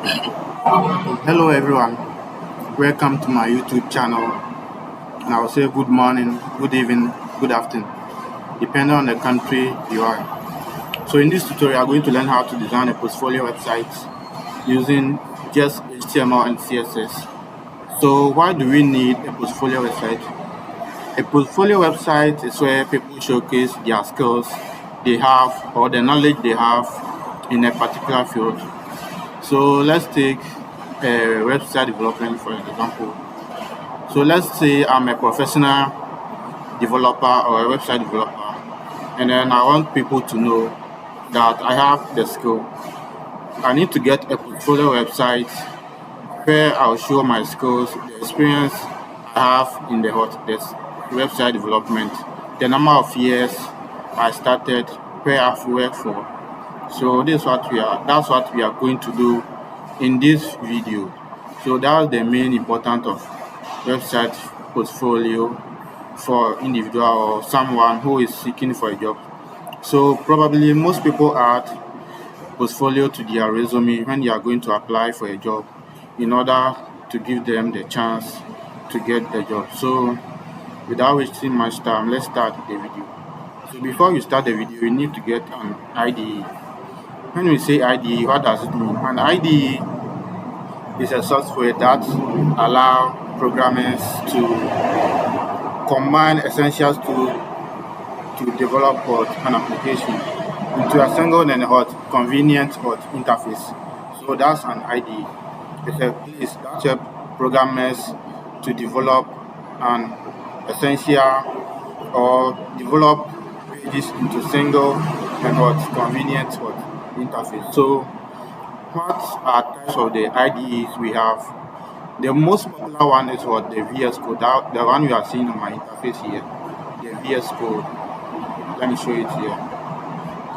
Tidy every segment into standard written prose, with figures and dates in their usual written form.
Hello everyone, welcome to my YouTube channel, and I will say good morning, good evening, good afternoon, depending on the country you are in. So in this tutorial, I'm going to learn how to design a portfolio website using just HTML and CSS. So why do we need a portfolio website? A portfolio website is where people showcase their skills they have or the knowledge they have in a particular field. So let's take website development for example. So let's say I'm a professional developer or a website developer, and then I want people to know that I have the skill. I need to get a portfolio website where I'll show my skills, the experience I have in this website development, the number of years I started, where I've worked for. So that's what we are going to do in this video. So that's the main importance of website portfolio for individual or someone who is seeking for a job. So probably most people add portfolio to their resume when they are going to apply for a job in order to give them the chance to get the job. So without wasting much time, let's start the video. So before you start the video, you need to get an IDE. When we say IDE, what does it mean? An IDE is a software that allow programmers to combine essentials to develop an application into a single and convenient interface. So that's an IDE. It's a place that helps programmers to develop an essential or develop pages into single and convenient interface. So what are types of the IDEs we have? The most popular one is the VS Code, the one you are seeing on my interface here. The VS Code. Let me show it here.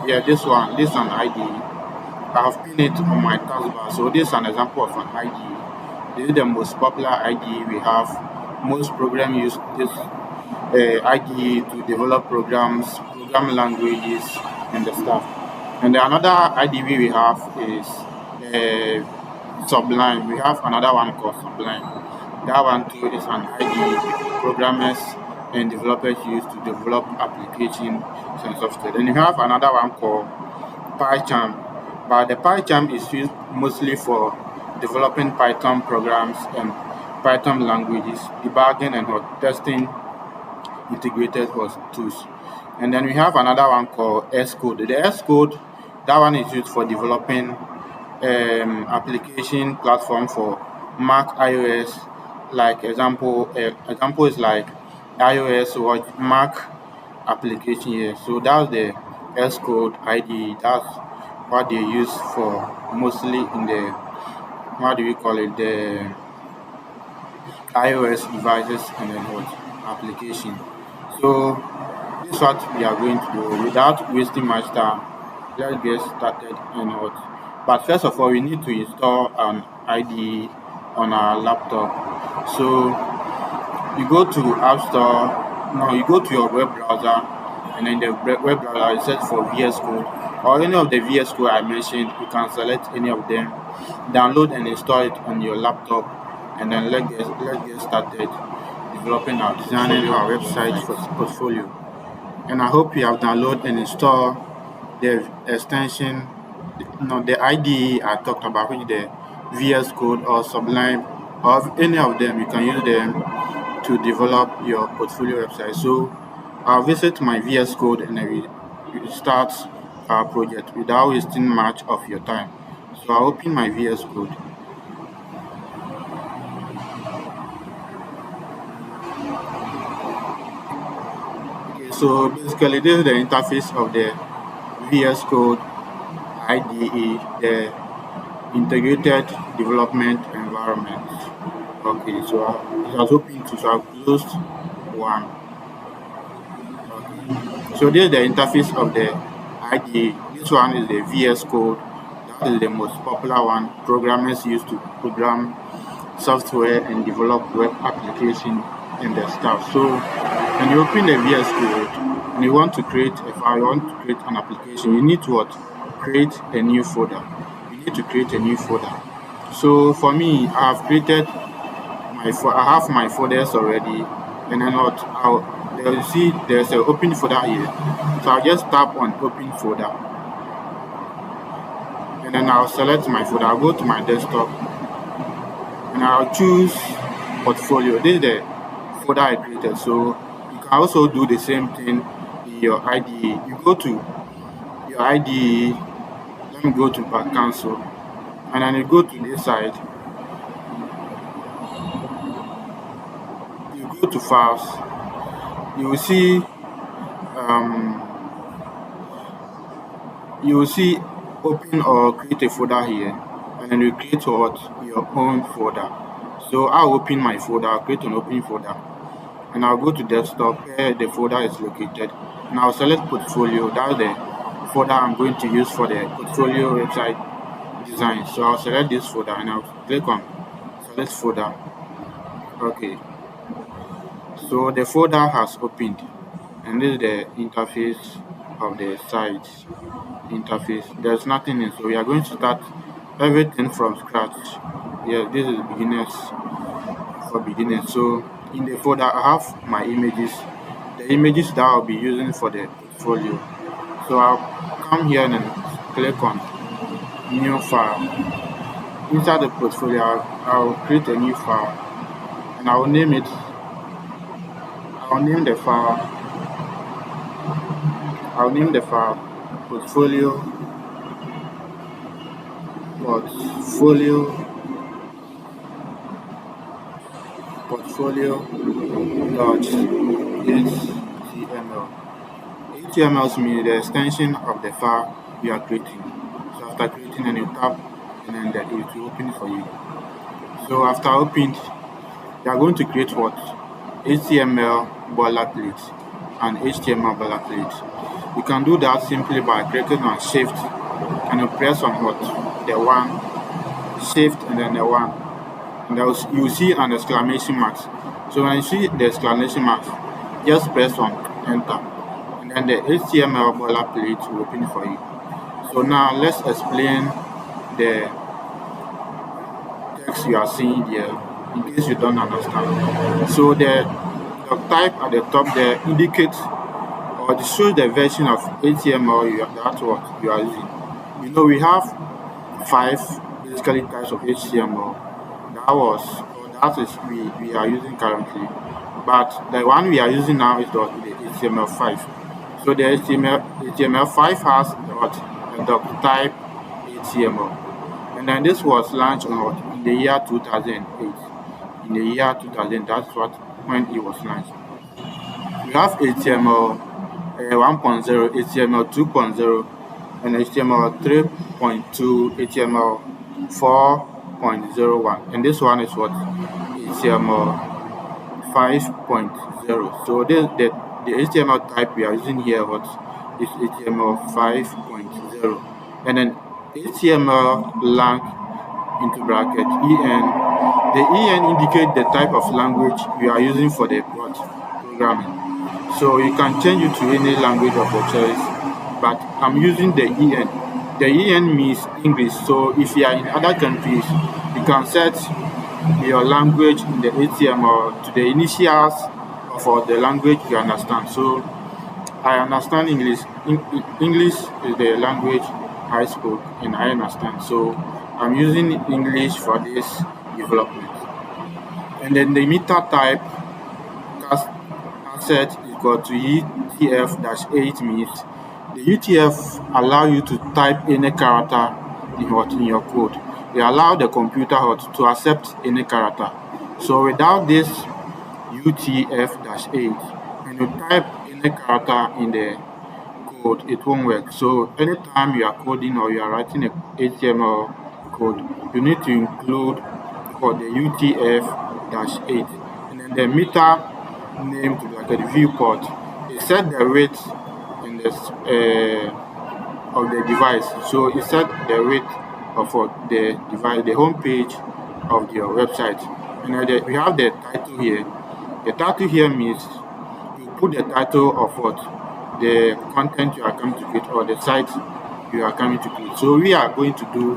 Yeah, this one IDE. I have pinned it on my taskbar. So this is an example of an IDE. This is the most popular IDE we have. Most programs use this IDE to develop programs, program languages, and the stuff. And then another IDE we have is Sublime. We have another one called Sublime. That one too is an IDE programmers and developers use to develop applications and software. Then you have another one called PyCharm. But the PyCharm is used mostly for developing Python programs and Python languages, debugging and testing integrated tools. And then we have another one called Xcode. The Xcode, that one is used for developing application platform for Mac iOS. Like example is like iOS or Mac application here. So that's the Xcode IDE. That's what they use for mostly in the the iOS devices and then application. So this is what we are going to do. Without wasting much time, let's get started and what. But first of all, we need to install an IDE on our laptop. So you go to App Store. No, you go to your web browser, and then the web browser you search for VS Code or any of the VS Code I mentioned. You can select any of them, download and install it on your laptop, and then let's get started developing our designing our website for portfolio. And I hope you have downloaded and installed the extension, the IDE I talked about, which is the VS Code or Sublime, or any of them. You can use them to develop your portfolio website. So I'll visit my VS Code and I will start our project without wasting much of your time. So I'll open my VS Code. Okay, so basically this is the interface of the VS Code IDE, the integrated development environment. Okay, so it has opened to, so I've closed one. Okay. So this is the interface of the IDE. This one is the VS Code. That is the most popular one. Programmers use to program software and develop web application and the stuff. So when you open the VS Code and you want to create a file, you want to create an application, you need to create a new folder. You need to create a new folder. So for me, I have created I have my folders already, and then what I'll there you see there's an open folder here. So I'll just tap on open folder, and then I'll select my folder. I'll go to my desktop, and I'll choose portfolio. This is the folder I created. So you can also do the same thing in your IDE. You go to your IDE. Let me go to back cancel, and then you go to this side. You go to files. You will see um, you will see open or create a folder here, and then you create what your own folder. So I'll open my folder. I'll create an open folder, and I'll go to desktop where the folder is located, and I'll select portfolio. That's the folder I'm going to use for the portfolio website design. So I'll select this folder, and I'll click on select folder. Okay, so the folder has opened, and this is the interface of the site interface. There's nothing in, so we are going to start everything from scratch. Yeah, this is beginners for beginners. So in the folder I have my images, the images that I'll be using for the portfolio. So I'll come here and then click on new file. Inside the portfolio I'll create a new file, and I'll name it I'll name the file I'll name the file portfolio portfolio portfolio dot html. HTML means the extension of the file you are creating. So after creating, and you tap, and then it will open for you. So after opened, you are going to create what? HTML boilerplate and HTML boilerplate. You can do that simply by clicking on Shift, and you press on what? The one, Shift, and then the one. And you will see an exclamation mark. So when you see the exclamation mark, just press on Enter, and then the HTML boilerplate will open for you. So now let's explain the text you are seeing here in case you don't understand. So the type at the top there indicates or it shows the version of HTML that's what you are using. You know, we have 5 types of HTML. That is we are using currently. But the one we are using now is the HTML5. So the HTML5 has what the type HTML, and then this was launched in the year 2008. In the year 2000, that's what when it was launched. We have HTML 1.0, HTML 2.0, and HTML 3.2, HTML 4.01, and this one is what HTML 5.0. So the HTML type we are using here is HTML 5.0, and then HTML lang into bracket en. The en indicates the type of language we are using for the programming. So you can change it to any language of your choice, but I'm using the en. The en means English. So if you are in other countries, you can set your language in the HTML to the initials for the language you understand. So I understand English. English is the language I spoke and I understand. So I'm using English for this development. And then the meta type asset equal to UTF-8 means the UTF allow you to type any character in your code. They allow the computer to accept any character. So without this UTF-8, when you type any character in the code, it won't work. So anytime you are coding or you are writing a HTML code, you need to include for the UTF-8, and then the meter name to like a viewport. It set the width in this of the device. So it set the width of the device, the home page of your website. And then we have the title here. The title here means you put the title of what the content you are coming to create or the site you are coming to create. So we are going to do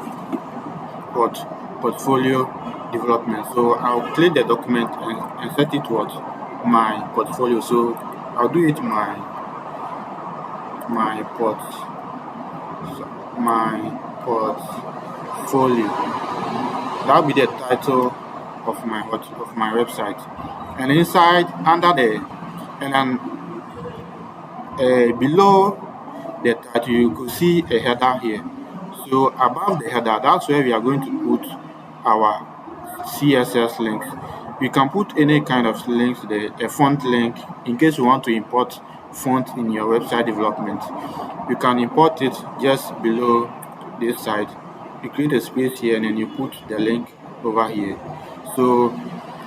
what portfolio development. So I'll click the document and set it what my portfolio. So I'll do it my port my portfolio. That'll be the title of my website. And inside under the and then below the title you could see a header here. So above the header, that's where we are going to put our CSS links. You can put any kind of links there, a font link in case you want to import font in your website development. You can import it just below this side. You create a space here and then you put the link over here. So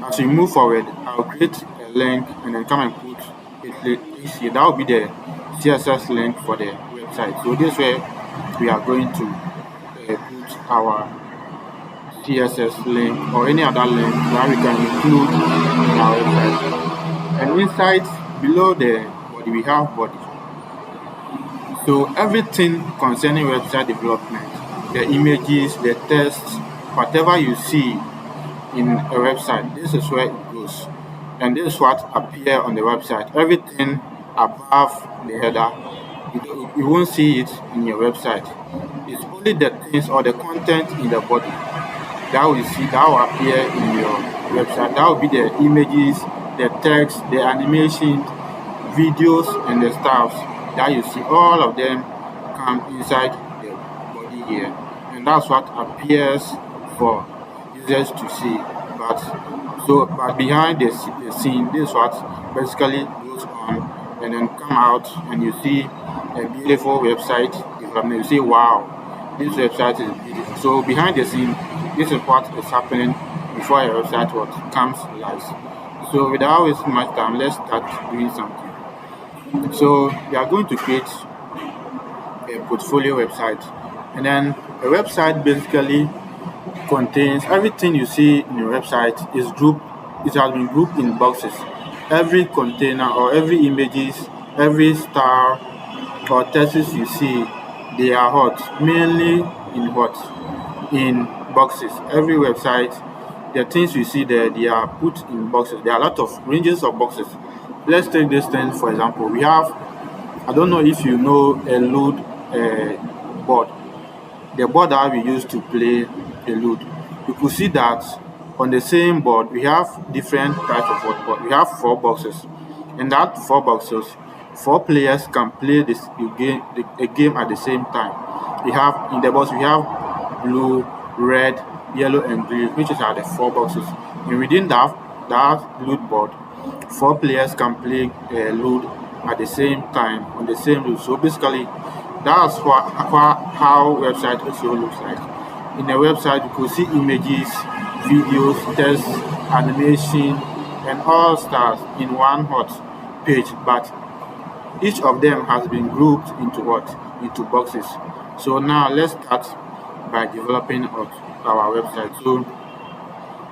as we move forward, I'll create a link and then come and put it here. That will be the CSS link for the website. So this way we are going to put our CSS link or any other link that we can include in our website. And inside below the body we have body. So everything concerning website development, the images, the text, whatever you see in a website, this is where it goes. And this is what appears on the website. Everything above the header, you won't see it in your website. It's only the things or the content in the body that will see, that will appear in your website. That will be the images, the text, the animation, videos, and the stuff that you see. All of them come inside the body here, and that's what appears for users to see. But behind the scene, this is what basically goes on, and then come out and you see a beautiful website development. You say, wow, this website is beautiful. So behind the scene, this is what is happening before a website what comes live. So without wasting much time, let's start doing something. So we are going to create a portfolio website, and then a website basically contains everything you see in your website is grouped. It has been grouped in boxes. Every container or every images, every star or text you see, they are hot mainly in what in boxes. Every website, the things you see there, they are put in boxes. There are a lot of ranges of boxes. Let's take this thing for example. We have, I don't know if you know, a load board, the board that we use to play a load. You could see that on the same board we have different types of board. We have 4 boxes. In that 4 boxes, 4 players can play a game at the same time. We have in the box we have blue, red, yellow, and green, which are the 4 boxes. And within that load board, 4 players can play a load at the same time on the same load. So basically, that's how website also looks like. In a website, you could see images, videos, text, animation, and all stars in one hot page, but each of them has been grouped into what? Into boxes. So now let's start by developing our website. So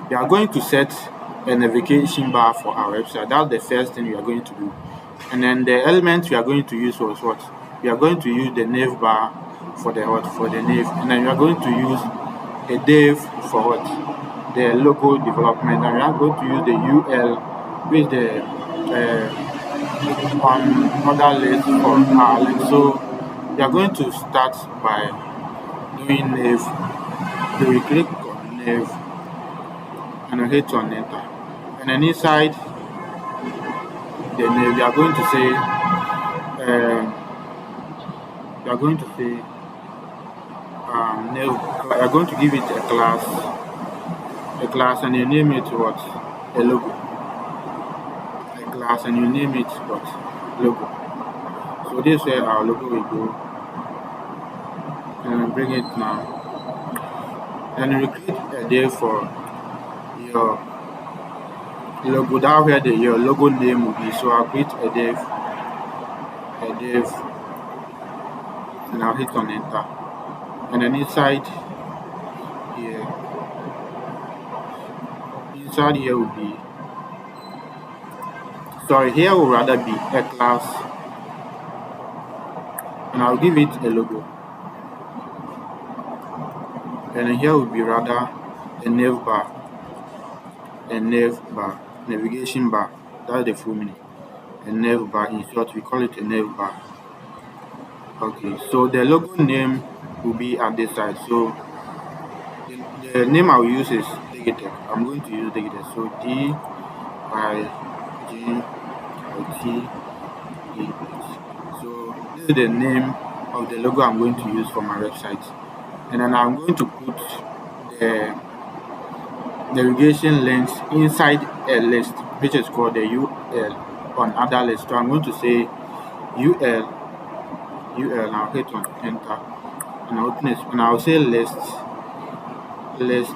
we are going to set a navigation bar for our website. That's the first thing we are going to do. And then the element we are going to use was what? We are going to use the nav bar for the what? For the nav. And then we are going to use a div for what? The logo development. And we are going to use the UL with the other list for our link. So we are going to start by doing nav. So we click on nav and I hit on enter. And then inside the nav, we are going to say nav. We are going to give it a class, and you name it what? A logo. A class, and you name it what? Logo. So this is where our logo will go, and we bring it now. And we create a div for your logo. That where your logo name will be. So I'll create a div, and I'll hit on enter. And then inside here will be, here will rather be a class, and I'll give it a logo. And then here will be rather a nav bar, a nav bar, navigation bar. That's the full meaning. A nav bar. In short, we call it a nav bar. Okay, so the logo name will be at this side. So the name I will use is Digitech. I'm going to use Digitech. So DIGITech. So this is the name of the logo I'm going to use for my website. And then I'm going to put the navigation links inside a list, which is called the UL on other list. So I'm going to say UL, and I'll hit on enter, and I'll open it, and I'll say list, list,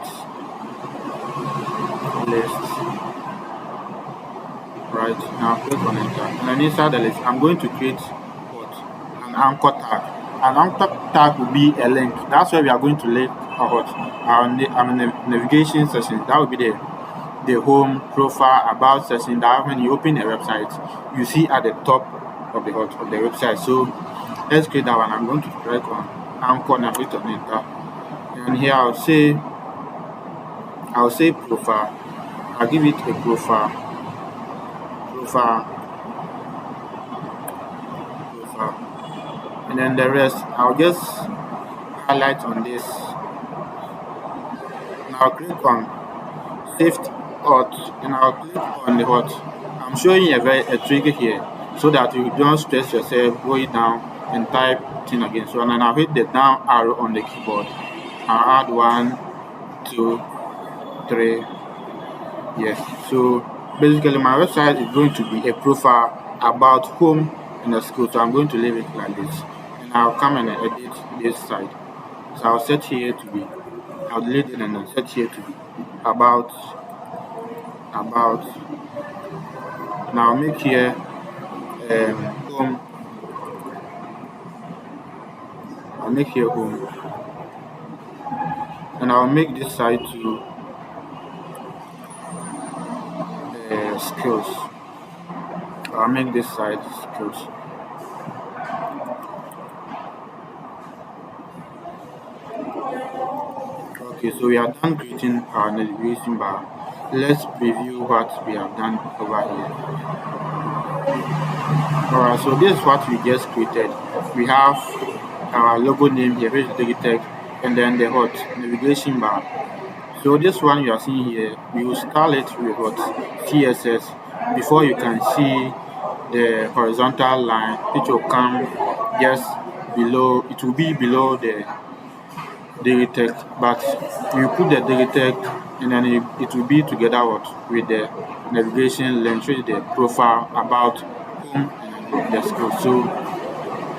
right? Now click on enter, and then inside the list, I'm going to create what? An anchor tag. An anchor tag will be a link. That's where we are going to link our navigation session. That will be the home, profile, about section that when you open a website, you see at the top of the website. So let's create that one. I'm going to click on anchor and hit on enter, and here I'll say profile. I'll give it a profile, and then the rest I'll just highlight on this, and I'll click on shift alt, and I'll click on the hot. I'm showing you a trick here so that you don't stress yourself going down and type thing again. So and then I'll hit the down arrow on the keyboard. I'll add 1, 2, 3. Yes. So basically my website is going to be a profile, about, home, and a school. So I'm going to leave it like this, and I'll come and edit this side. So I'll set here to be, I'll delete it and I'll set here to be about, and I'll make here home. I'll make here home, and I'll make this side to skills. I'll make this side skills. Okay, so we are done creating our navigation bar. Let's preview what we have done over here. Alright, so this is what we just created. We have our logo name here, which is Digitech, and then the hot navigation bar. So this one you are seeing here, we will style it with what? CSS, before you can see the horizontal line, which will come just below. It will be below the Digitech, but you put the Digitech, and then it will be together with the navigation link, which is the profile, about, home, and the school. So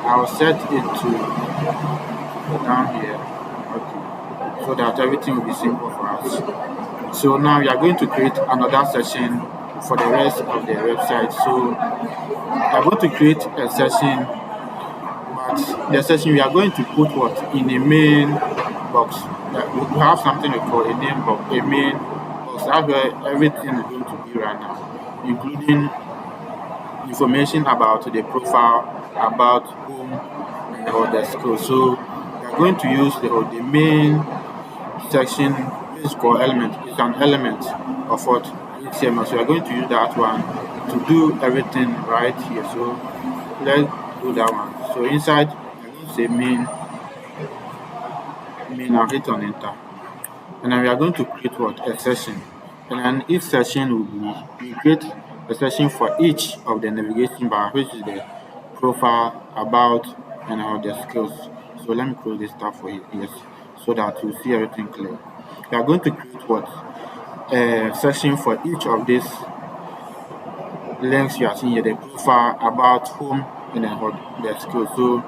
I'll set it to down here, okay, so that everything will be simple for us. So now we are going to create another section for the rest of the website. So we are going to create a section, but the section we are going to put what in a main box. We have something we call a name box, a main box. That's where everything is going to be right now, including information about the profile, about home, or the school. So we are going to use the main section, which is called element. It's an element of what HTML. So we are going to use that one to do everything right here. So let's do that one. So inside, I'm going to say main. I'll hit on enter, and then we are going to create what? A session, and then each session will be, we create a session for each of the navigation bar, which is the profile, about, and all the skills. So let me close this tab for you, yes, so that you see everything clear. We are going to create what? A section for each of these links you are seeing here, the profile, about, home, and then the skills. So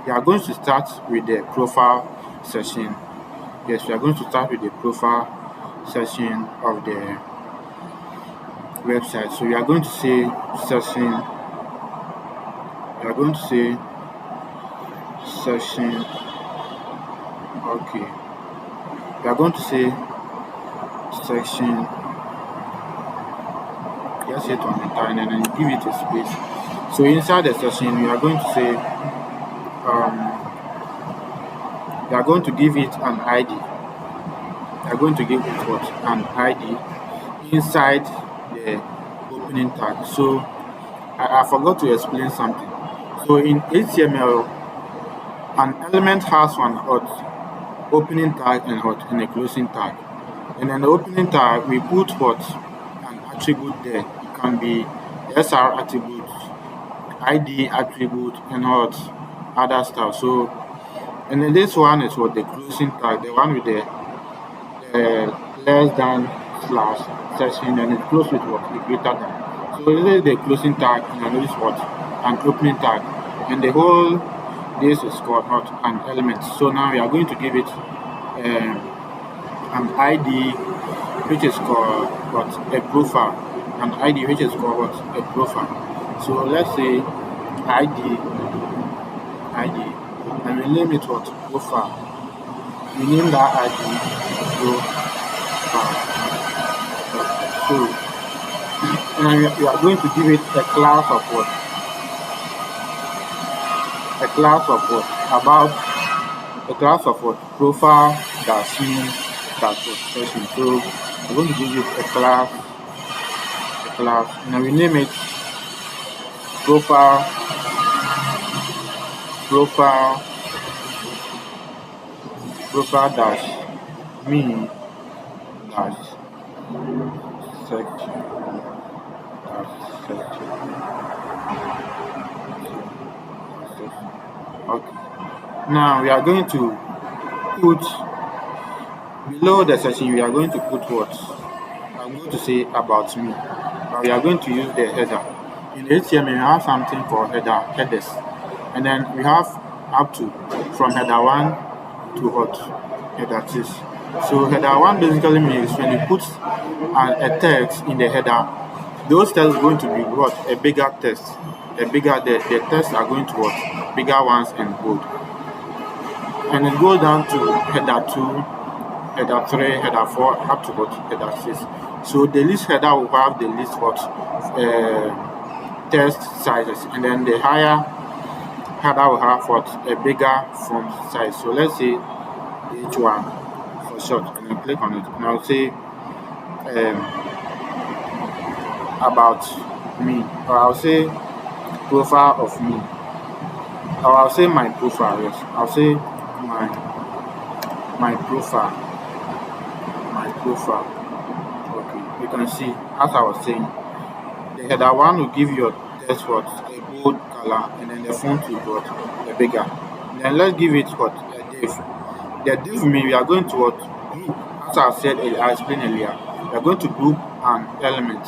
we are going to start with the profile section. Yes, we are going to start with the profile section of the website. So we are going to say section. We are going to say section. Okay. We are going to say section. Just hit on the time and then give it a space. So inside the section, we are going to say we are going to give it an ID. We are going to give it what an ID inside the opening tag. So I forgot to explain something. So in HTML, an element has one opening tag and a closing tag. And in the opening tag, we put an attribute there. It can be SR attribute, ID attribute, and other stuff. So, and then this one is the closing tag, the one with the less than slash section, and it close with the greater than. So this is the closing tag, and this is an opening tag, and the whole this is called an element. So now we are going to give it an ID which is called a profile, an ID which is called a profile. So let's say ID, and we name it profile. We name that ID profile. So and we are going to give it a class of about a class of profile dash mean dash session. So we're going to give it a class, and we name it profile dash mean dash section Okay. Now we are going to put below the section. We are going to put I'm going to say about me. But we are going to use the header. In HTML, we have something called headers, and then we have up to from header 1 to header 6. So header 1 basically means when you put a text in the header, those texts are going to be a bigger text. The text are going to bigger ones and bold. And it goes down to header 2, header 3, header 4, up to header 6. So the least header will have the least text sizes, and then the higher header will have a bigger font size. So let's say H1 for short, and then click on it, and I'll say about me, or I'll say profile of me, or I'll say my profile. Yes, I'll say my profile. Okay, you can see, as I was saying, the header 1 will give your text a bold color, and then the font will be a bigger. And then let's give it a div. The div means we are going to group, as I said, I explained earlier, we are going to group an element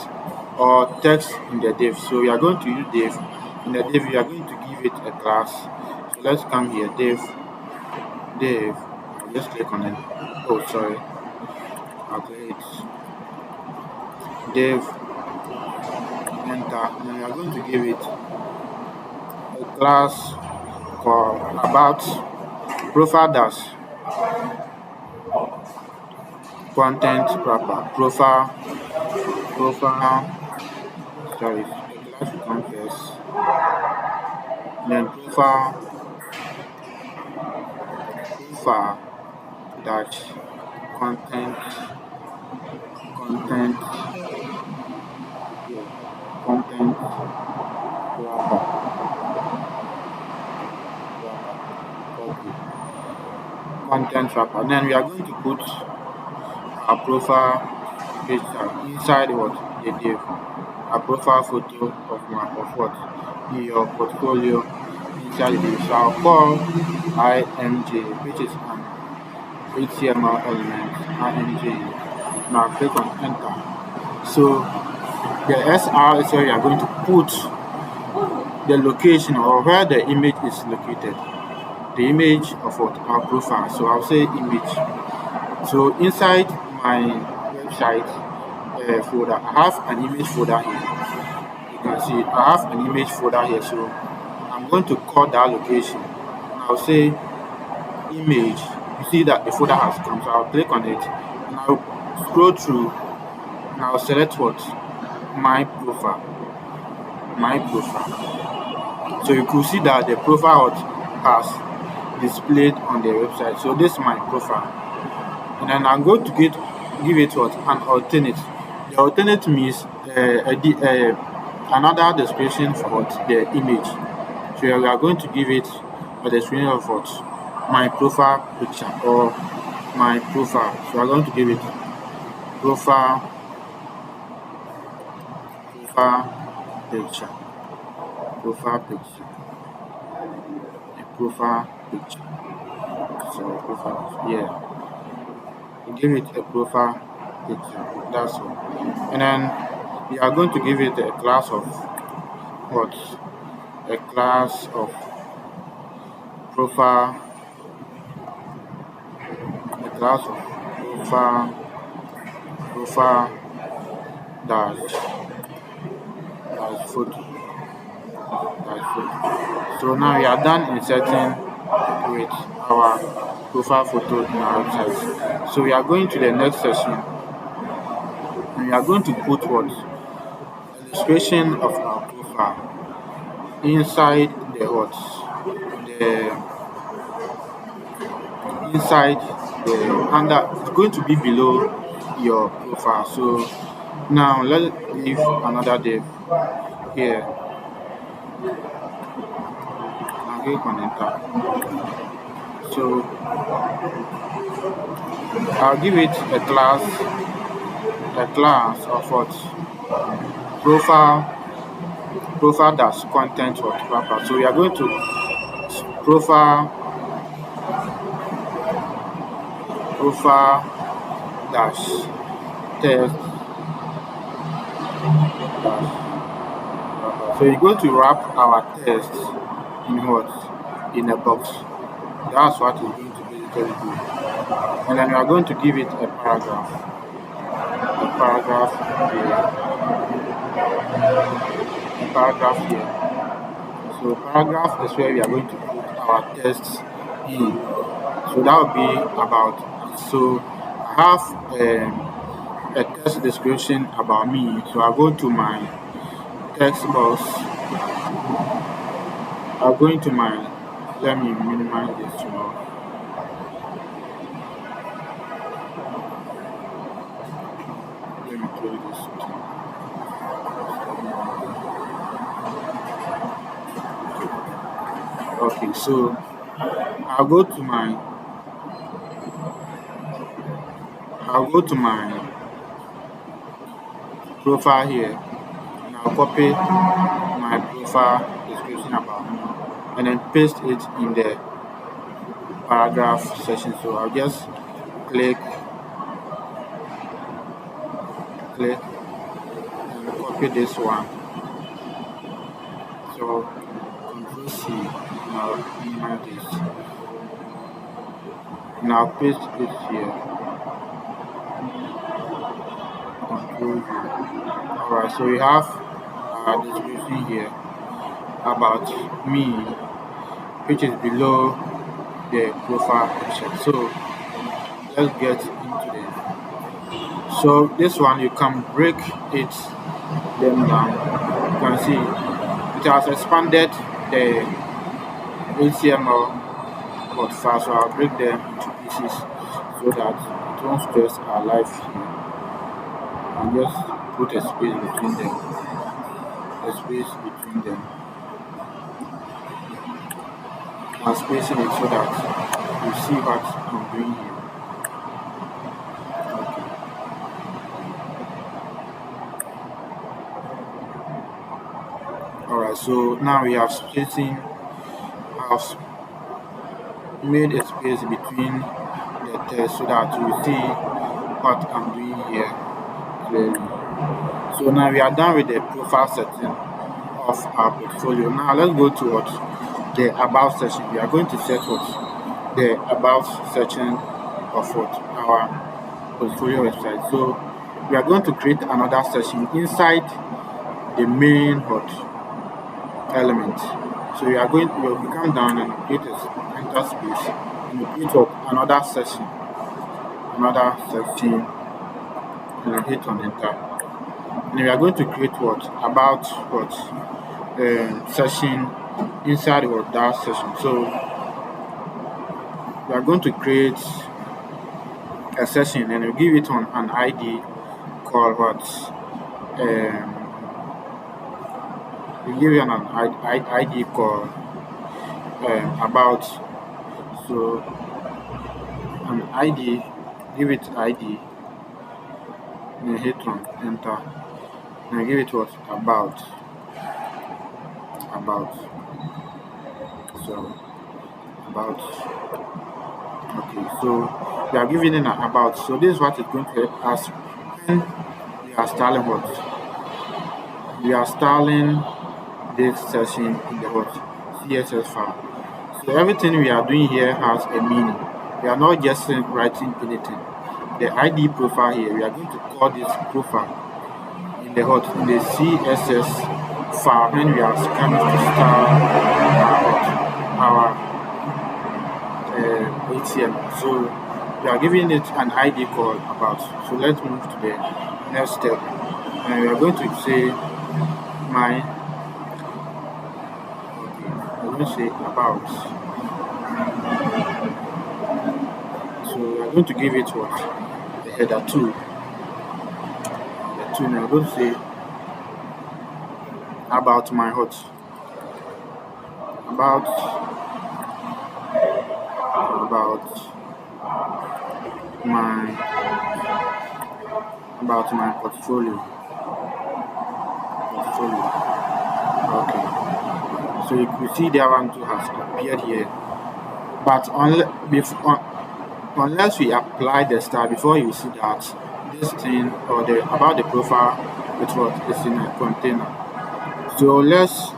or text in the div. So we are going to use div. In the div, we are going to give it a class. So let's come here, div. I'll just click on it. Oh, sorry. I'll create div, enter, and we are going to give it a class called about profile dash content proper profile. Sorry, the class will come first. Then profile dash content wrapper. Then we are going to put our profile picture inside the div. A profile photo of in your portfolio inside the div. So I'll call img, which is an HTML element, img. Now click on enter. So the SR is where you are going to put the location or where the image is located, the image of our profile. So I'll say image. So inside my website folder, I have an image folder here. You can see I have an image folder here. So I'm going to call that location, and I'll say image. You see that the folder has come, so I'll click on it, and I'll scroll through, and I'll select my profile. So you could see that the profile has displayed on the website. So this is my profile. and then I'm going to give it what an alternate. The alternate means another description for what the image. So we are going to give it a description of what my profile picture or my profile. So we are going to give it profile picture, profile picture, a profile picture. So profile, yeah. You give it a profile picture. That's all. And then we are going to give it a class of what? A class of profile, a class of profile dash photo, dash photo. So now we are done inserting with our profile photo in our website. So we are going to the next session, and we are going to put what illustration of our profile inside the what the inside the under. It's going to be below your profile. So now let's leave another div here and click on enter. So I'll give it a class of what profile dash content what wrapper. So we are going to profile dash text dash wrapper. So you're going to wrap our text in what in a box. That's what it's going to basically do. And then we are going to give it a paragraph here, a paragraph here. So paragraph is where we are going to put our text in. So that will be about. So I have a text description about me. So I go to my text box. I'll go into my. Let me minimize this small. Let me close this. Okay, so I'll go to my I'll go to my profile here, and I'll copy my profile description about me and then paste it in the paragraph section. So I'll just click and copy this one. So Control C, now minimize this. Now paste it here. Control V. Alright, so we have a description here about me, which is below the profile picture. So let's get into this. So this one you can break it them down. You can see it has expanded the HTML but fast, so I'll break them into pieces so that it won't stress our life here. And just put a space between them. I'm spacing it so that you see what I'm doing here. Alright, so now we have spacing. I've made a space between the text so that you see what I'm doing here clearly. So now we are done with the profile setting of our portfolio. Now let's go to what the about section. We are going to set what the about section of what our portfolio website. So we are going to create another section inside the main what element. So we will come down and create a enter space and create what another section, and then hit on enter. And we are going to create what about what session inside what that session. So we are going to create a session and you give it on an ID called what? Um, you give it an ID called about. So an ID, give it ID, then hit on enter, and give it what? About. So about. Okay, so we are giving it an about. So this is what it's going to help us when we are styling what? We are styling this session in the what? CSS file. So everything we are doing here has a meaning. We are not just writing anything. The ID profile here, we are going to call this profile in the what? In the CSS file when we are coming to style our HTML. So we are giving it an ID called about. So let's move to the next step. And we are going to say my, we're going to say about. So we are going to give it what? The header 2. The 2, now we're going to say about my hot. About my portfolio. Okay. So you could see the one too has appeared here. But unless we apply the style, before you see that this thing or the about the profile with what is in a container. So let's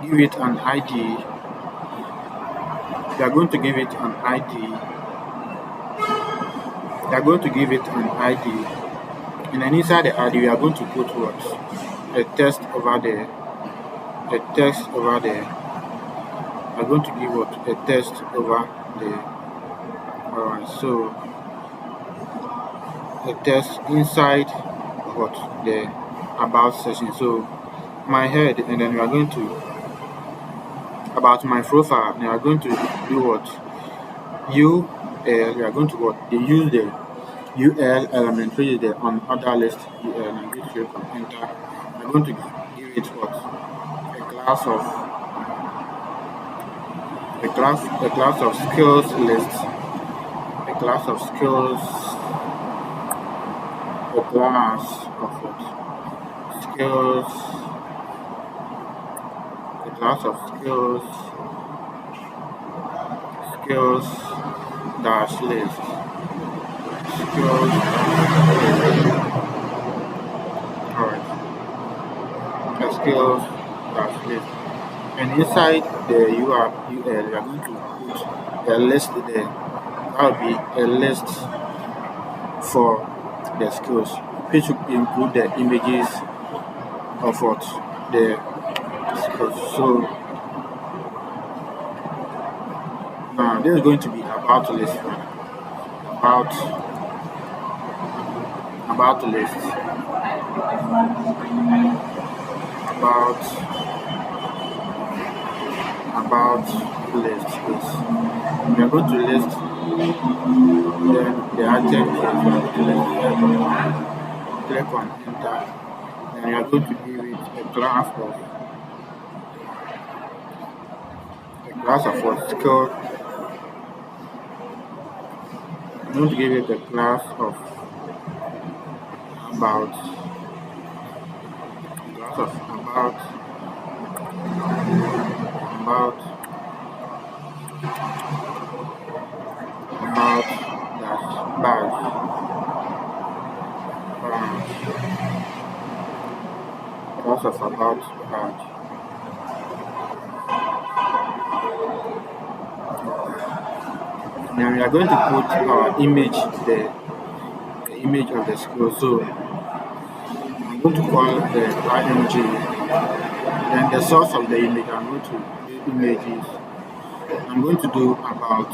give it an ID. We are going to give it an ID. We are going to give it an ID. And then inside the ID, we are going to put what? A text over there. A text over there. We are going to give what? A text over there. Alright, so a text inside what? The about section. So my head, and then we are going to about my profile. We are going to do what? We are going to what? They use the UL element, which is the on other list UL, and which you can enter. I'm going to give it what? A class of skills list. A class of skills. A class of what? Skills. A class of skills. Skills dash list. Skills. Alright. A skills dash list. And inside the UL, we are going to put a list there. That will be a list for the skills, which will include the images of what? The skills. So now this is going to be about list. About list. About list. Yes. We are going to list the item here. We are going to list click on enter. And we are going to give it a class of what? Skill. I'm going to give it a class of about dash badge. Class of about badge. Now we are going to put our image, the image of the school. So I'm going to call the img. Then the source of the image, I'm going to do images. I'm going to do about.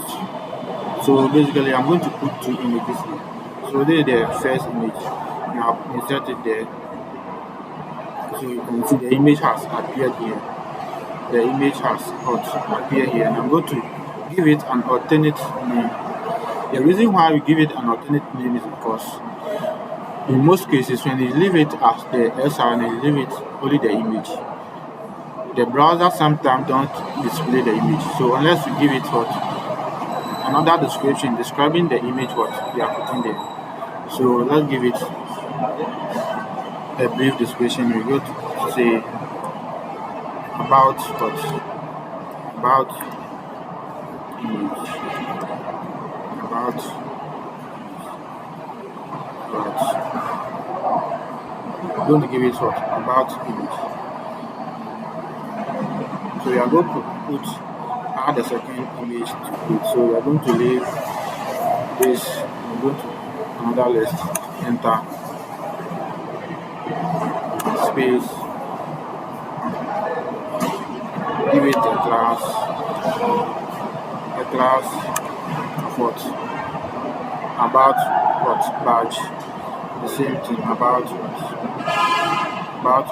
So basically, I'm going to put 2 images here. So this is the first image. Now insert it there. So you can see the image has appeared here. The image has appeared here, and I'm going to give it an alternate name. The reason why we give it an alternate name is because in most cases when you leave it as the SR and you leave it only the image, the browser sometimes don't display the image. So unless you give it what another description describing the image what you are putting there. So let's give it a brief description. We go to say about what about image about what we're going to give it what about image. So we are going to put add a second image to it. So we are going to leave this. We're going to another list. Enter space. Give it a class of what about what badge. The same thing about badge.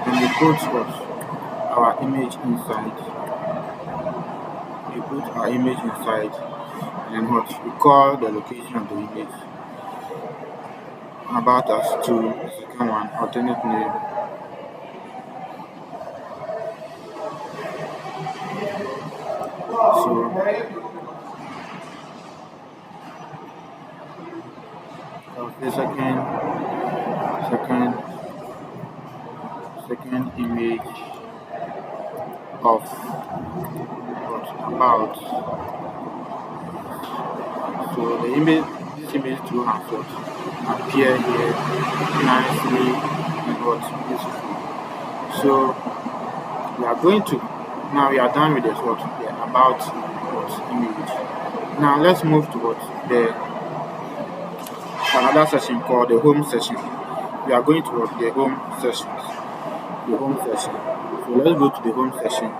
And we put what our image inside. We put our image inside, and what we call the location of the image. About us to the second one, alternate name. So the second image of what about. So the image, this image too has what appear here nicely and what beautiful. So we are going to now we are done with this what about what image. Now let's move to what the another section called the home section. We are going to what the home section. So let's go to the home section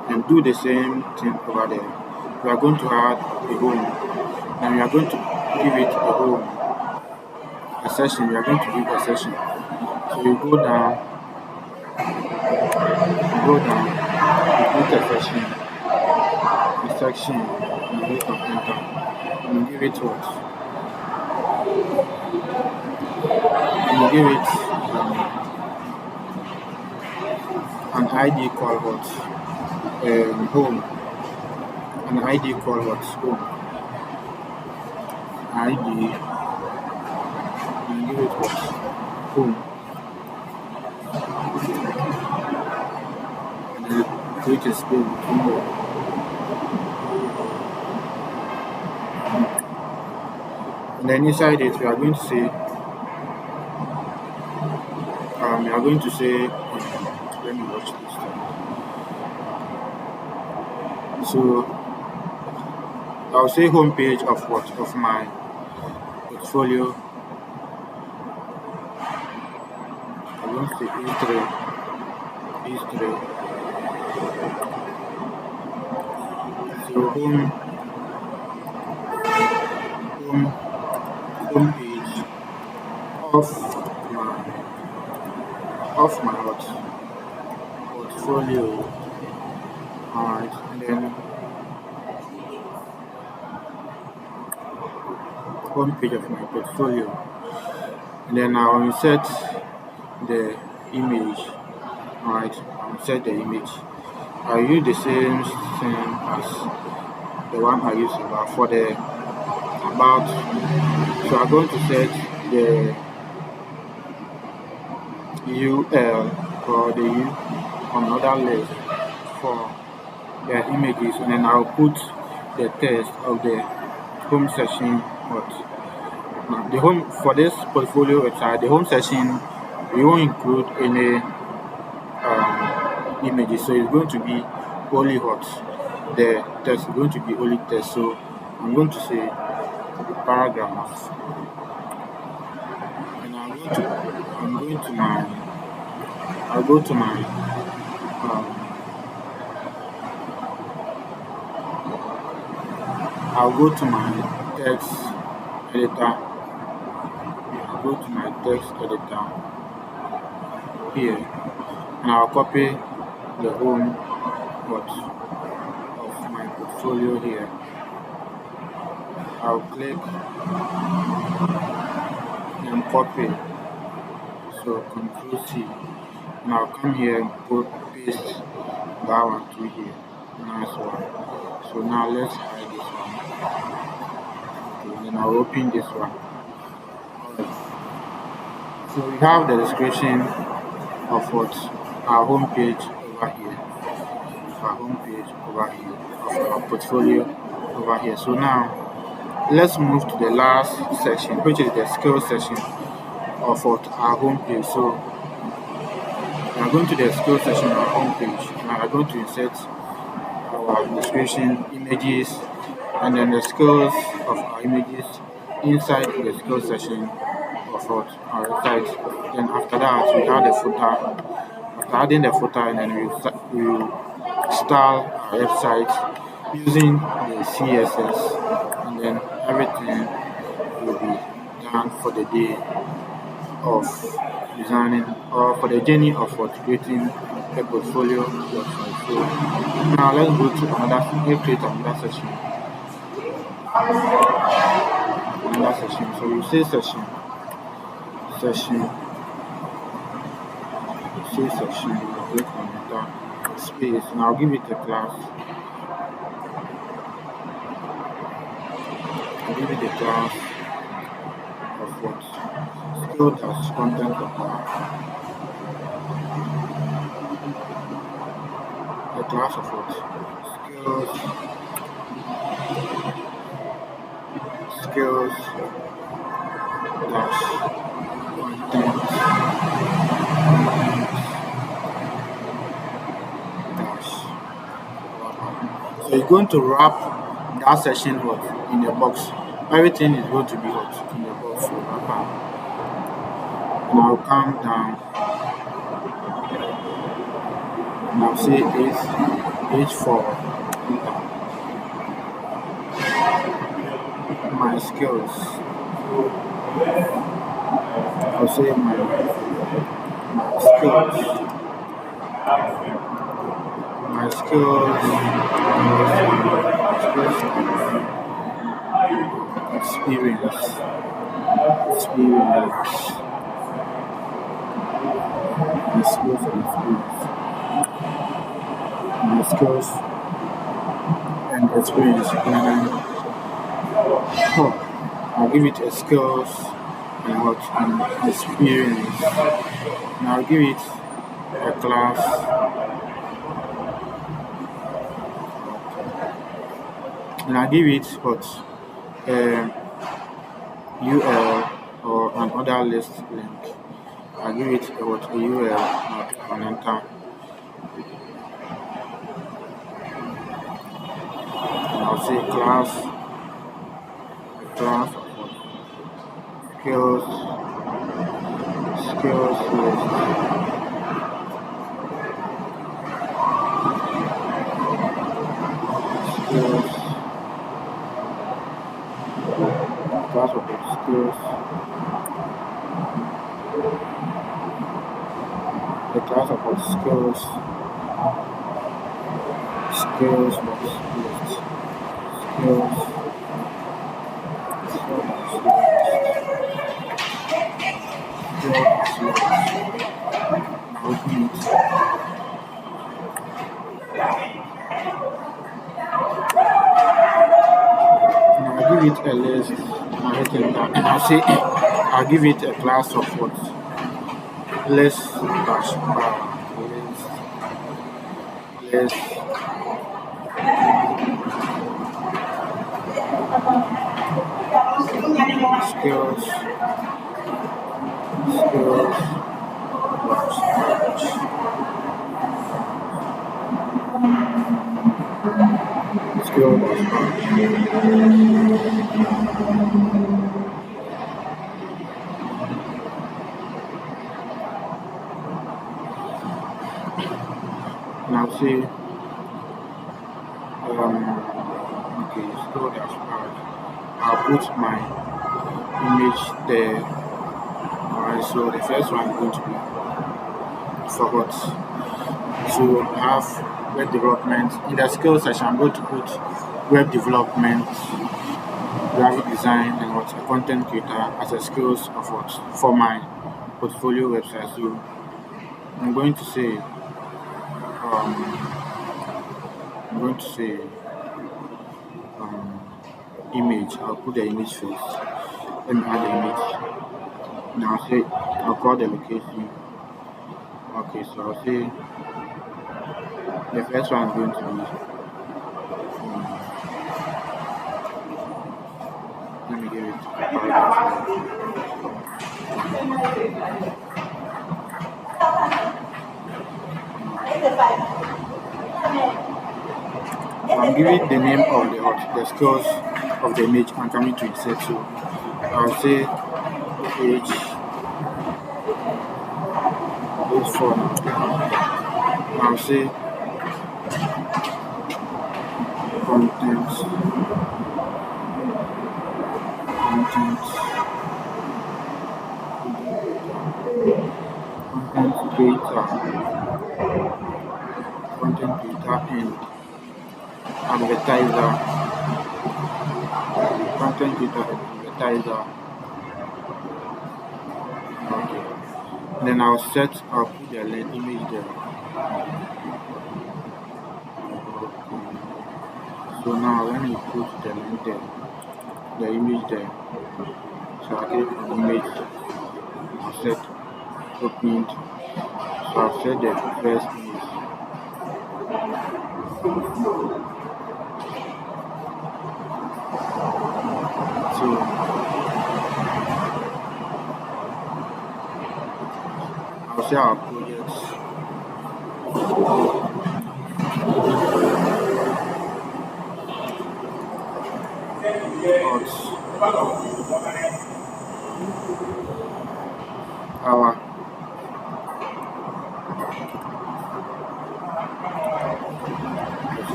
and do the same thing over there. We are going to add a home, and we are going to give it a home, a section. We are going to give a section. So you go down, you put a section, and you hit on enter, and you give it what? And you give it an ID called what? Home. An ID called what? Home. ID. And give it what? Home. And then create a space between them. And then inside it, we are going to say, let me watch this time. So I'll say home page of what? Of my portfolio. I'm going to say history. So home page of my portfolio. Alright, and then home page of my portfolio, and then I'll insert the image. Alright, I'll insert the image. I'll use the same thing as the one I used for the about. So I'm going to set the UL or the U on another list for the images, and then I'll put the text of the home section. The home for this portfolio website, the home section, we won't include any images, so it's going to be only what the text is going to be only text. So I'm going to say the paragraph, and I'll go to my text editor. I'll go to my text editor here, and I'll copy the home of my portfolio here. I'll click and copy. So Control C. And I'll come here and put paste that one to here. Nice one. So now let's hide this one. Okay, then I'll open this one. So we have the description of what our home page over here. Our home page over here. Of our portfolio over here. So now let's move to the last section, which is the skills section of what our home page. So we are going to the skills section of our home page. Now we are going to insert our description, images, and then the skills of our images inside the skills section of what our website. Then after that, we add the footer. After adding the footer, and then we style our website using the CSS, and then everything will be done for the day of designing or for the journey of what creating a portfolio website. So now let's go to let's create another section. So you say section, click on that space, and I'll give it a class. I'll give it a class of what skill dash content of a class of what skills dash content dash. So you're going to wrap that section what in the box. Everything is going to be what in the box. So wrap up. And I'll come down and I'll say H4 my skills. I'll say my skills experience my skills and experience my skills and experience, and I'll give it a skills and what and experience, and I'll give it a class, and I'll give it what UL or another list link. I'll give it what a UL and enter. And I'll say class of what skills list. Skills class of what skills, the class of what skills list. Open it. Now I'll give it a list. I'll give it a class of what list dash bar list skills and I'll say okay, scroll dashboard. I'll put my image there. Alright, so the first one is going to be for what to have web development. In the skills section, I'm going to put web development graphic design and what a content creator as a skills of what for my portfolio website. So I'm going to say I'm going to say um, image. I'll put the image first. Let me add the image. Now I'll call the location. Okay, so I'll say the first one is going to be let me give it paragraph. I'm giving the name of the skills of the image I'm coming to insert. So I'll say page form. I'll say content content content creator and advertiser content creator and advertiser. Okay. Then I'll put the image there. Okay. So now let me put the link there, the image there. So I'll click on image, I'll set opened. So I'll set the first image. So I'll say our projects. Our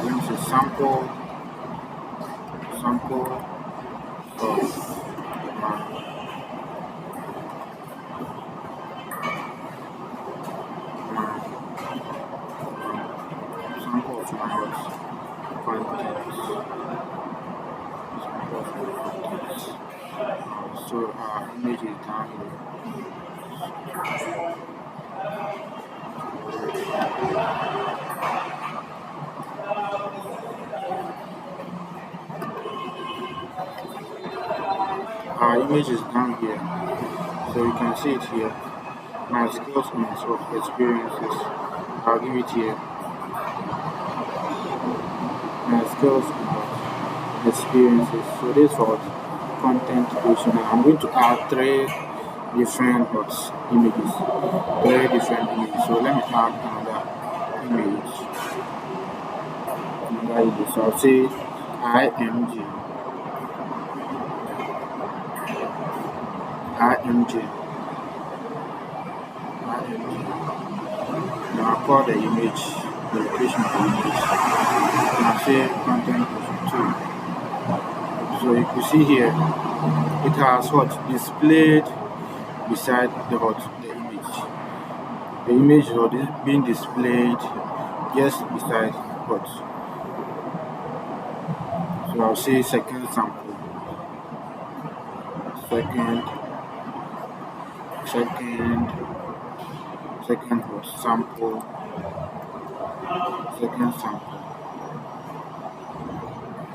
let me say sample of my sample of my contents. Sample of my contents. So our image is down here. Our image is down here, so you can see it here. My skills and experiences. I'll give it here. My skills and experiences. So this for content creation. Now I'm going to add three different images. Three different images. So let me add another image. So I'll say IMG. Now I'll call the image, the location of the image. And I'll say content creation 2. So you can see here, it has displayed beside the image. The image is being displayed just beside what. So I'll say second sample. Second sample.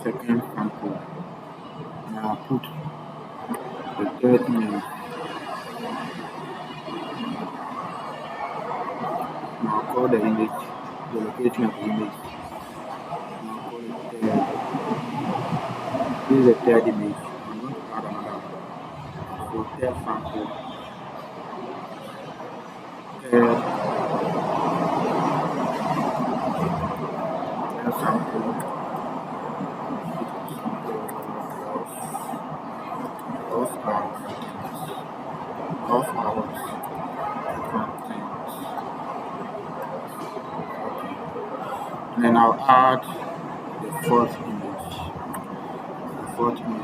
Second sample. Now I'll put the third image. Now I'll call the image, the location of the image. Now I'll call it third. This is the third image. I'm going to add another one. So third sample. Third sample. Of our content. And then I'll add the fourth image.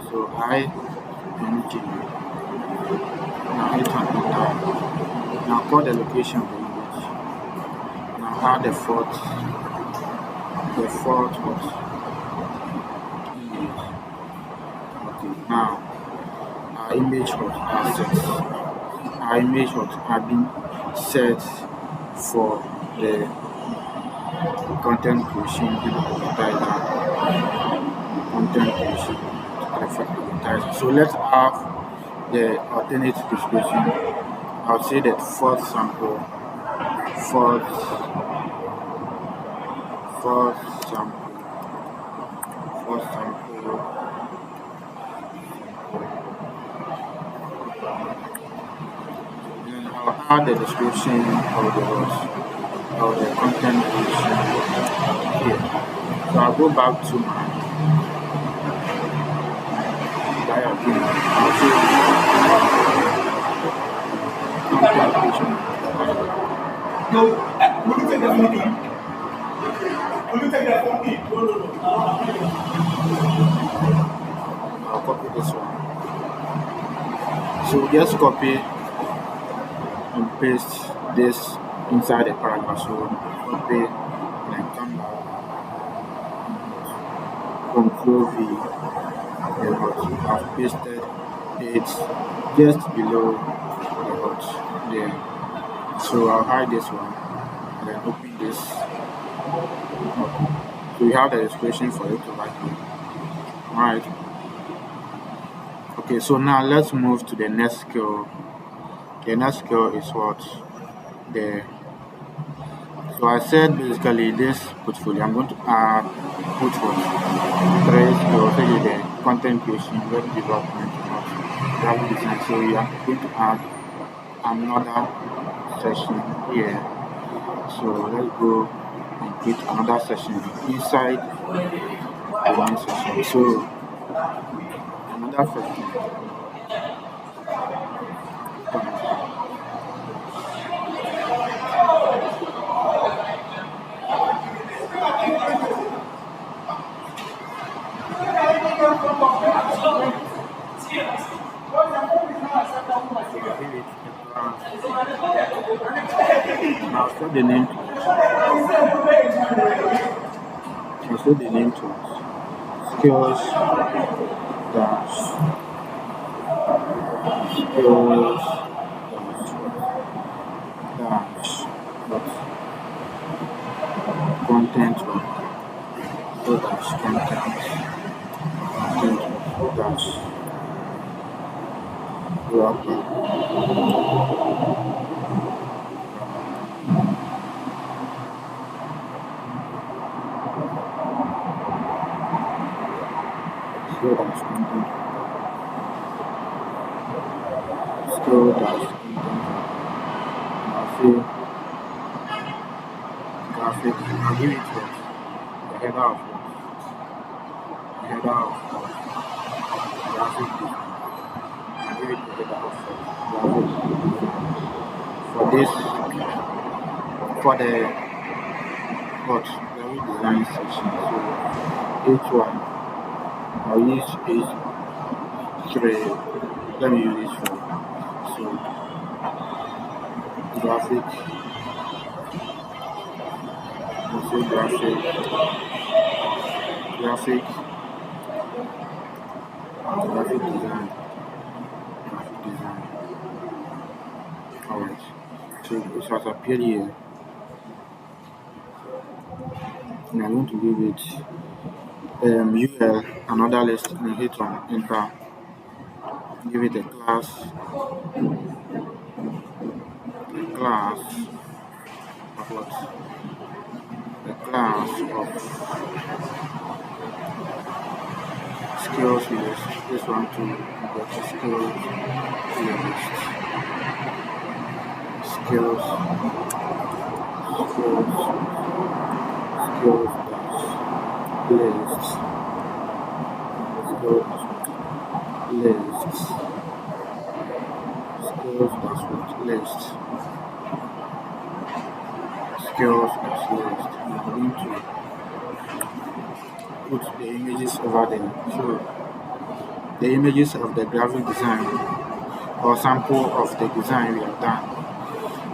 So IMG. Now hit on enter. Now call the location of the image. Now add the fourth image. Okay. image what are set. Our image what have been set for the content creation with advertiser. Content creation with advertiser. So let's have the alternate description. I'll say that fourth sample, fourth, fourth sample, fourth sample. Then I'll add the description of the content creation here. So I'll go back to my diagram. I'll say content creation. No, will you take the phone in? Will you take the phone in? No. I'll copy this one. So just copy and paste this inside the paragraph. So copy and then come back, Control V. I've pasted it just below the hot there. So I'll hide this one and then open this up. So we have the description for it to write here. Alright. Okay, so now let's move to the next skill. The next skill is what? So I said basically this portfolio, I'm going to add put what? 3 skills, so the content creation, web development, and graphic design. So we are going to add another session here. So let's go and create another session inside the one session. So another session. Now set the name to skills dash skills dash content so dash content dash wrapper. So dash content skill dash content. I'll say graphic. I'll give it what? The header of what? The header of graphic design. I'll give it the header of graphic for this for the what graphic design section. So each one I'll use H3. Let me use this for so graphic. Also graphic design. Alright. So it has appeared here. And I'm going to give it UL another list and hit on enter. Give it a class of what? A class of skills list. This one to get a skills list. Skills dash lists. Skills lists. Skills dash what? List. Skills dash list. I'm going to put the images over there. So the images of the graphic design or sample of the design we have done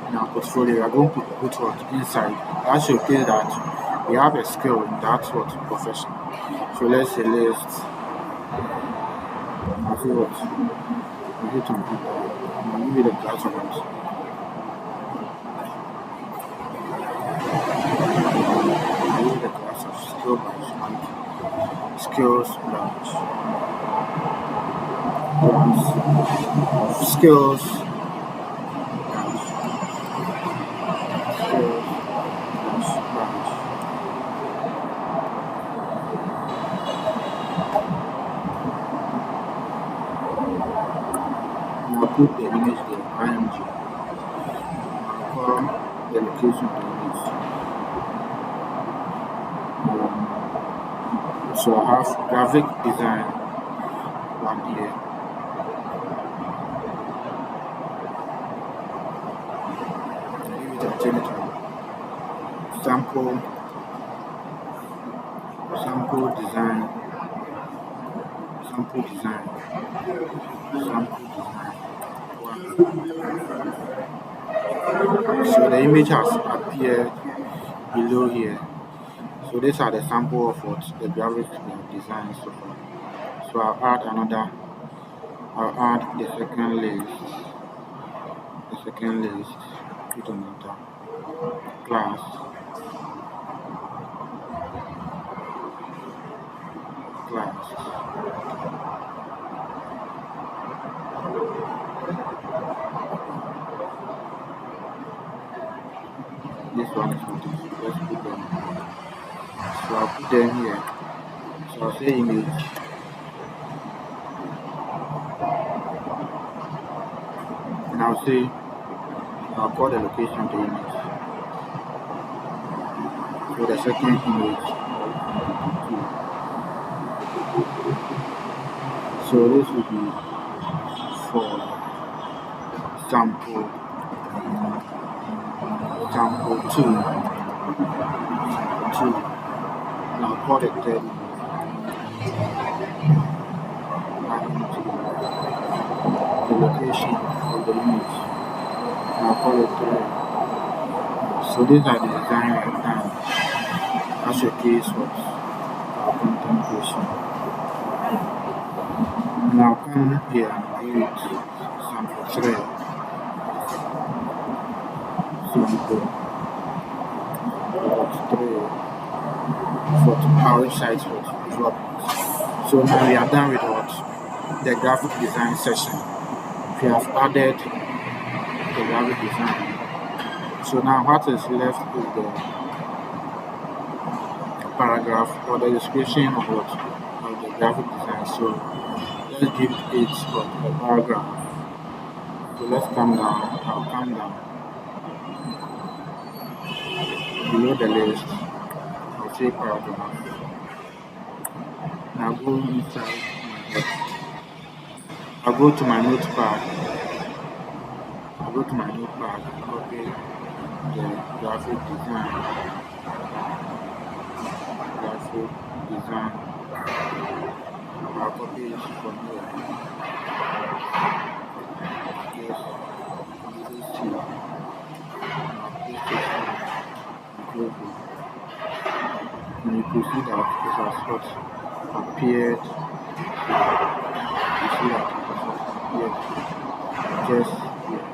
in our portfolio, we are going to put what inside. That showcase that we have a skill in that what profession. So let's say list. I see what we Create on paper. I'll give you the class of it. I'll give you the class of skill branch. Skills branch. Class of skills branch. Skills branch. And I'll put the image there, img. I'll call the location of the image. So I have graphic design one here. Give it a generator. Sample design. Sample design. So the image has appeared below here. So these are the sample of what the graphics we have designed so far. So I'll add the second list. Put on enter. Class. This one is not it. Let's put them. So I'll put them here. So I'll say image. And I'll call the location of the image. So the second image. So this will be for sample 2. And I'll call it 30. The location of the image. And I'll call it 3. So these are the design right now. That's your case of our content creation. Now come here and give it sample 3. Sample 3 for our website for drop. So now we are done with what the graphic design session. We have added the graphic design. So now what is left is the paragraph or the description of the graphic design. So let's give it a paragraph. So let's come down. I'll come down below the list. I'll say paragraph. Now go inside my text. I'll go to my notepad. Copy the graphic design. I'll copy it from here. Yes, this here. I'll paste it and close it. And you can see that it has what appeared. You see that it has appeared just here.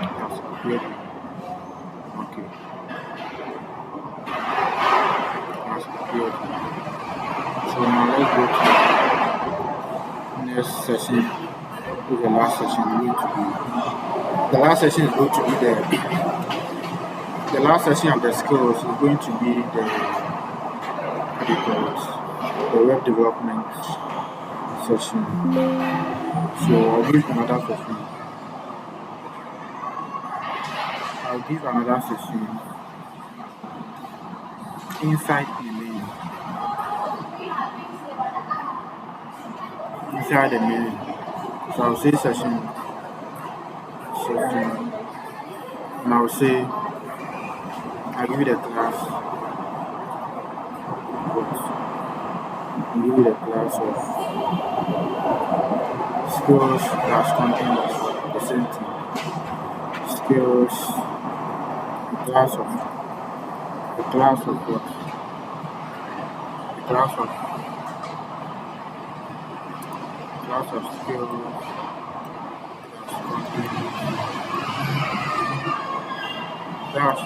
It has appeared. Okay. It has appeared. So now let's go to next session. This is the last session. The last session is going to be the last session of the skills is going to be the web development session. So I'll give another session inside the main. Inside the main. So I'll say session, and I'll say I'll give you the class. I'll give you the class of skills / content as the same thing. Skills, the class of what? The class of skills That's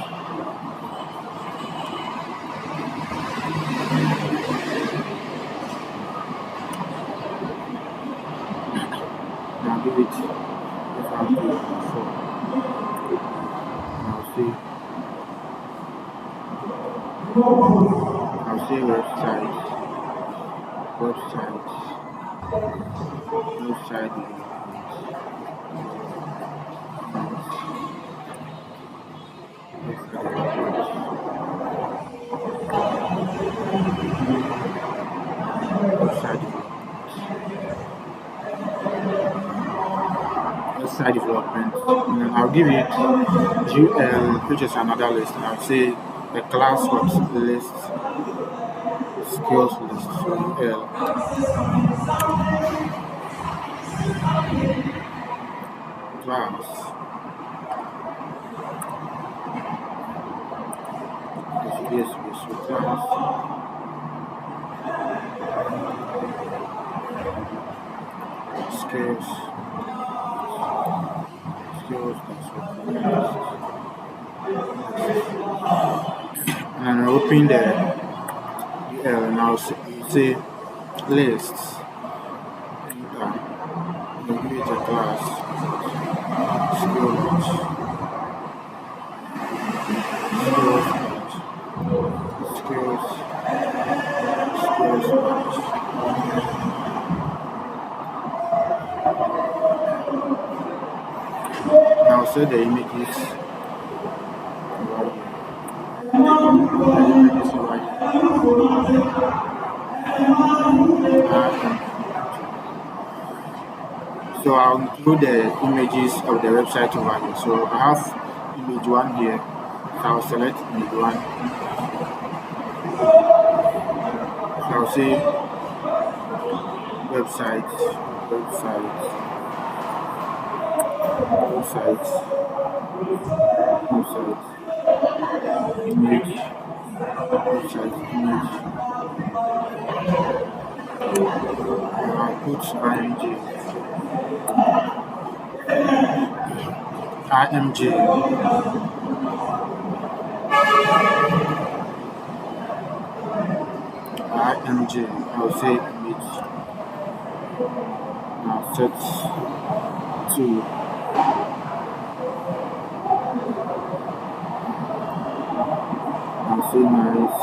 now give it FRP4. I'll see website, website website development. And then I'll give it GL, which is another list. And I'll say a class what list, skills list. So L class. Yes, so class skills, skills list. And then open the UL and I'll say lists. I'll give it a class skills, skills, skills, skills. Now set the images so I'll include the images of the website over here. So I have image 1 here. So I'll select image 1. So I'll say website, image, website, image. I'll put IMG. I'll say image. Now set to I'll say nice.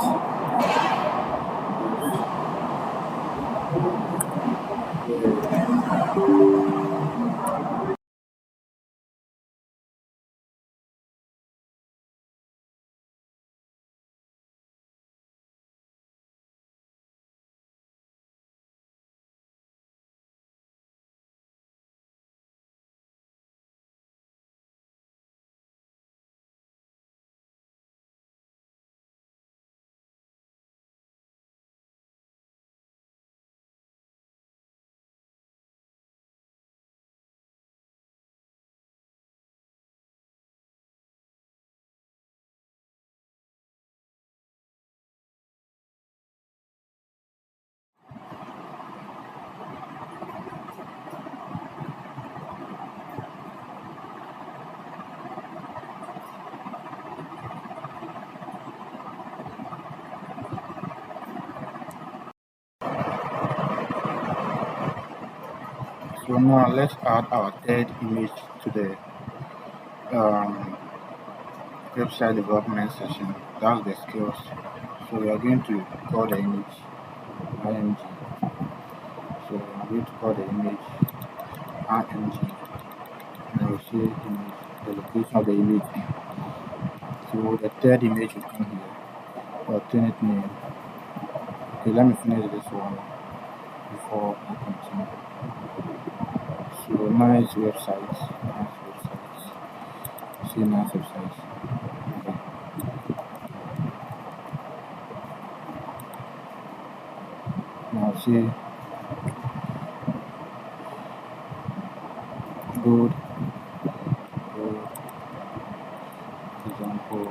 So now let's add our third image to the website development session. That's the skills. So we are going to call the image img. So I'm going to call the image img. And I will say image, the location of the image. So the third image will come here. Alternate name. Okay, let me finish this one before I continue. So nice websites. See nice websites. Okay. Now see good example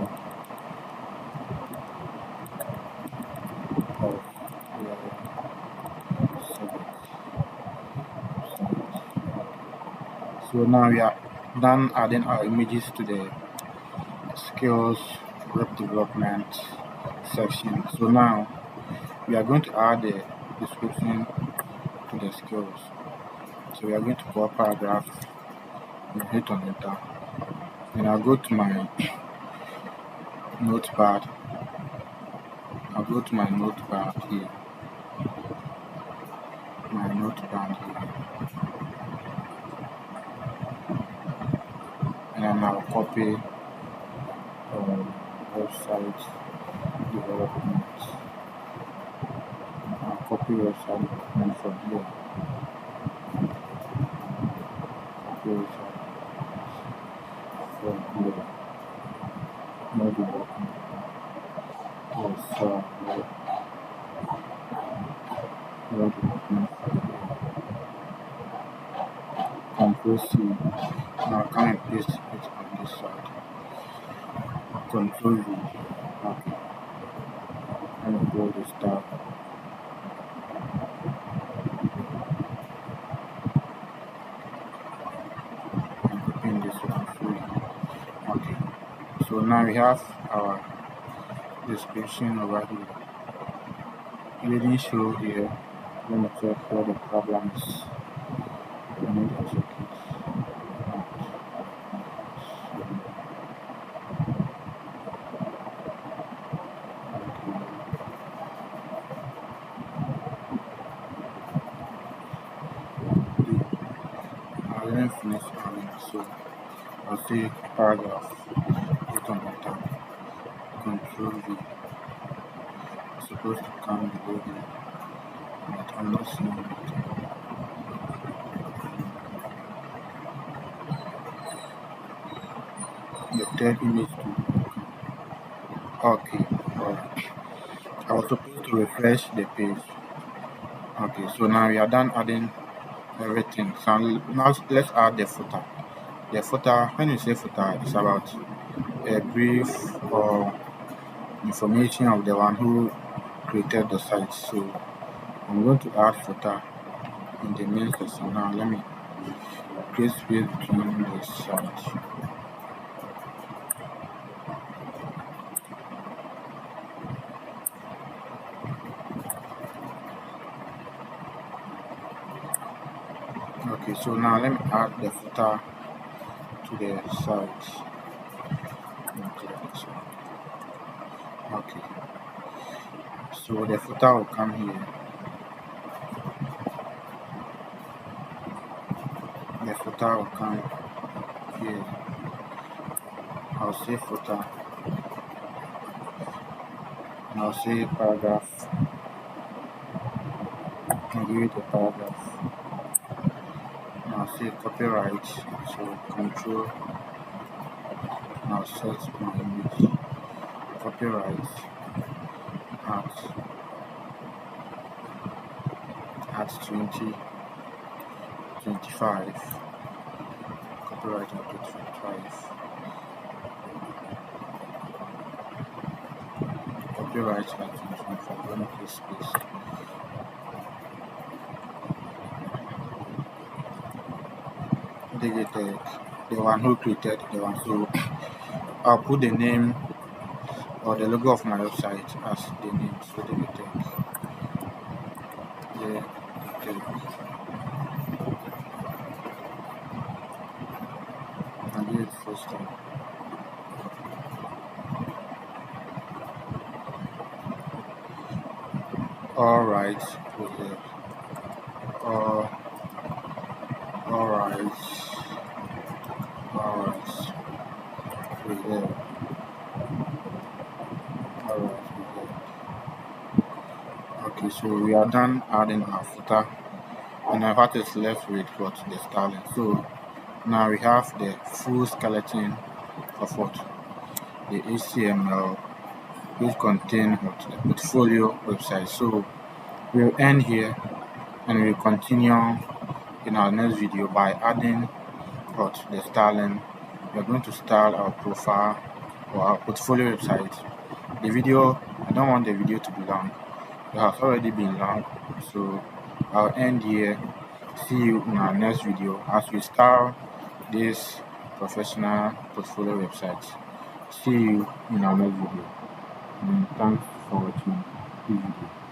of your subject. So now we are done adding our images to the skills web development section. So now we are going to add the description to the skills. So we are going to call paragraph and hit on enter. Then I'll go to my notepad. I'll go to my notepad here. My notepad here. And then I'll copy website development. I'll copy website development from here. Copy website from here. No development. Yes, no development from here. Control C. Now come and paste it on this side. Control V. Okay. Let me go to start. I'm copying this one fully. Okay. So now we have our description over here. It didn't show here. Let me check where the problem is. Let me check it. I didn't finish adding, so I'll say paragraph. Hit on enter. Control V. It's supposed to come below here, but I'm not seeing it. The third image too. Okay, alright. I was supposed to refresh the page. Okay, so now we are done adding everything. So now let's add the footer. The footer, when you say footer, it's about a brief or information of the one who created the site. So I'm going to add footer in the main section. Now let me create space between the site. Okay, so now let me add the footer to the site. Okay, so the footer will come here. The footer will come here. I'll say footer. And I'll say paragraph. I'll give it a paragraph. And I'll say copyright. So control. And I'll set my image. Copyright at 2025. Copyright at 2025. Copyright at 2025. Let me put space. The one who created the one. So I'll put the name or the logo of my website as the name. So I'll do it first time. Alright, okay. Alright, okay. Okay, so we are done adding our footer, and now what is left with what the styling. So now we have the full skeleton of what the HTML, which contain what the portfolio website. So we'll end here, and we'll continue in our next video by adding what the styling. We're going to style our profile or our portfolio website. The video, I don't want the video to be long. It has already been long, so I'll end here. See you in our next video as we style this professional portfolio websites. See you in our next video. And thanks for watching this video.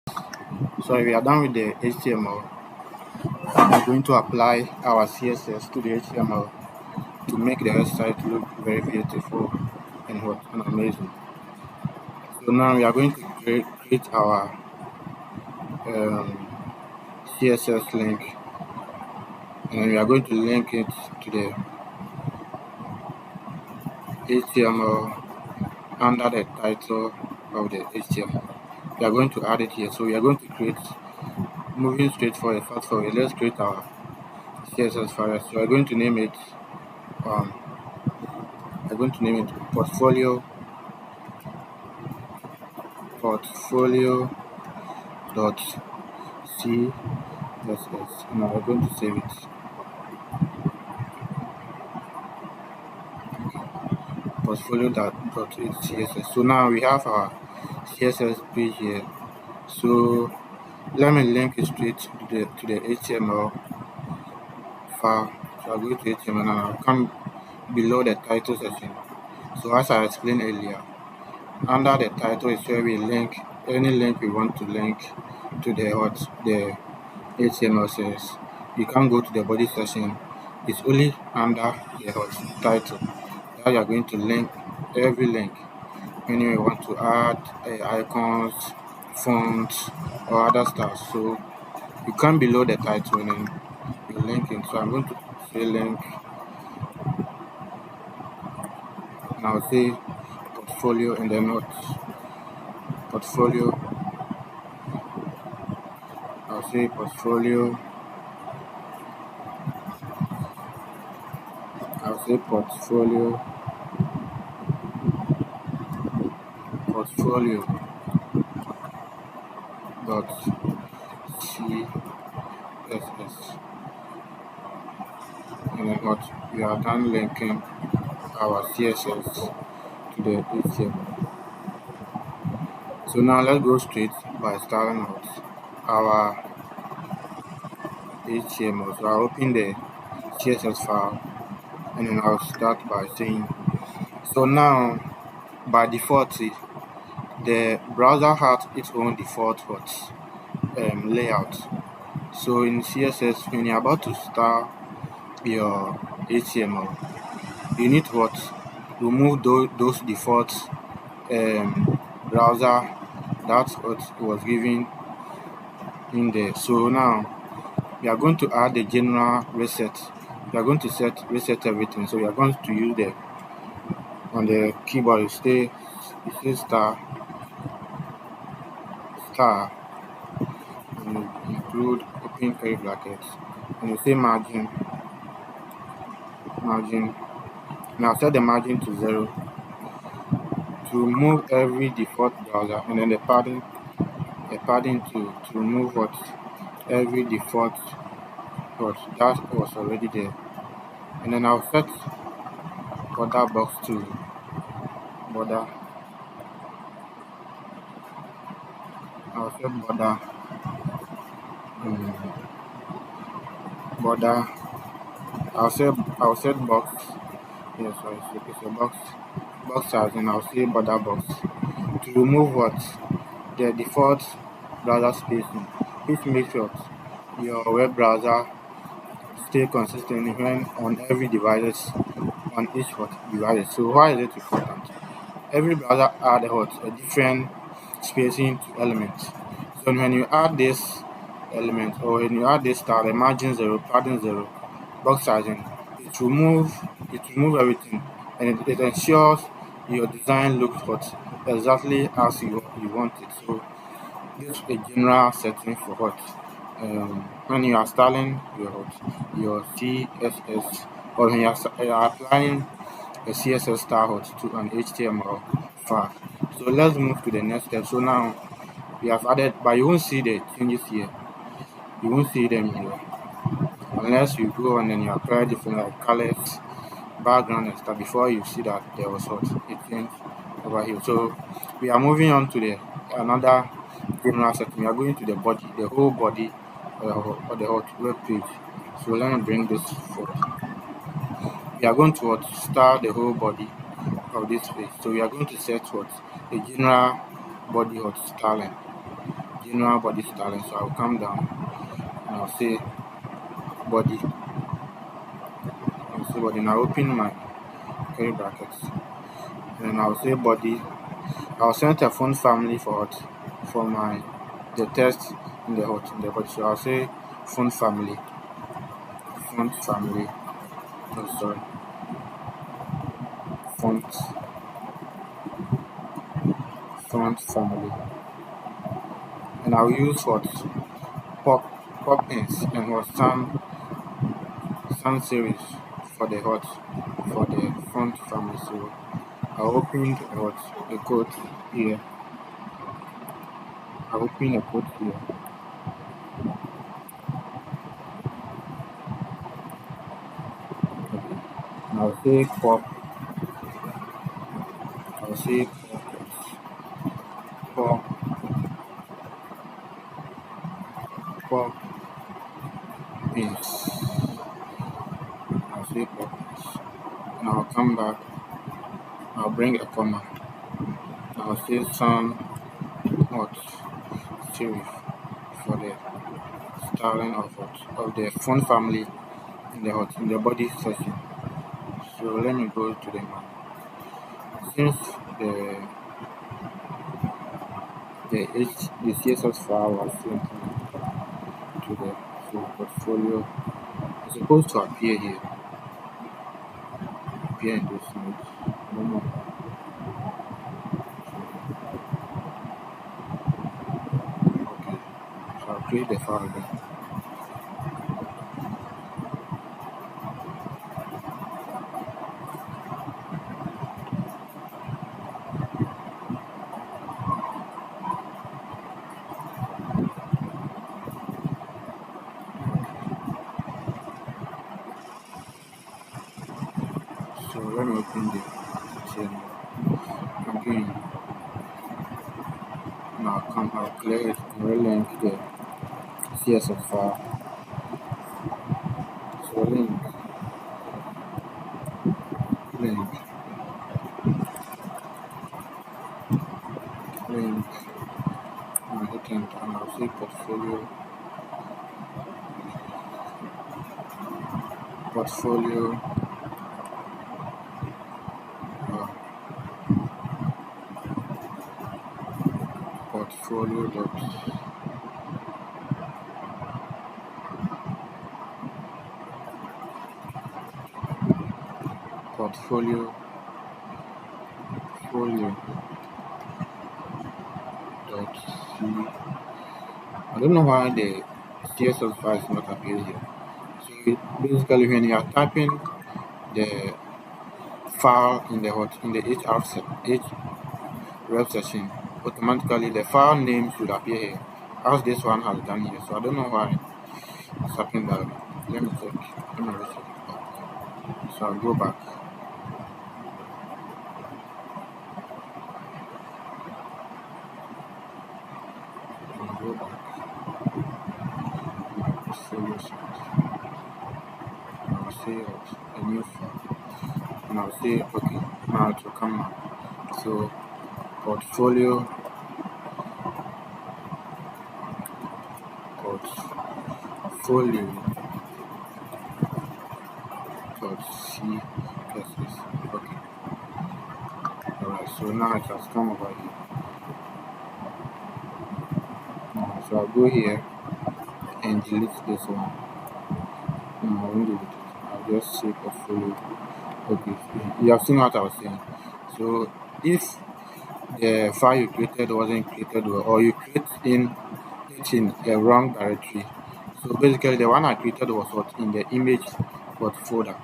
So if we are done with the HTML, we're going to apply our CSS to the HTML to make the website look very beautiful and what and amazing. So now we are going to create our CSS link, and we are going to link it to the HTML under the title of the HTML. We are going to add it here. So we are going to create, moving straight forward, fast forward. Let's create our CSS file. So we're going to name it um we're going to name it portfolio dot CSS. Now we're going to save it. Portfolio dot CSS. So now we have our CSS page here. So let me link it straight to the HTML file. So I'll go to HTML and I'll come below the title section. So as I explained earlier, under the title is where we link any link we want to link to the HTML says. You can't go to the body section. It's only under the title that you are going to link every link. When you want to add icons, fonts, or other stuff. So you come below the title and then you link it. So I'm going to say link, and I'll say portfolio, and then what portfolio. I'll say portfolio. I'll say portfolio dot CSS, and then what we are done linking our CSS to the HTML. So now let's go straight by starting out our HTML. So I'll open the CSS file, and then I'll start by saying, so now by default the browser has its own default layout. So in CSS, when you're about to start your HTML, you need to remove those default browser that's what was given in there. So now we are going to add the general reset. We are going to reset everything. So we are going to use the on the keyboard you say star, and you include open curly brackets, and you say margin. Now set the margin to 0 to remove every default browser, and then the padding to remove every default that was already there. And then I'll set border box to border. I'll set border. I'll set box. Yes, sorry, it's a box size, and I'll say border box to remove the default browser spacing. Please make sure your web browser stay consistent when on every device, on each device. So why is it important? Every browser add a different spacing to elements. So when you add this element, or when you add this style, the margin 0, padding 0, box sizing, it remove everything, and it ensures your design looks exactly as you want it. So this is a general setting for when you are styling your CSS, or when you are applying a CSS style to an HTML file. So let's move to the next step. So now we have added, but you won't see the changes here. You won't see them here unless you go and then you apply different like colors, background and stuff before you see that there was a change over here. So we are moving on to the another general setting. We are going to the body, the whole body of the web page. So let me bring this forward. We are going to start the whole body of this page. So we are going to set a general body styling. general body styling. So I'll come down and I'll say body. I'll say body, and I'll open my curly brackets. And I'll say body. I'll select a font family for my the text in the body. So I'll say font family. Font family. Oh, sorry. Font family. And I'll use what pop ins and what sun series for the font family. So I'll open the code here. I'll open a code here. Okay. And I'll say pop pop ins. I'll say pop ins. And I'll come back. I'll bring a comma. I'll say sun hot series for the styling of the font family in the body section. So let me go to the map. Since the CSS file was sent to the portfolio, it's supposed to appear here, appear in this notes. No more. Okay, so I'll create the file again. So let me open the channel again. Now I'll clear it and relink the CSS file. So link, link, link, and hit enter, and I'll say portfolio, uh, portfolio portfolio dot c. I don't know why the CSS file is not appearing here. So basically, when you are typing the file in the href section, automatically the file name should appear here, as this one has done here. So I don't know why it's happening that way. Let me check. Let me recheck it back. So I'll go back. I'll go back. Portfolio site. I'll say a new file. And I'll say okay, now it will come out. So portfolio dot CSS. Okay. Alright, so now it has come over here. So I'll go here and delete this one. No, I won't delete it. I'll just say portfolio. Okay, you have seen what I was saying. So if the file you created wasn't created well, or you create it in a wrong directory, so basically the one I created was what in the image folder.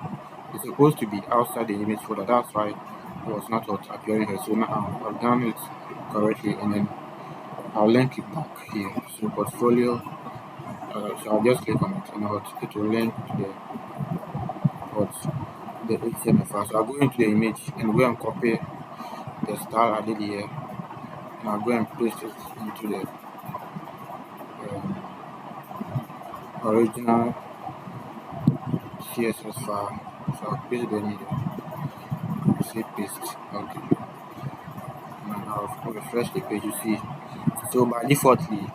It's supposed to be outside the image folder. That's why it was not what appearing here. So now I've done it correctly, and then I'll link it back here. So portfolio. So I'll just click on it, and it will link to the HTML file. So I'll go into the image and go and copy the style I did here, and I'll go and paste it into the original CSS file. So I'll paste the media. Say paste. Okay. And I'll refresh the page. You see. So by defaultly,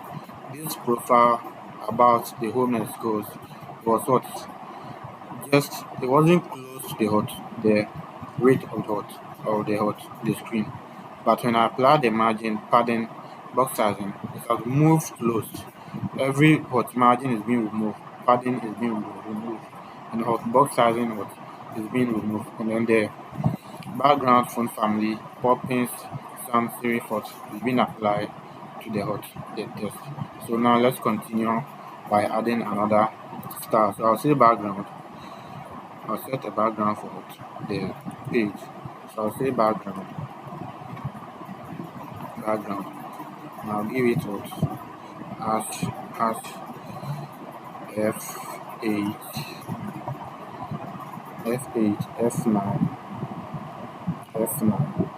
this profile about the homeless goes was what just it wasn't close to the rate of the screen. But when I apply the margin, padding, box sizing, it has moved close. Every hot margin is being removed, padding is being removed, and hot box sizing is being removed. And then the background font family, Poppins, Sans Serif is being applied to the text. So now let's continue by adding another star. So I'll say background. I'll set a background for the page. So I'll say background. And I'll give it what hash F8, F8, F9, F9,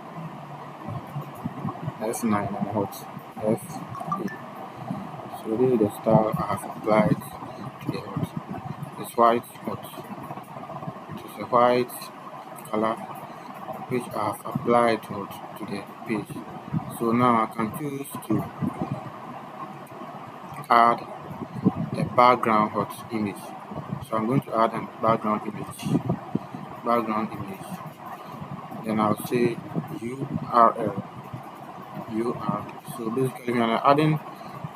F9, and what F8. So this is the style I have applied to the hot. It's white hot. It is a white color which I have applied to the page. So now I can choose to add a background hot image. So I'm going to add a background image. Then I'll say URL. So basically, when I'm adding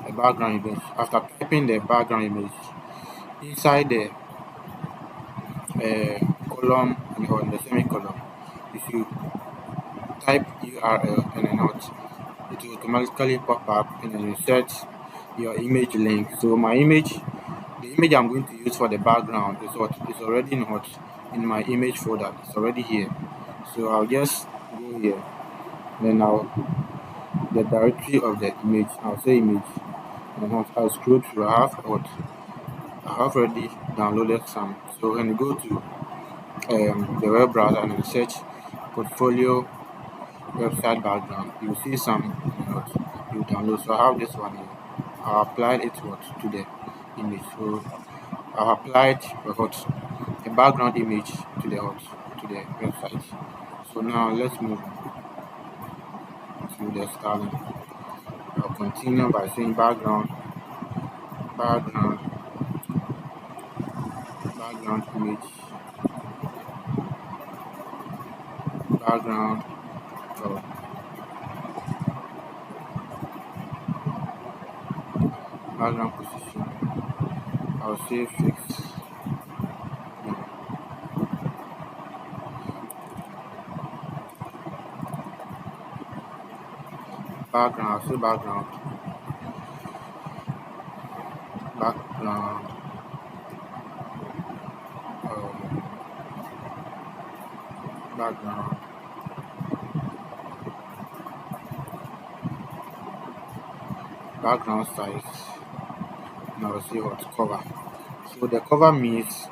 a background image, after typing the background image inside the column or in the semicolon, if you type URL and then what, it will automatically pop up and then you set your image link. So the image I'm going to use for the background is already in my image folder. It's already here. So I'll just go here. Then the directory of the image. I'll say image. And once I scroll through, I have already downloaded some. So when you go to the web browser and you search portfolio website background, you'll see some you download. So I have this one here. I applied it to the image. So I applied a background image to the website. So now let's move to the styling. I'll continue by saying background, image, background, uh, background position. I'll say fixed. Background, I'll say background, background, background size. And I'll say cover. So the cover means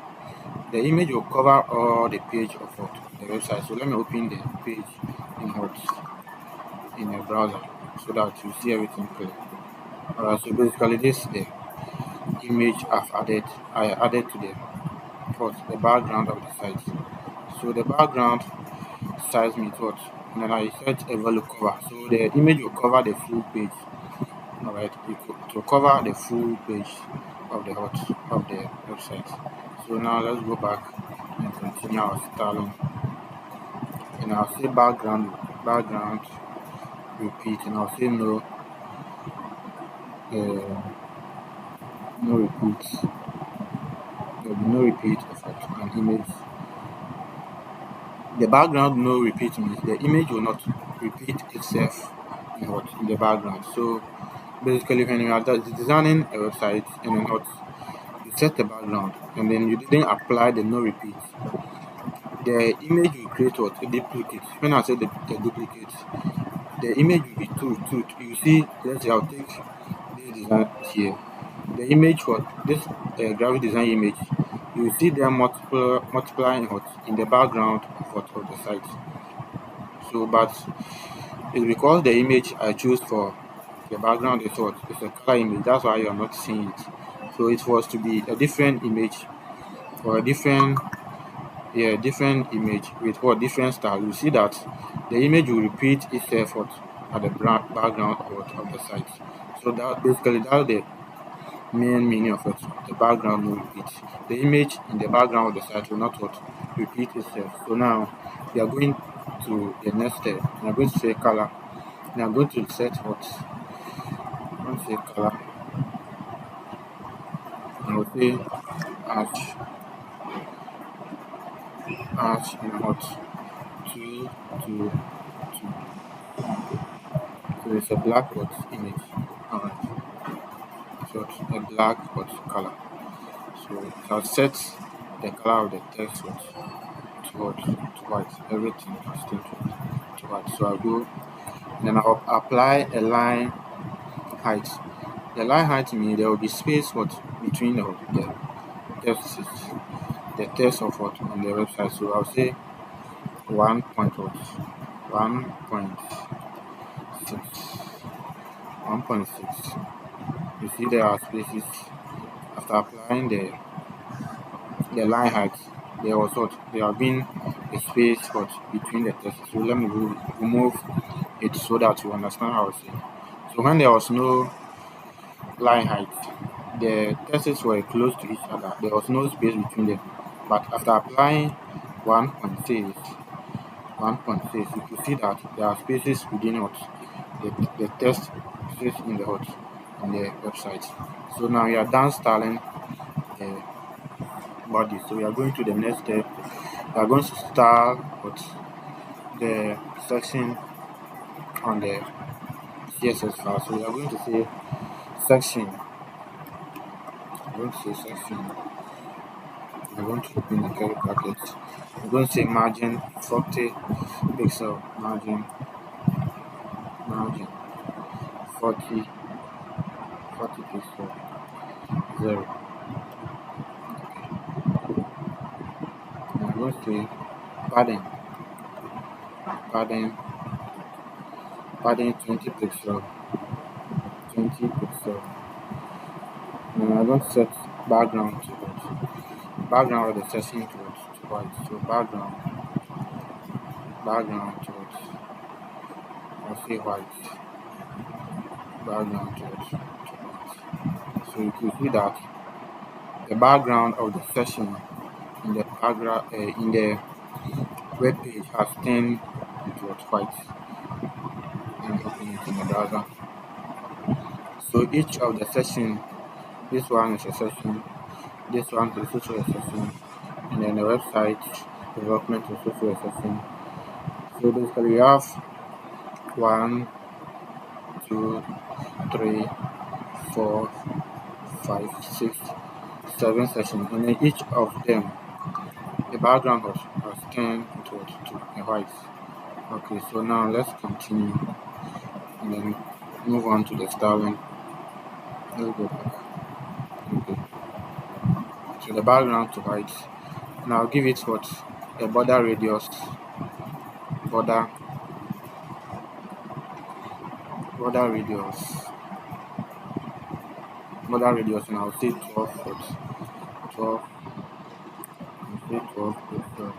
the image will cover all the page of the website. So let me open the page in a browser so that you see everything clear. Alright, so basically this is the image I added to the background of the site. So the background size means and then I set a value cover. So the image will cover the full page. Alright, to cover the full page of the website. So now let's go back and continue our styling. And I'll say background repeat, and I'll say no repeat. There will be no repeat of an image. The background no repeat means the image will not repeat itself in the background. So basically, when you are designing a website and then you set the background and then you didn't apply the no repeat, the image will create a duplicate. When I say the duplicate, the image will be two. You see, let's say I'll take this design here. The image for this graphic design image, you see them multiplying in the background of the site. So, but it's because the image I choose for the background is it's a color image. That's why you are not seeing it. So it was to be a different image or a different image with different style. You see that the image will repeat itself at the background of the site. So that basically that's the main meaning of it. The background will repeat. The image in the background of the site will not what repeat itself. So now we are going to the next step. We are going to say color. We are going to set what? I want to say color. I will say arch in what? 2 2 2. So it's a black what image. Alright. So it's a black what color. So I'll set the color of the text what to what to white. Everything has changed to white. So I'll go and then I'll apply a line height. The line height means there will be space what between the text the text of what on the website. So I'll say 1.6. You see there are spaces after applying the line height. There was what there have been a space what between the text. So let me remove it so that you understand how I say. So when there was no line height, the texts were close to each other. There was no space between them. But after applying 1.6, 1.6, you can see that there are spaces within what the text space in the hot on the website. So now we are done styling the body. So we are going to the next step. We are going to style what the section on the CSS file. So we are going to say section. I'm going to say section. I'm going to open the curly bracket. I'm going to say margin 40 pixel margin 40 pixel 0. And I'm going to say padding padding 20 pixel 20 pixel. And I'm going to set background to what background of the section to white. So background to what I'll say white background to white. So you can see that the background of the session in the paragraph in the web page has turned into white. And open it in the browser. So each of the session, this one is a session, this one is also a session, and then the website development is also a session. So basically we have 1, 2, 3, 4, 5, 6, 7 sessions, and then each of them the background has turned to a white. Okay, so now let's continue and then move on to the styling. Let's go back. Okay, so the background to white. Now I'll give it what a border radius border radius and I'll say 12 foot 12 I'll say 12 pixel.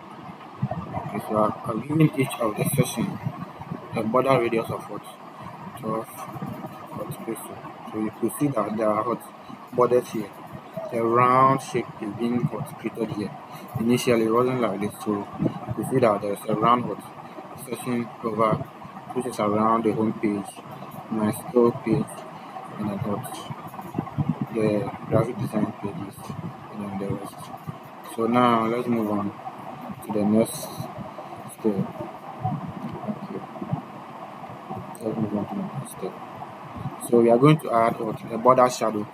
Okay, so I've given each of the section a border radius of what 12 pixel. So you could see that there are borders here. A round shape is being created here. Initially it wasn't like this, so you see that there's a round section over which is around the home page, my store page, and then the graphic design pages, and then the rest. So now let's move on to the next step. Okay, let's move on to the next step. So we are going to add a border shadow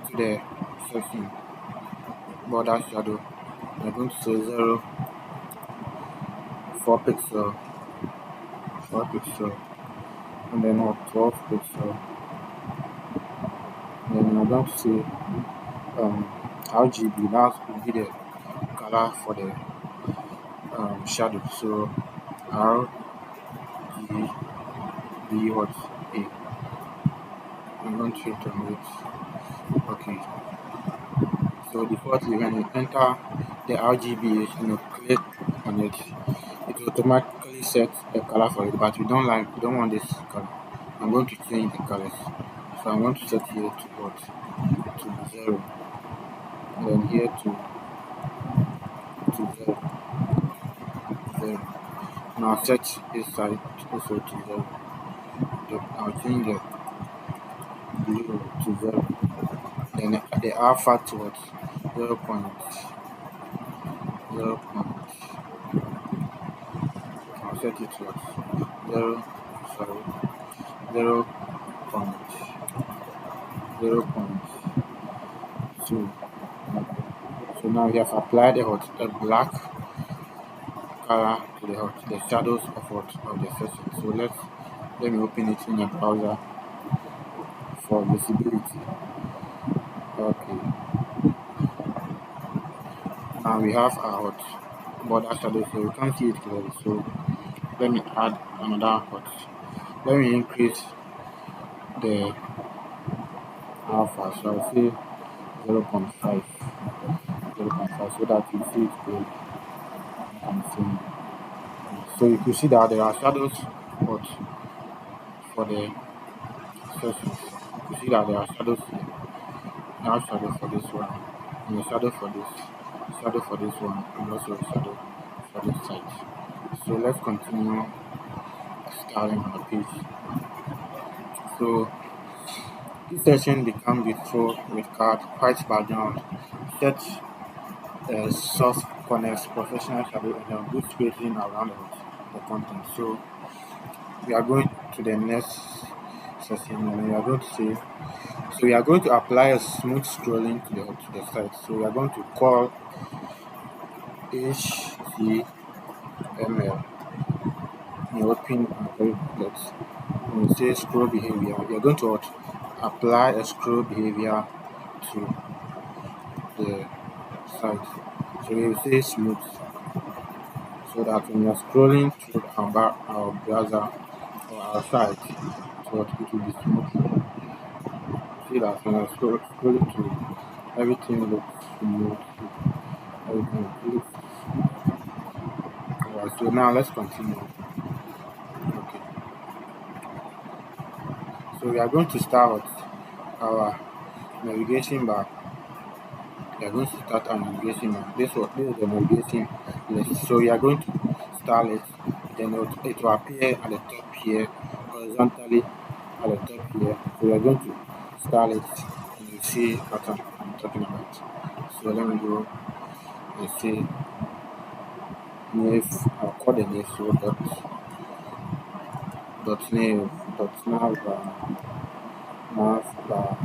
to the section. Border shadow. We are going to say 0, 4 pixel, and then 12 pixel. Then we're going to see RGB. That's will be the color for the shadow. So RGB what A. I'm going to hit on it. Okay. So defaultly when you enter the RGB and you click on it, it will automatically set a color for it. But we don't want this color. I'm going to change the colors. So I'm going to set here to what? To 0. And then here to 0. Now set this side also to 0. I'll change the blue to 0. Then the alpha to what? 0 0 I'll set it to what? 0, sorry, 0 0.2. So now we have applied a black color to the shadows of the session. So let me open it in a browser for visibility. Okay. Now we have our border shadow, so we can't see it clearly. So let me add another let me increase the alpha. So I'll say 0.5 so that you see it clearly. So you can see that there are shadows but for the sessions. You see that there are shadows here. Now shadow for this one, and a shadow for this one, and also a shadow for this side. So let's continue styling our page. So this section become beautiful with card, white background, set soft corners, professional shadow, and then good spacing around the content. So we are going to the next section, and we are going to say, so we are going to apply a smooth scrolling to the site. So we are going to call HTML. You open brackets. And we say scroll behavior. We are going to apply a scroll behavior to the site. So we will say smooth, so that when you are scrolling through our browser or our site, so it will be smooth. See that when I scrolling through, everything looks smooth. Everything looks. Alright, so now let's continue. Okay. So we are going to start our navigation bar. We are going to start our navigation bar. This is the navigation list. So we are going to start it. Then it will appear at the top here, horizontally at the top here. So we are going to start it, and you see what I'm talking about. So let me go and say nav. I'll call the nav so nav bar.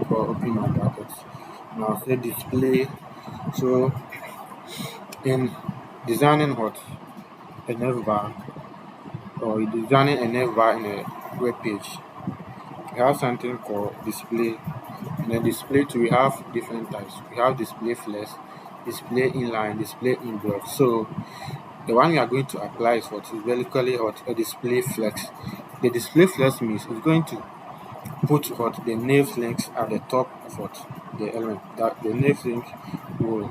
Open my brackets. Now say display. So in designing a nav bar, or designing a nav bar in a web page, we have something called display. In the display too, we have different types. We have display flex, display inline, display inblock. So the one we are going to apply is basically a display flex. The display flex means it's going to put the nav links at the top of the element, that the nav link will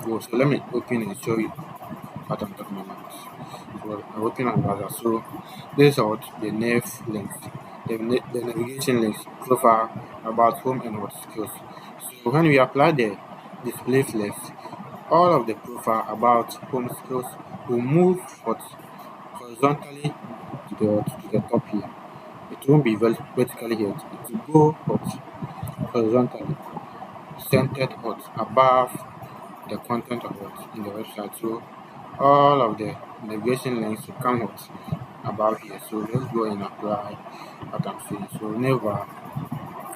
go. So let me open and show you what I'm talking about. So I'm opening my browser. So this is the nav links, the navigation links, profile, about, home, and skills. So when we apply the display flex, all of the profile, about, home, skills will move horizontally to the top here. It won't be vertically here. It will go horizontally, centered above the content of in the website. So all of the navigation links will come above here. So let's go and apply what I'm saying. So never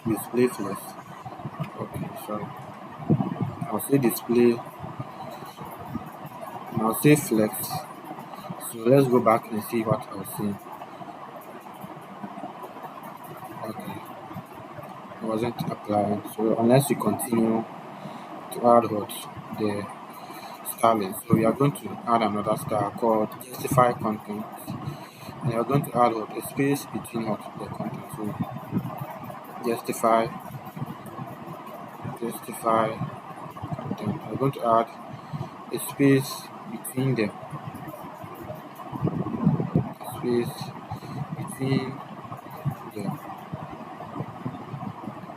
display flex. Okay, sorry. I'll say display. And I'll say flex. So let's go back and see what I was saying. Okay, it wasn't applying. So unless you continue to add the styling. So we are going to add another style called justify content. And we are going to add a space between the content. So justify content. We're going to add a space between them. Space seeing the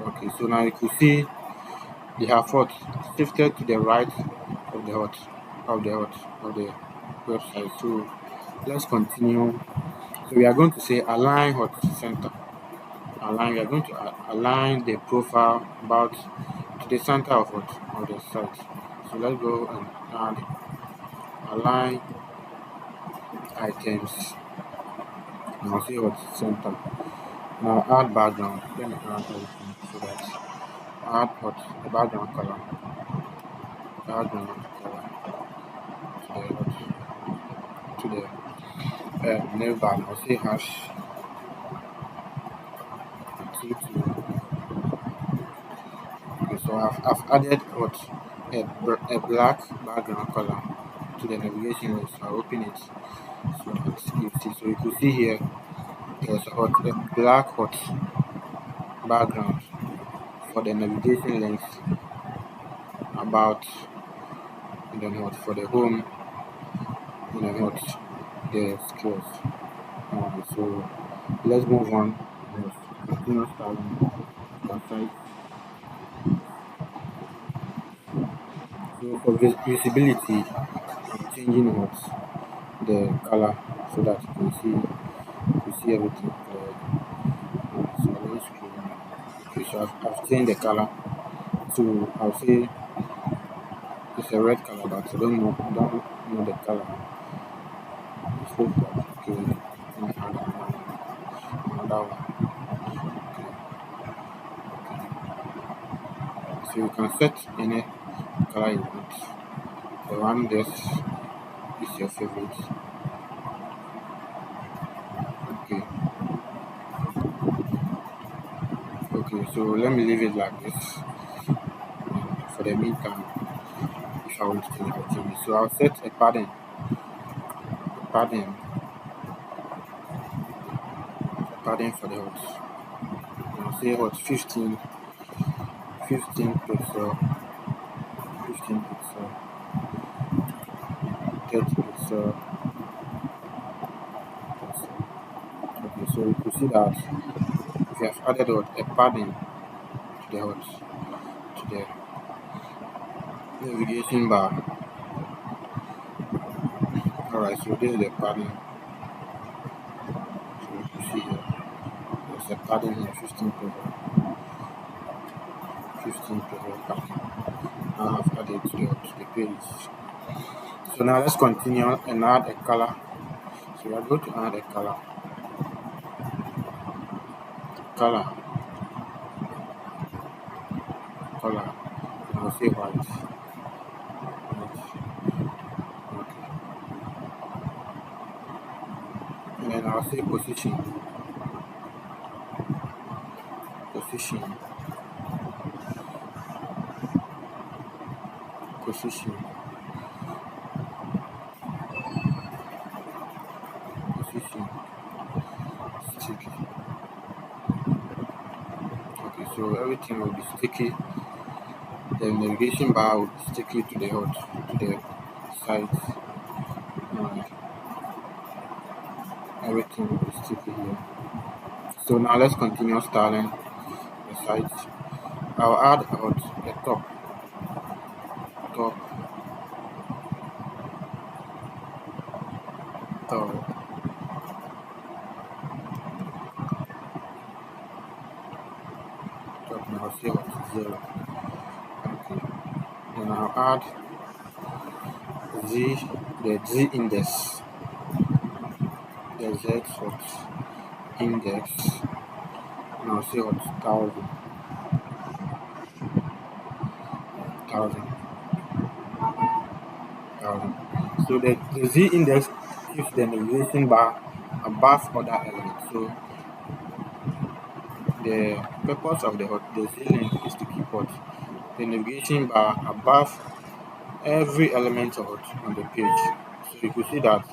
okay. So now you could see they have what shifted to the right of the hot of the website. So let's continue. So we are going to say align hot center. Align. We are going to align the profile about to the center of what of the site. So let's go and add align items. Now see what center. Now add background. Let me add everything so that add what the background color. Background color to the name bar. Now say hash to okay, so I've added what a black background color to the navigation list. So I open it so you see. So you could see here there's a black hot background for the navigation links about and then what for the home and then what the skills. So let's move on. Yes, continue styling the site. So for visibility, I'm changing what the color so that you see everything. So let's scroll. Okay, so I've changed the color to I'll say it's a red color, but I don't know the color. It's looks like okay, let me add another one. So you can set any color you want. The one this is your favorite. Okay, okay. So let me leave it like this for the meantime. If I want to change, I'll change it. So I'll set a padding for the hot. I'll say hot 15 pixel, 15 pixel, 30 pixel. Okay, so you can see that we have added a padding to the hot to the navigation bar. Alright, so this is the padding. So you can see here. There's a padding here, 15 pixel padding. I have added to the page. So now let's continue and add a color. So we are going to add a color, and I'll say white. Okay. And then I'll say position, position, position, sticky. Okay, so everything will be sticky. The navigation bar will be sticky to the sides. And everything will be sticky here. So now let's continue styling the sides. I'll add a top, top, top. Top now say what 0. Okay. Then I'll add the Z index, the Z what index. Now say what 1000. So the Z index keeps the navigation bar above other elements. So the purpose of the Z link is to keep what the navigation bar above every element of it on the page. So you could see that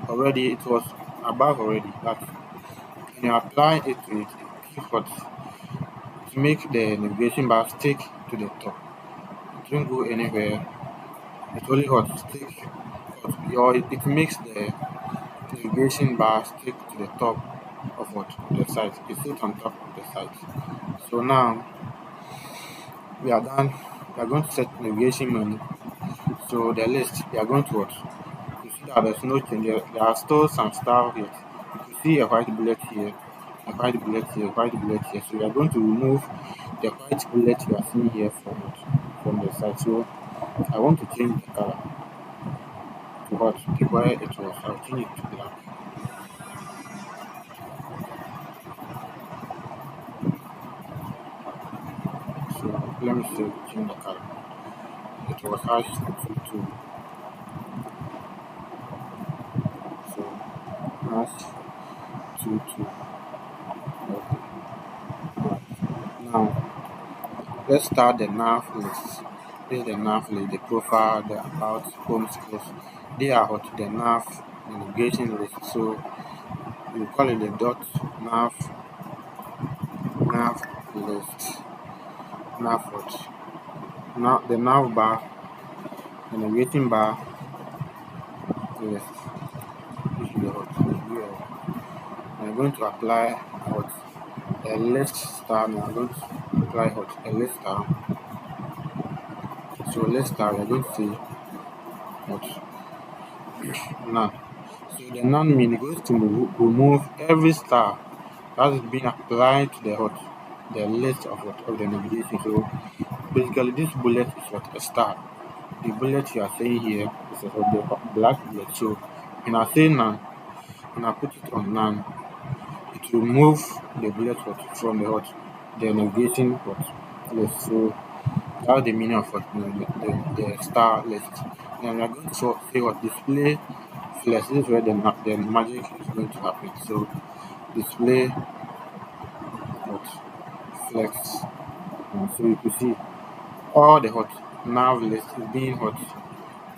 already it was above already. But when you apply it to it, it keeps what to make the navigation bar stick to the top. It won't go anywhere. It only what stick or it makes the navigation bar stick to the top of what the site. It sits on top of the site. So now we are done. We are going to set navigation menu. So the list, we are going to what? You see that there's no change. There are still some stuff here. You can see a white bullet here, a white bullet here, a white bullet here. So we are going to remove the white bullet you are seeing here from it, from the side. So I want to change the color to what? To where it was. I'll change it to black. So let me see, change the color. It was hash 22. So hash 22. Okay. Now let's start the nav list. This is the nav list, the profile, the about, home skills. They are what the nav, the navigation list. So you call it the dot nav, nav list, nav what? Now the nav bar, the navigating bar list. This is the what? The URL. I'm going to apply what? A list star. Now I'm going to apply what? A list star. So list star, we're going to see what? None. So the none mean it goes to remove every star that is being applied to the what? The list of what? Of the navigation. So basically this bullet is what? A star. The bullet you are saying here is what? The black bullet. So when I say none, when I put it on none, it will remove the bullet what? From the what? The navigation what? List. So that's the meaning of what? The star list. Now we are going to say what? Display flex. This is where the magic is going to happen. So display what? Flex. So you can see all the hot nav list is being hot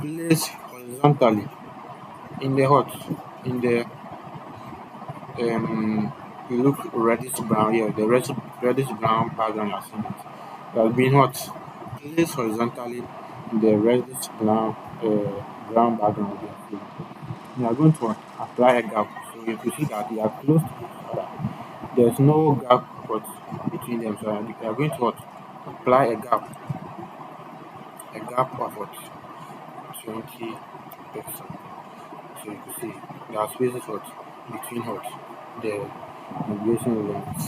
placed horizontally in the hot in the you look reddish brown here, the reddish brown background you are seeing it. It has been hot placed horizontally in the reddish brown background you are seeing. We are going to apply a gap. So you can see that we are close to each other. There's no gap what between them. So we are going to what? Apply a gap of what? 20 pixels. So you can see there are spaces what between what the navigation length.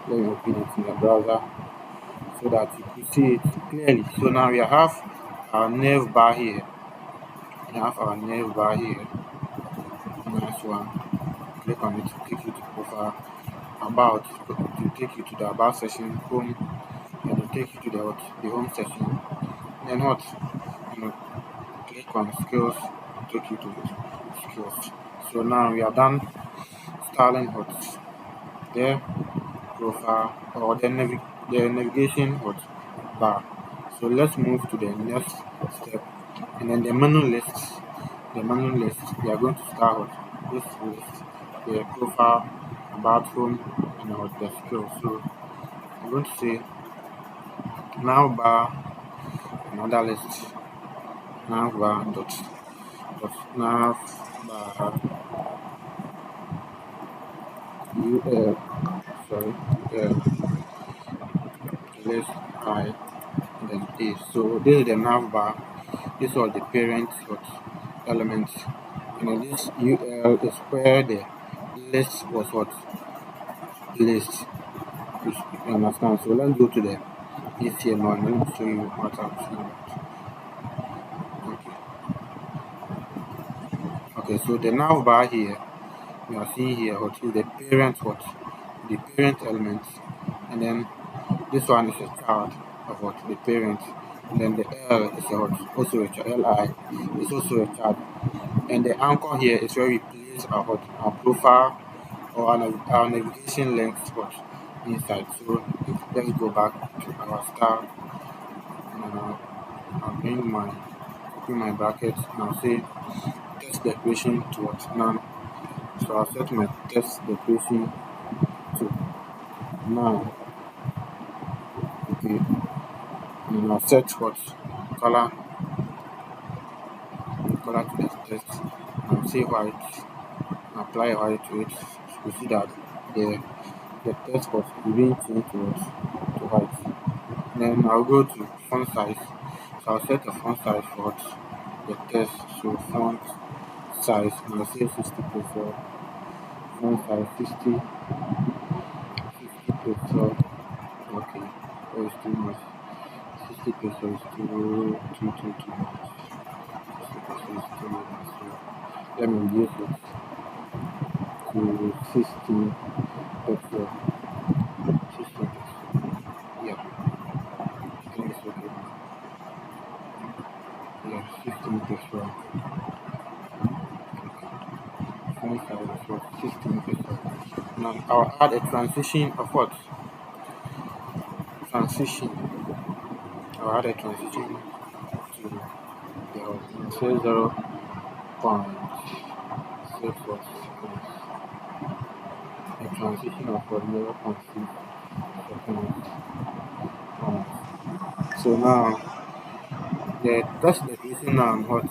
Let me open it in the browser so that you can see it clearly. So now we have our nav bar here. We have our nav bar here. Nice one. Click on it to take you to profile. About to take you to the about section, home, and to take you to the what the home section. Then what? You know, click on skills, take you to the skills. So now we are done styling what the profile or the navigation what bar. So let's move to the next step, and then the menu list. The menu list, we are going to start with this list, the profile, about home, and what the skills. So I'm going to say now bar, another list, now bar dot nav bar ul sorry list I then a. So this is the nav bar. This was the parent what elements, and then this ul is where the list was what list. You understand? So let's go to the HTML and let me show you what I'm saying. Okay. Okay, so the nav bar here, you are seeing here what is the parent what? The parent element, and then this one is a child of what? The parent, and then the L is a what? Also a child. Li is also a child, and the anchor here is where we place our what? Our profile or our navigation length what? Inside. So let's go back to our style, and I'll bring my open my bracket and I'll say test declaration to what? None. So I'll set my test declaration to none. Okay, and I'll set what color color to the text and say white, apply white to it. You see that the the text box is being changed to white. Then I'll go to font size. So I'll set the font size for the text. So font size, and I'll say 60 pixel. Font size 60 pixel. Okay, oh, it's too much. 60 pixel is too much. 60 pixel is too much. So let me reduce it to 60 pixel. 60 pixel. Yeah, I think it's okay now. Yeah, 16 pixel. Font size for 16 pixel. Now I'll add a transition of what? Transition. I'll add a transition to the say 0.6 seconds. A transition of 0.6 seconds. So now the text definition now what?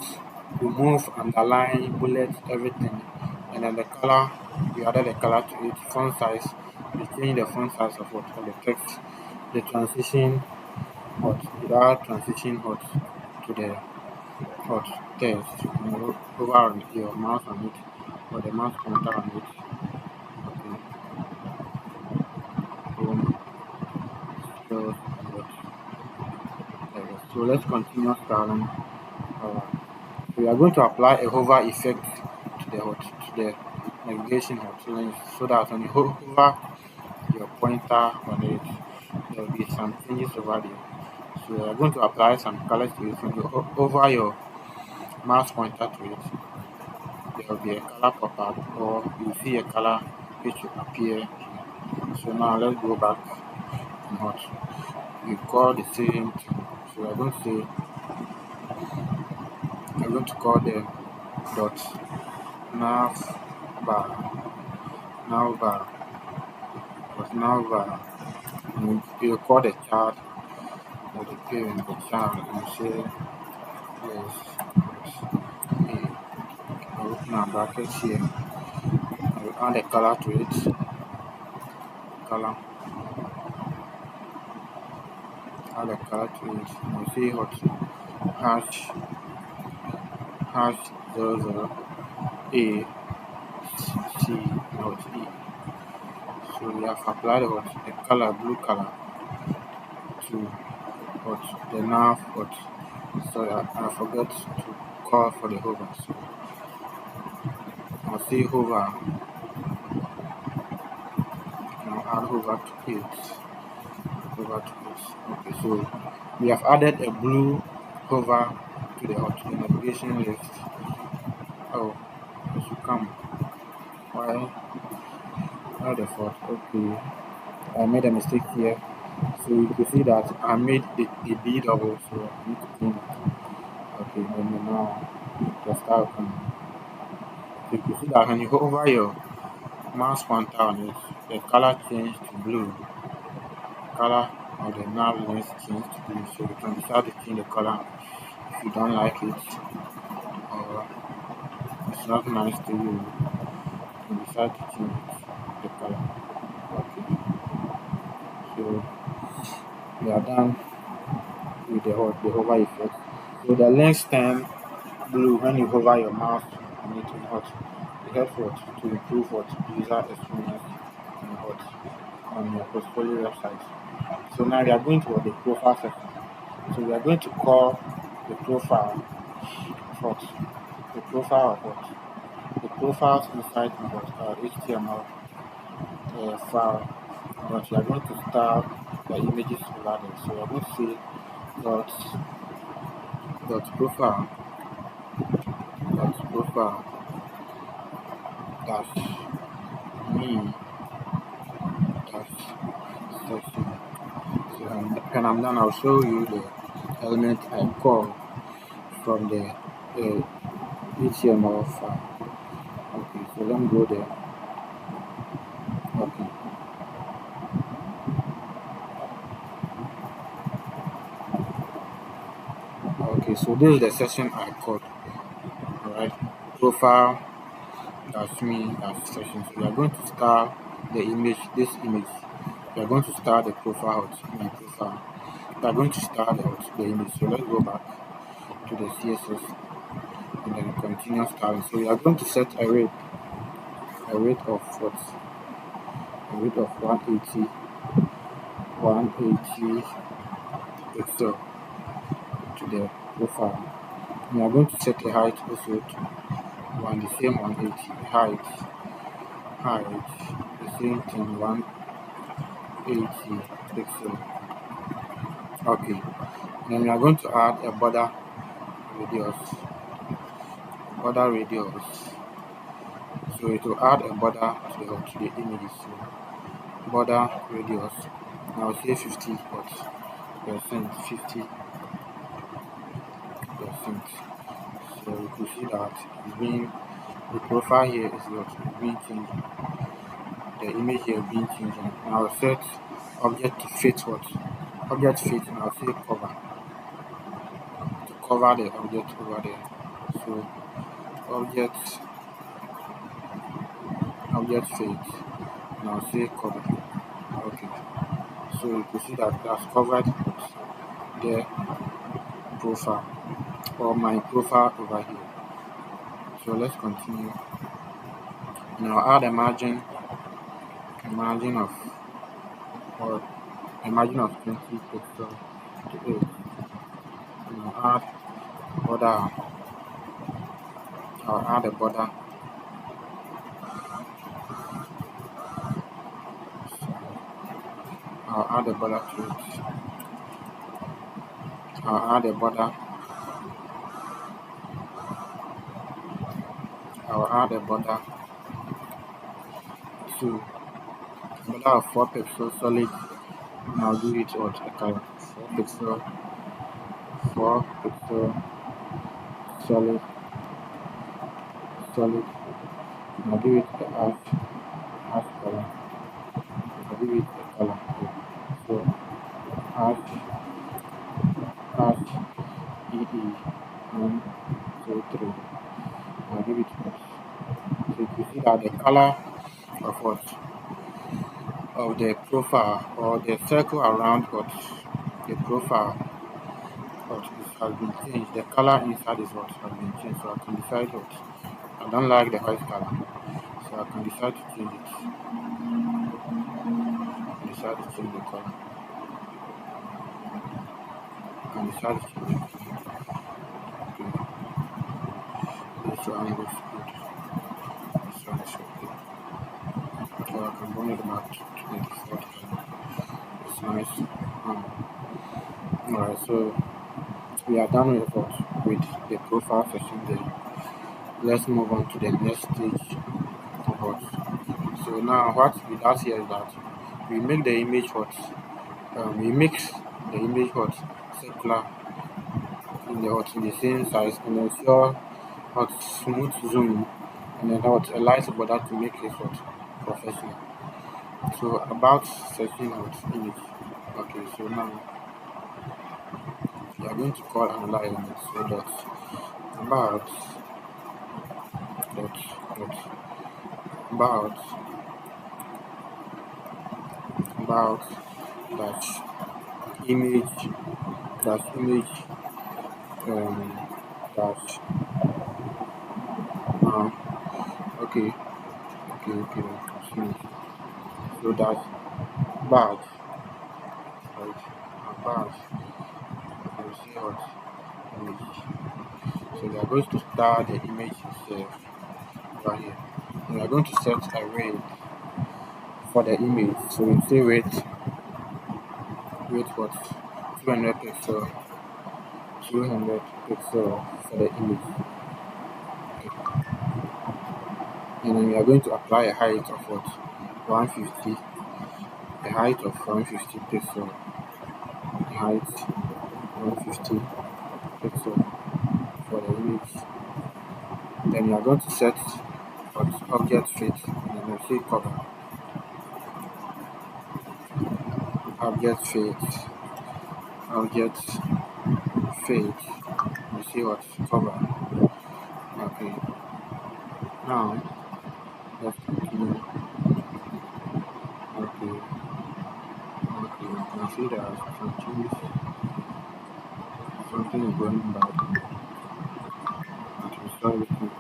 Remove, underline, bullet, everything. And then the color, we added the color to it. Font size, we change the font size of what? Of the text. The transition hot, without transition hot to the hot text. Over on your mouse on it or the mouse pointer on it. Okay. Boom. So, so let's continue styling. We are going to apply a hover effect to the navigation hot lens so that when you hover your pointer on it, there will be some changes over there. So we are going to apply some colors to it. When you hover your mouse pointer to it, there will be a color pop up or you see a color which will appear here. So now let's go back and what we call the same thing. So we're going to call them dot nav bar nav bar dot nav bar, and you call the child or the parent the child and say yes, yes. I'll open our brackets here. I will add a color to it. Color, add a color to it. And you see what hash 00 a c not e. So we have applied what a color, blue color, to what the nav what. Sorry, I forgot to call for the hover. So I'll see hover. I'll add hover to it. Hover to it. Okay, so we have added a blue hover to the navigation list. Oh, it should come. Why the fault? Okay, I made a mistake here. So you can see that I made the B double, so I need to clean it. Okay, then now the style can. So you can see that when you hover your mouse pointer on it, the color changed to blue. Color of the nav lens changed to blue. So you can decide to change the color if you don't like it or it's not nice to you. You can decide to change the color. Okay, so we are done with the hover effect. So the lens turn blue when you hover your mouse on it in hot. It helps what to improve what user experience in hot on your portfolio website. So now we are going to the profile section. So we are going to call the profile what the profile of what the profiles inside what HTML file, but we are going to start the images over there. So we are going to say dot profile dash me dash section. So when I'm done, I'll show you the element I call from the HTML file. Okay, so let me go there. Okay. Okay, so this is the section I called. Alright, profile that's me, that's section. So we are going to start this image. We are going to start the profile out, my profile. We are going to start out the image. So let's go back to the CSS and then continue starting. So we are going to set a rate of what? A rate of 180 pixel to the profile. We are going to set a height also to the same 180 height, the same thing 180 pixel. Okay. Then we are going to add a radius border radius. So it will add a border to the image. So border radius. I'll say 50%. So you could see that it's being the profile here is what is being changed. The image here being changed. And I'll set object to fit what? Object fit, and I'll say cover to cover the object over there. So object fit, and I'll say cover. Okay. So you can see that that's covered the profile or my profile over here. So let's continue. Now add a margin of 20 pixel to it. Now add border. I'll add a border. I'll add a border to it. I'll add a border. I'll add a border to border of 4 pixels solid. And I'll give it what a color. 4 pixel solid. I'll give it the ash color. I'll give it a color. So ash EE 1, 2, 3. I'll give it so you can see that the color of what of the profile or the circle around what the profile what has been changed. The color inside is what has been changed. So I can decide what I don't like the white color. So I can decide to change it. I can decide to change the color. I can decide to change it. Okay. This one looks good. This one is okay. So I can bring it back to the default color. It's nice. Alright, so we are done with what with the profile section there. Let's move on to the next stage of what. So now what we does here is that we make the image what we mix the image what circular in the same size and ensure what smooth zoom and then what a light border to make it what professional. So about setting out image. Okay, so now we are going to call another element. So that about dot about about dash image um dash okay finish. So that's badge, right? A badge you see what image. So we are going to start the image itself right here. We are going to set a rate for the image. So we say rate what 200 pixel for the image. Okay. And then we are going to apply a height of what 150, a height of 150 pixel, a height 150 pixel for the image. Then we are going to set what object fit and then we'll say cover object fit we see what cover. Okay, now let's continue. see there are some changes. Something is going bad. That will start looking.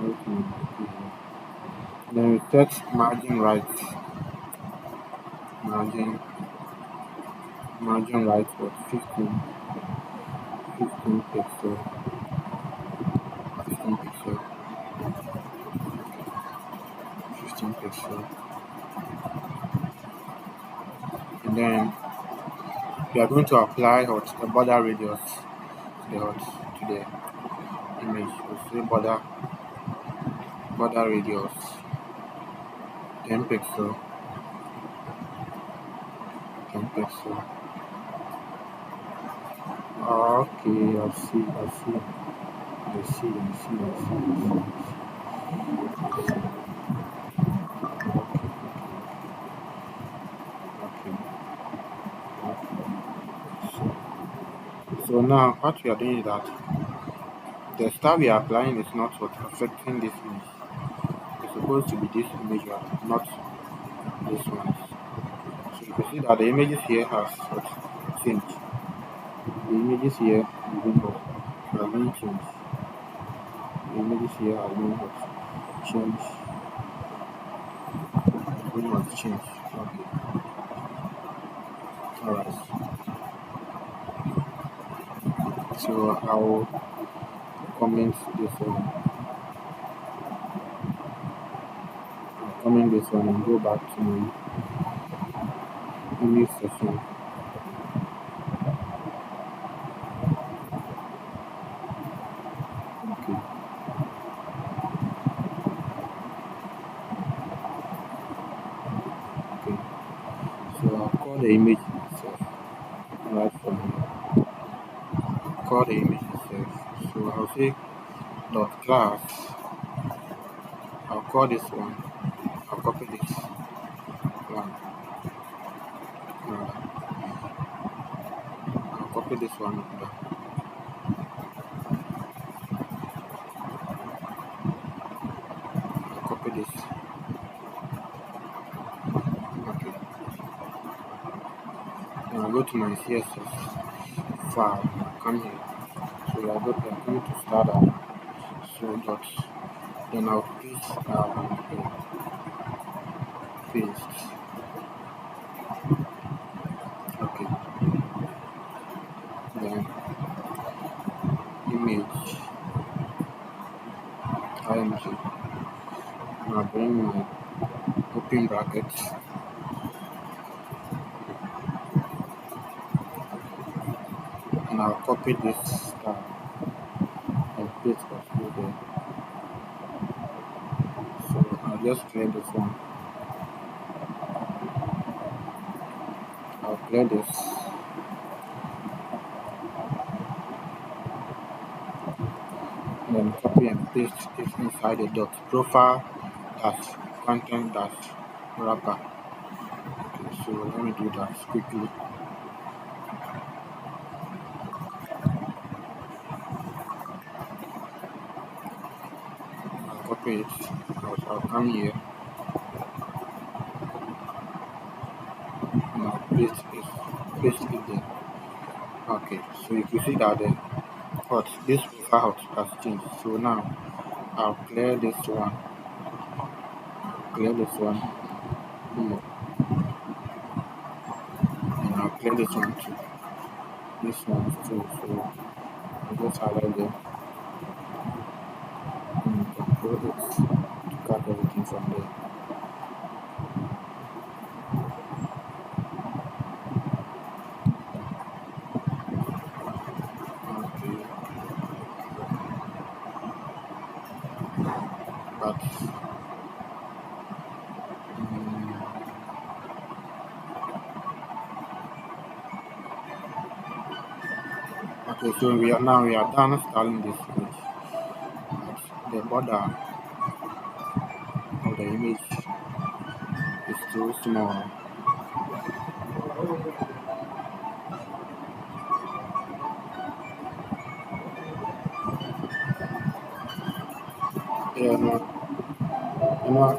Okay. Then we set margin right. Margin margin right was 15 pixel, 15 pixel, 15 pixel. And then we are going to apply a border radius to the image. We'll say border radius 10 pixel, 10 pixel. Okay, Okay. So now what we are doing is that the style we are applying is not what affecting this image. It's supposed to be this image, not this one. So you can see that the images here has what changed. The images here have been changed. The images here have been what changed. Been what changed. Okay. Alright. So I'll comment this one. I'll comment this one and go back to my image section. Okay. Okay. So I'll call the image itself right from here. Call the image itself. So I'll say dot class. I'll call this one. I'll copy this one. I'll copy this one. I'll copy this. Okay. Now I'll go to my CSS file. I'll come here. So I'm going to start out. So dot. Then I'll paste. Okay. Then image img. Now bring my open brackets and I'll copy this style and paste it through there. So I'll just clear this one. I'll clear this. And then copy and paste it inside the dot profile dash content dash wrapper. Okay, so let me do that quickly. I'll copy it. I'll come here and I'll paste it there. Okay, so you can see that this profile has changed. So now I'll clear this one. Clear this one. And I'll clear this one too. This one too. So I'll just highlight them and control it to cut everything from there. Okay. But okay, so we are done styling this image. But the border of the image is too small. Yeah, no. now,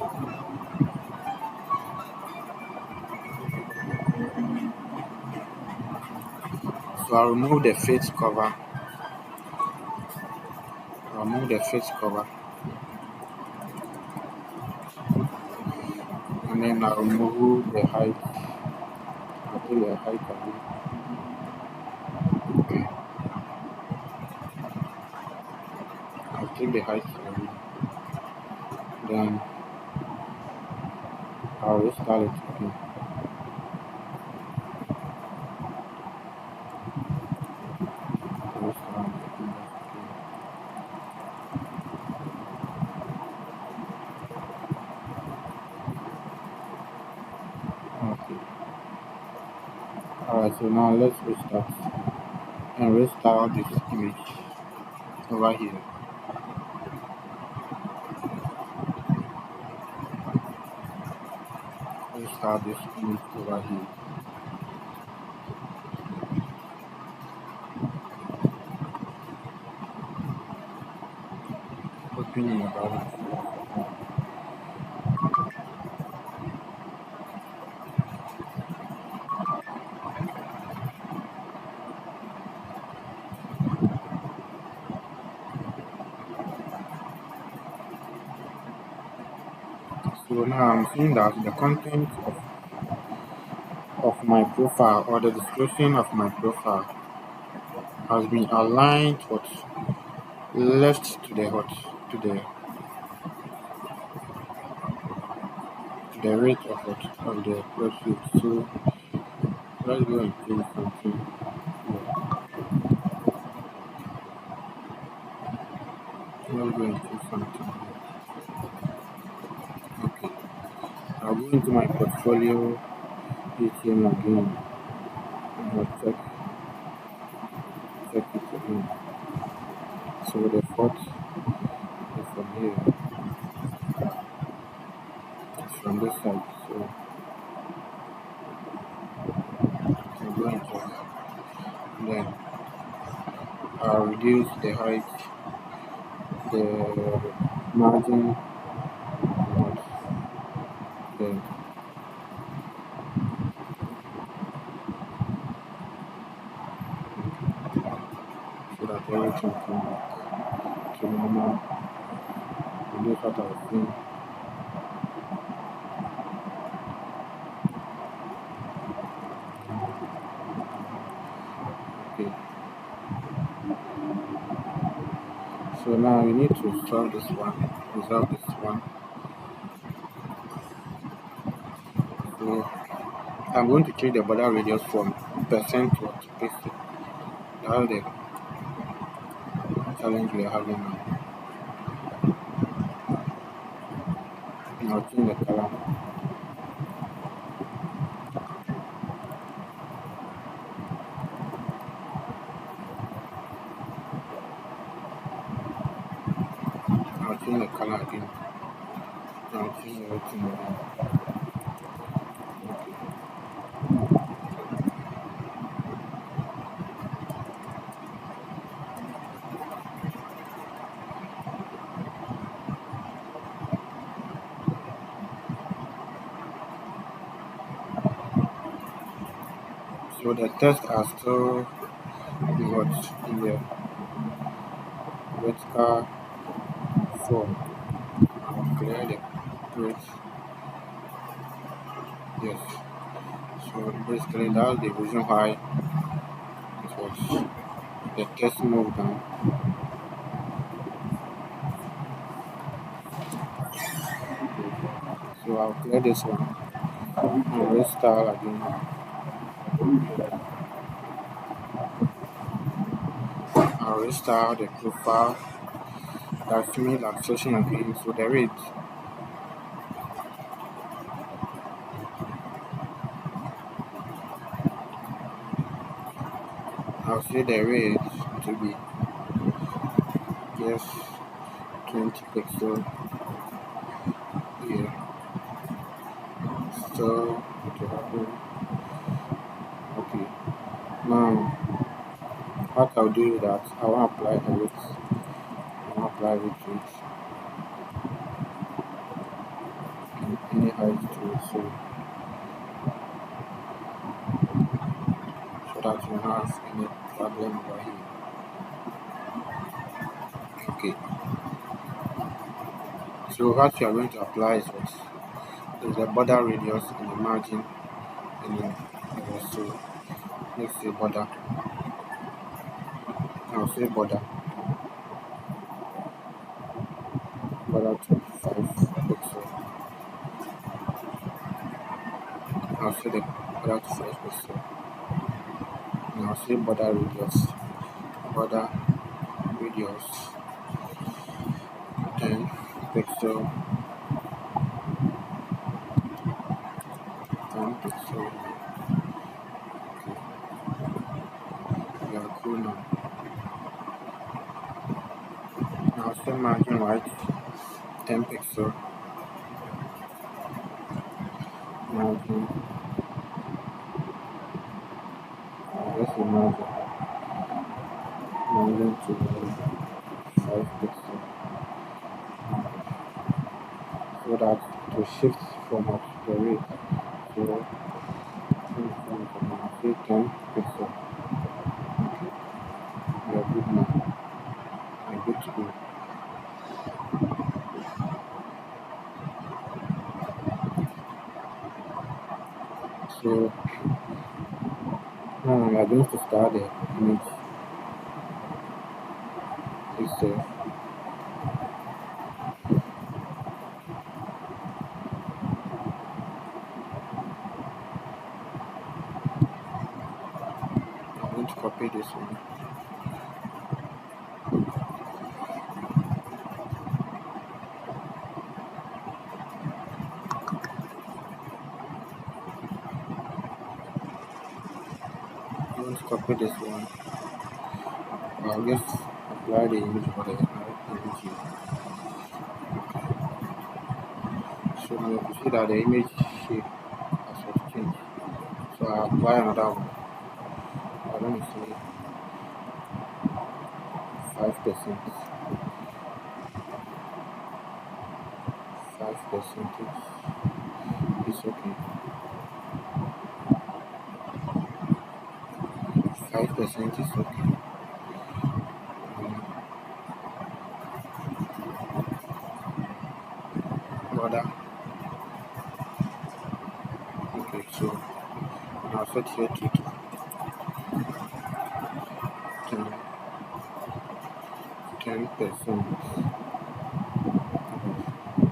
so I'll remove the face cover. I'll remove the face cover, and then I'll remove the height. I'll take the height away. I'll take the height away. Then I'll restyle it again. Restyle it again. Okay. Alright, so now let's restart and restyle this image over here. Restyle this image over here. Opinion about it. So now I'm seeing that the content of my profile or the description of my profile has been aligned what left to the what to the rate of what of the website. So let's go and do something here. Let's go and do something here. Okay. I'll go into my portfolio ATM again and I'll check it again. So the fourth is from here. It's from this side. So I'm going to then I'll reduce the height, the margin, and then so that everything can back to normal. And this what I was saying. Okay. So now we need to solve this one, resolve this one. So I'm going to change the border radius from percent to what basic. That's the challenge we are having now. And I'll change the color. I'll change the color again. I'll change everything again. So the text are still what in the vertical form. I'll clear the grid. Yes. So basically that's the reason why it was the text moved down. So I'll clear this one and restart again. I'll restart the profile. That's me relaxation again. So the rate. I'll say the rate to be just 20 pixel here. So to happen. Okay. Now what I'll do is that I want to apply a width. I want to apply width to it. any height to it, so that you don't have any problem over here. Okay, so what you are going to apply is what is the border radius and the margin and the so let's say border. I'll say border to 5 pixel. I'll say the border to 5 pixel. And I'll say border radius 10 pixel, 10 pixel. Okay, we are cool now. Now say margin right 10 pixel, margin, let's say margin to 5 pixel, so that it will shift from up the rate. So say 10 pixel. Okay, we are good now. We are good to go. So now we are going to start the image itself. I'm going to copy this one. I'm going to copy this one. I'll just apply the image for the image here. So now you see that the image shape has changed. So I apply another one. I don't say 5%. 5% is okay. 5% is okay. Border. Okay, so now set here to 10%.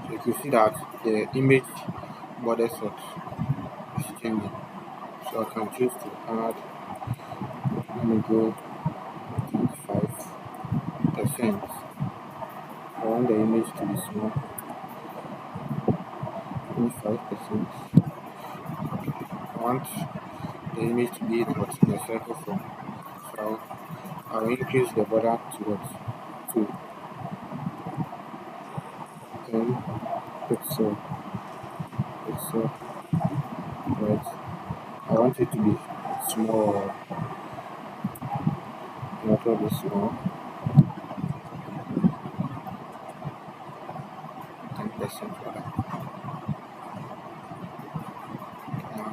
So you can see that the image border sort is changing. So I can choose to add, let me go 25%. I want the image to be small. 25%. I want the image to be in the circle form. So I'll increase the border to what? To 10 pixel. Right. I want it to be small. Not really small. 10% border. Now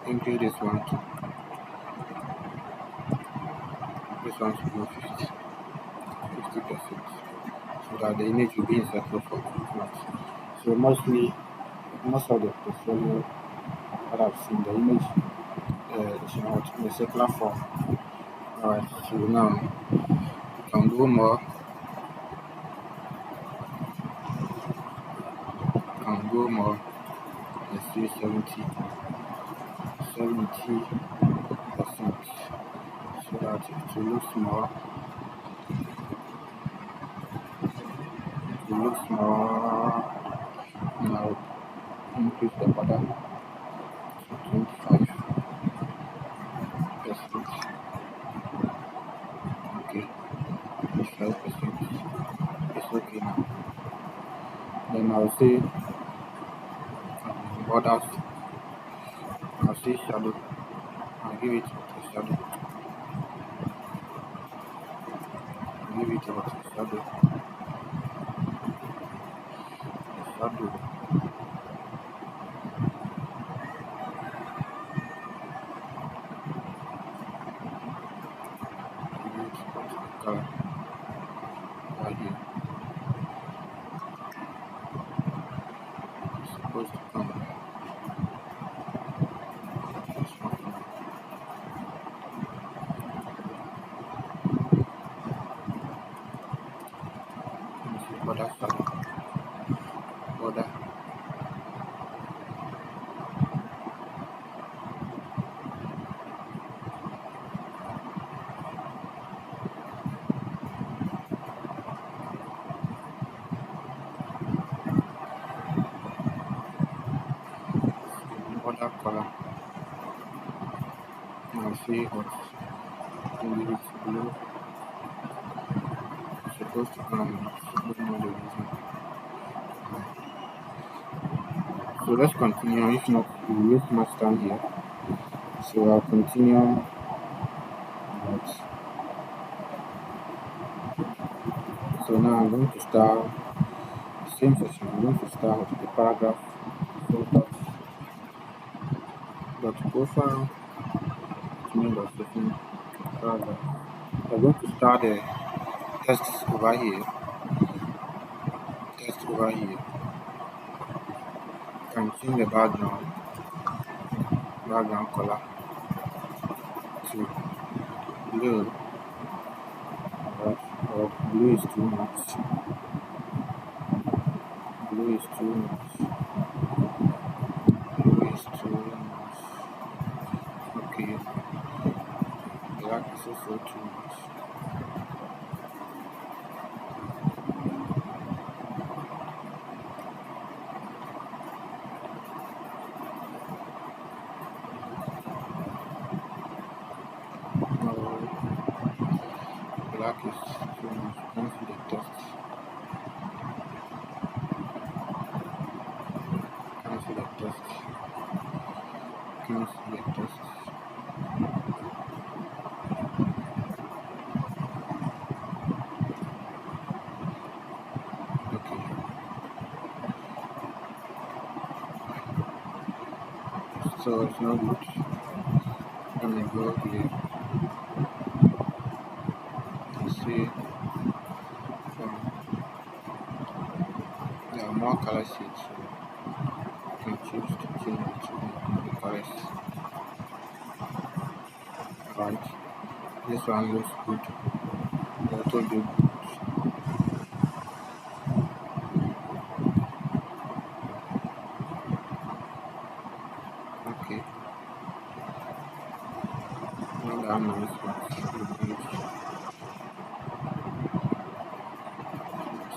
increase this one to should go 50%, so that the image will be in circle form. So most of the portfolio that I've seen, the image is not in a circular form. Alright, so now you can go more. Let's say 70%, so that it will look small. Now increase the border to 25%. Okay, 25%. It's okay now. Then I'll say borders. I'll say shadow. I'll give it a shadow. Shadow. supposed to come. It's not coming. Let me see other side. Other other color. Now see what maybe it's blue. It's supposed to come. I don't know the reason. So let's continue. If not, we will waste much time here. So I'll continue. But so now I'm going to start the same section. I'm going to start with the paragraph. So dot profile new dot section paragraph. I'm going to start the text over here. Text over here. You can change the background color to blue. Right? Or blue is too much. Blue is too much. Blue is too much. Okay. Black is also too much. No, black is too much. Cancel the text. Cancel the text. Cancel the text. Okay. So it's not good. Let me go here and see there are more color sheets, so you can choose to change it to the colors. Right. This one looks good. Auto do good. Okay. Now that nice one.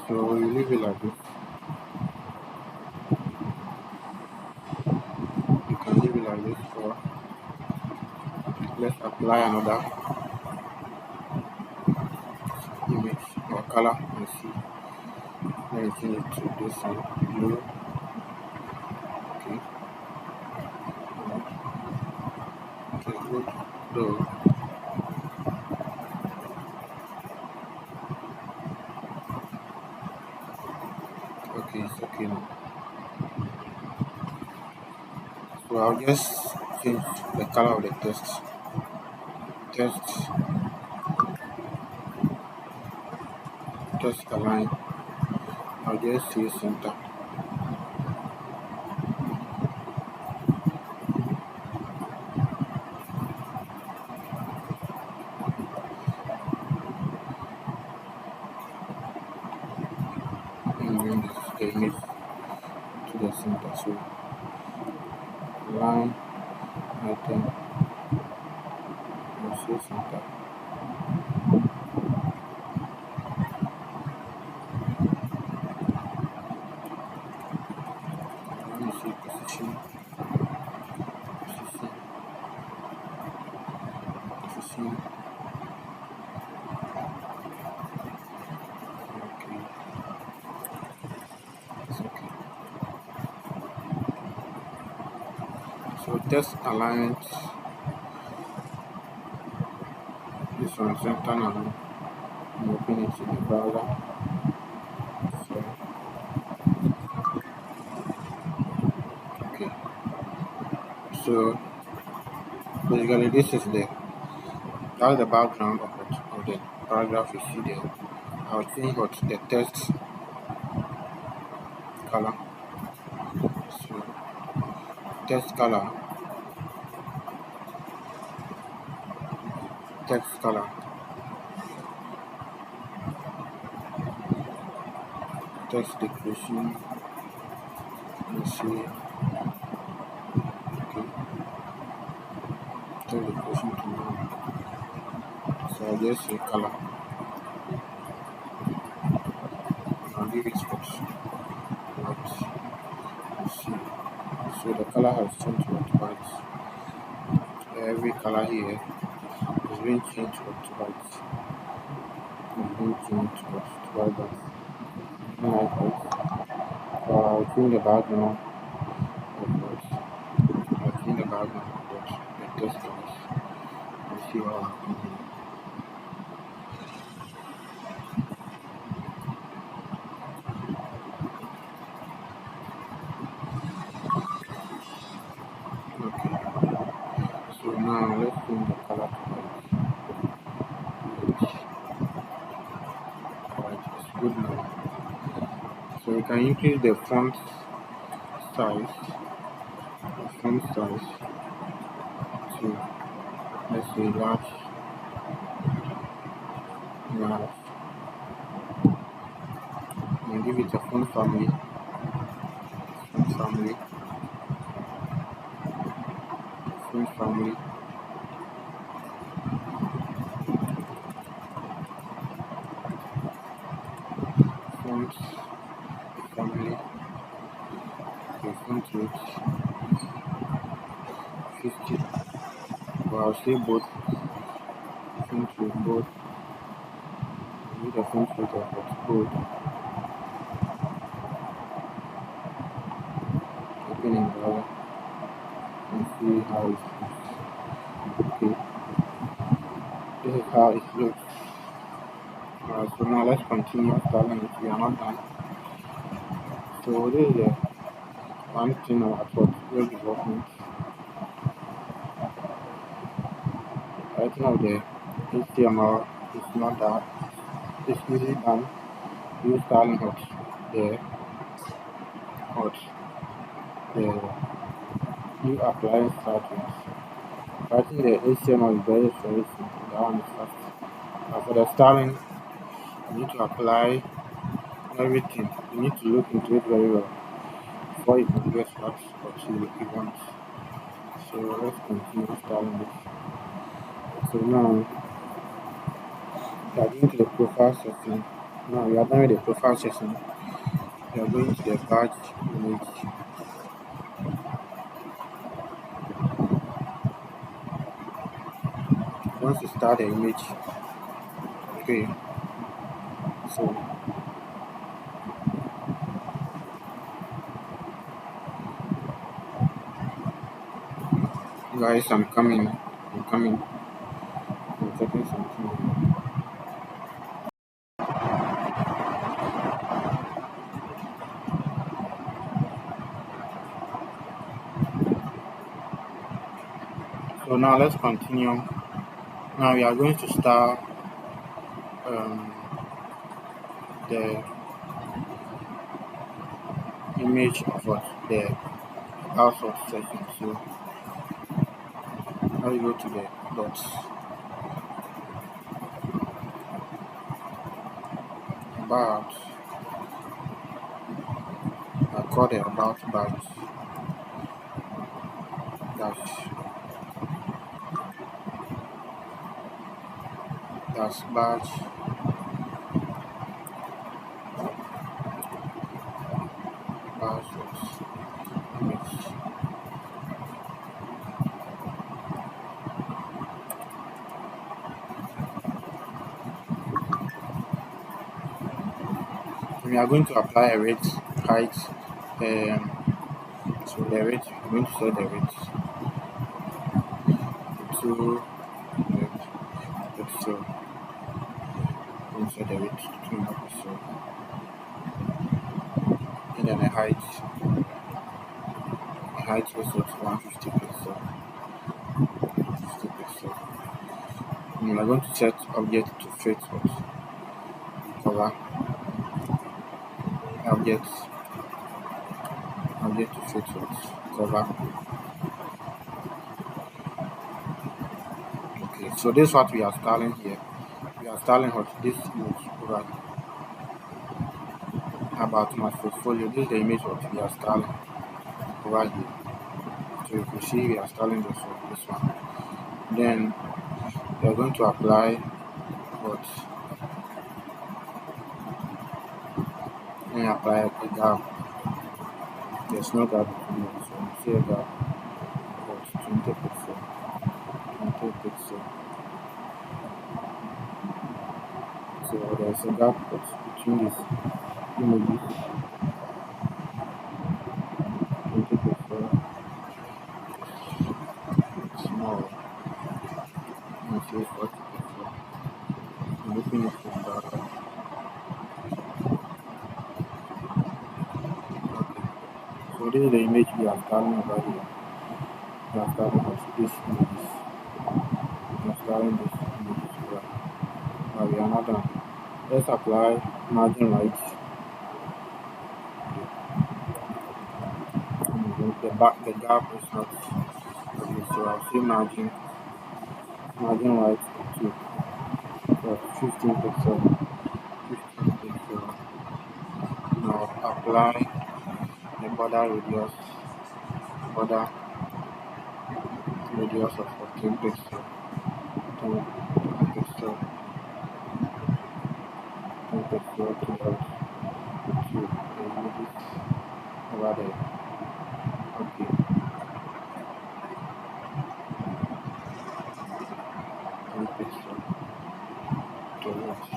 So you leave it like this. You can leave it like this, or let's apply another image or color and see. Let me change it to this one, blue. Okay. Okay, good. Though. Okay, it's okay now. So I'll just change the color of the text. Text align. I'll just say center. And bring the image to the center. So line item and say center. Let me see position. Okay, it's okay. So text alignment. This one center now. I'm opening it in the browser. So okay. So basically this is that's the background of the paragraph you see there. I'll change what the text color. So text color, text color, text decoration. Let's see. Okay, text decoration to now. So I'll just say color. I'll give it white. Let's see. So the color has changed to white. Every color here is being changed to white. It's being changed to white. But I don't like white. So I'll clean the background of white. I'll clean the background of white. The text colors. Let's see how I'm cleaning it. Okay. So now let's change the color to white. White is good now. So we can increase the size, font size to, let's say, large, and give it a font family, font family, font family, the font weight 50. Well, I'll say both font weight, both. With the font weight of it, both. Open in browser and see how it looks. Okay, this is how it looks. So now let's continue styling it. We are not done. So this is the one thing about web development. Writing of the HTML is not that. It's easily done. Use styling hot, the new applying styles. Writing the HTML is very simple. That one is fast. But for the styling, you need to apply everything. You need to look into it very well before you can get what you want. So let's continue styling it. So now we are going to the profile section. Now we are done with the profile section. We are going to the badge image. Once you start the image, okay, so guys, I'm coming, I'm checking something. So now let's continue. Now we are going to start the image of the household section. So now you go to the dots, about, I call it about badge, dash badge, image. We are going to apply a rate height. So the rate, I'm going to set the rate to pixel. I'm going to set the rate to 2 pixel. And then the height was at 150 pixel. 50 pixel. And we are going to set object to fit what color objects I'm going to fit what cover. Okay, so this is what we are styling here. We are styling what this image over about my portfolio. This is the image what we are styling over here. So if you see we are styling this one. Then we are going to apply what apply a gap. There's no gap between them. So you see a gap about 20 pixel. 20 pixel. So there's a gap between these images. 20 pixel. Small. And say 40 pixel. I'm looking at the data. Okay. So this is the image we are starting over here. We are starting with this images. We are starting this images over. Now we are not done. Let's apply margin right. The gap is not okay, so I'll say margin right to 15 pixel. 15 pixel. Now apply the border radius of 14 pixel. 10 pixel. 10 pixel to the images over there. Okay, 10 pixel to watch.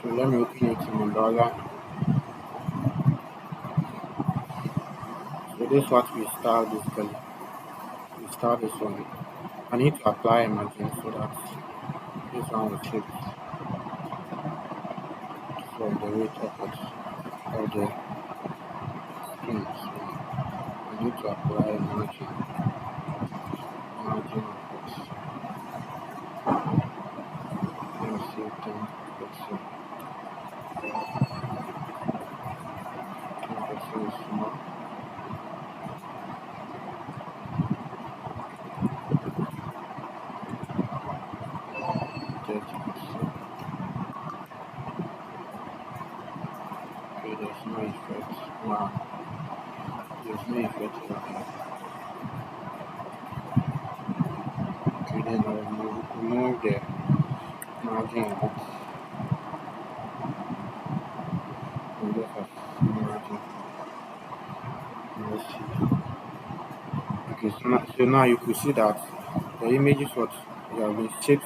So let me open it in the browser. So this is what we start basically. We start this one. I need to apply a margin so that this one will shift from the weight upwards of the screen. So I need to apply a margin upwards. Let me see 10 pixel. 10 pixel is small. 30 pixel. Okay, there's no effect. Wow, there's no effect over here. Okay, then I'll remove the margin of it. And just have margin. Let's see. Okay, so now you could see that the image is what we have been shaped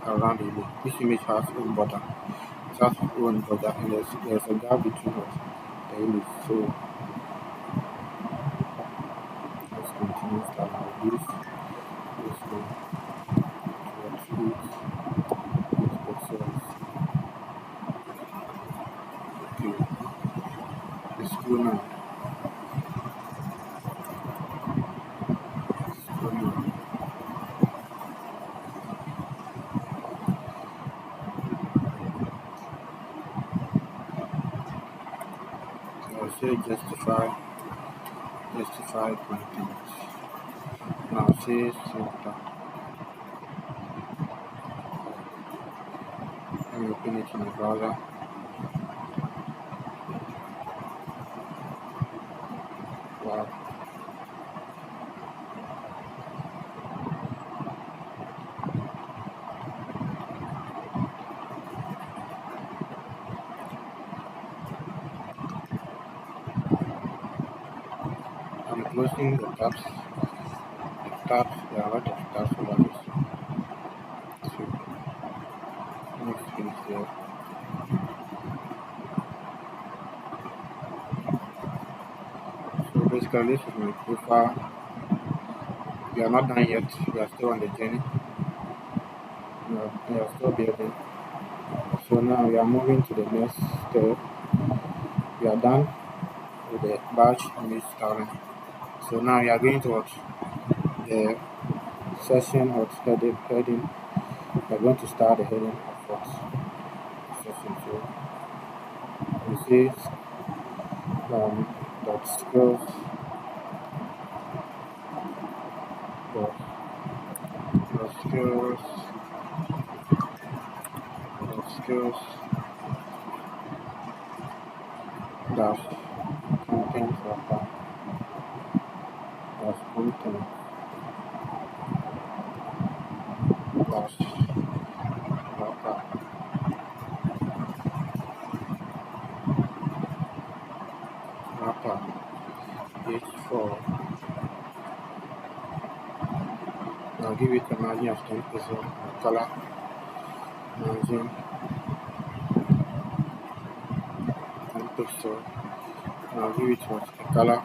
around the image. This image has own border. It has own border, and there's a gap between us, the image. So let's continue start now. This one towards 8 pixels. Okay, let's go now. Let's go now. So I'll say justify content. Now say center. Let me open it in the browser. Wow. I'm closing the tabs. There are a lot of tabs over this. So next finish there. So basically this is my profile. We are not done yet. We are still on the journey. We are still building. So now we are moving to the next step. We are done with the batch image styling. So now we are going to watch the session or heading. we are going to start the heading of what session. So we say that skills dot skills skills dash content wrapper dash content dash wrapper wrapper h4. I'll give it a margin of 10%, color margin 10 pixel. I'll give it what a color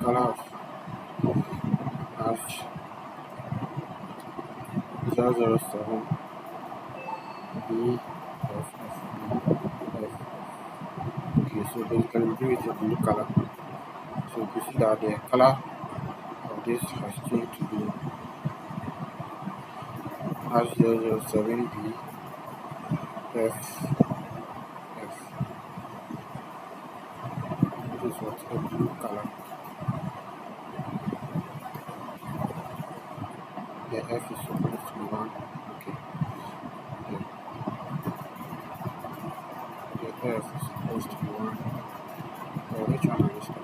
of hash 007 B F F B F. Okay, so basically we give it a blue color. So you see that the color of this has changed to blue. Hash 007 B F F. This is what a blue color. The F is supposed to be 1. Okay. The F is supposed to be 1. Oh, which one is that?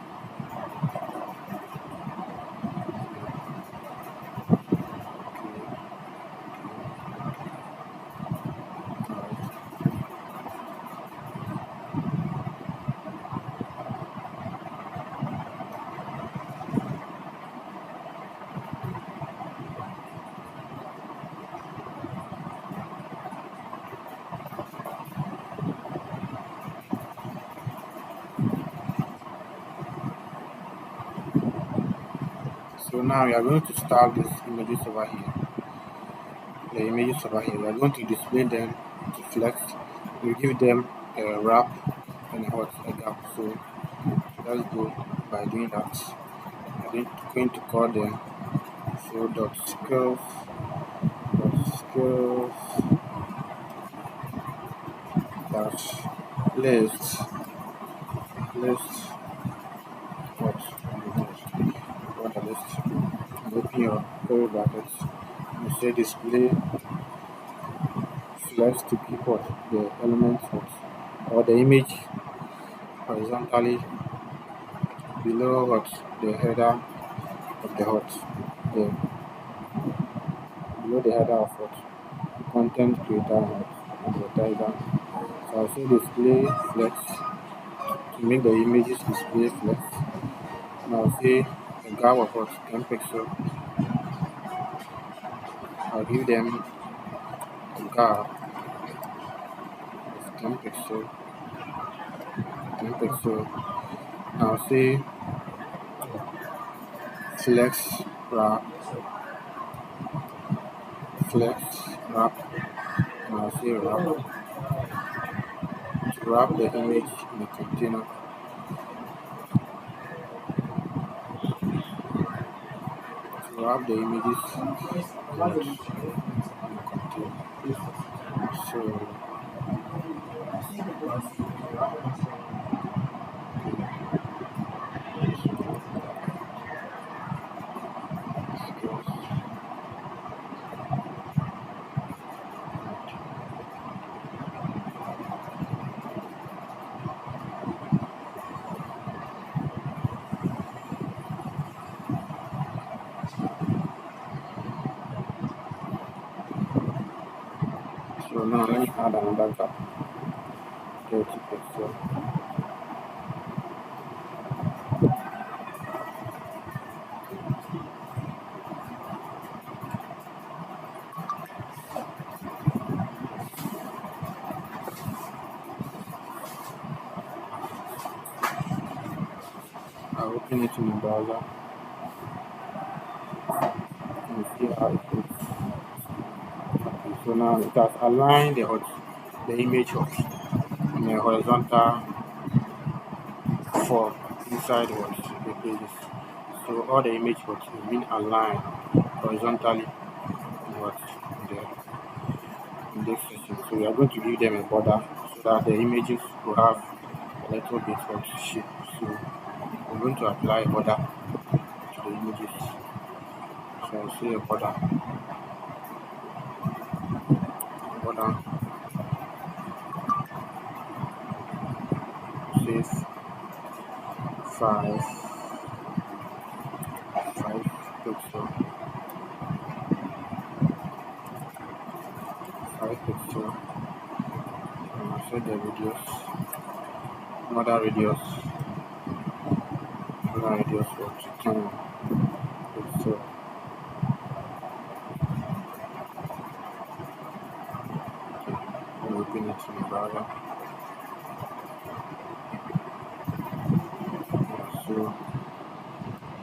So now we are going to start these images over here. The images over here, we are going to display them to flex. We give them a wrap and a gap. So let's go by doing that. I'm going to call them so dot skills dash list what the list. Open your curly brackets. You say display flex to keep what the elements or the image horizontally below what the header of the hot the below the header of what content creator hot advertiser. So I'll say display flex to make the images display flex. And I'll say a gap of what 10 pixel. I'll give them a gap of 10 pixel. I'll say flex wrap and I'll say wrap to wrap the image in a container. To wrap the images in a container. So now let me add another gap, 30 pixel. I'll open it in the browser and see how it looks. So now it has aligned the image in a horizontal form inside the pages. So all the image is being aligned horizontally what in this section. So we are going to give them a border so that the images will have a little bit of shape. So we're going to apply a border to the images. So I'll say a border says 5 pixel, 5 pixel, and I'll set the radius for 10 pixel. And open it in the browser. So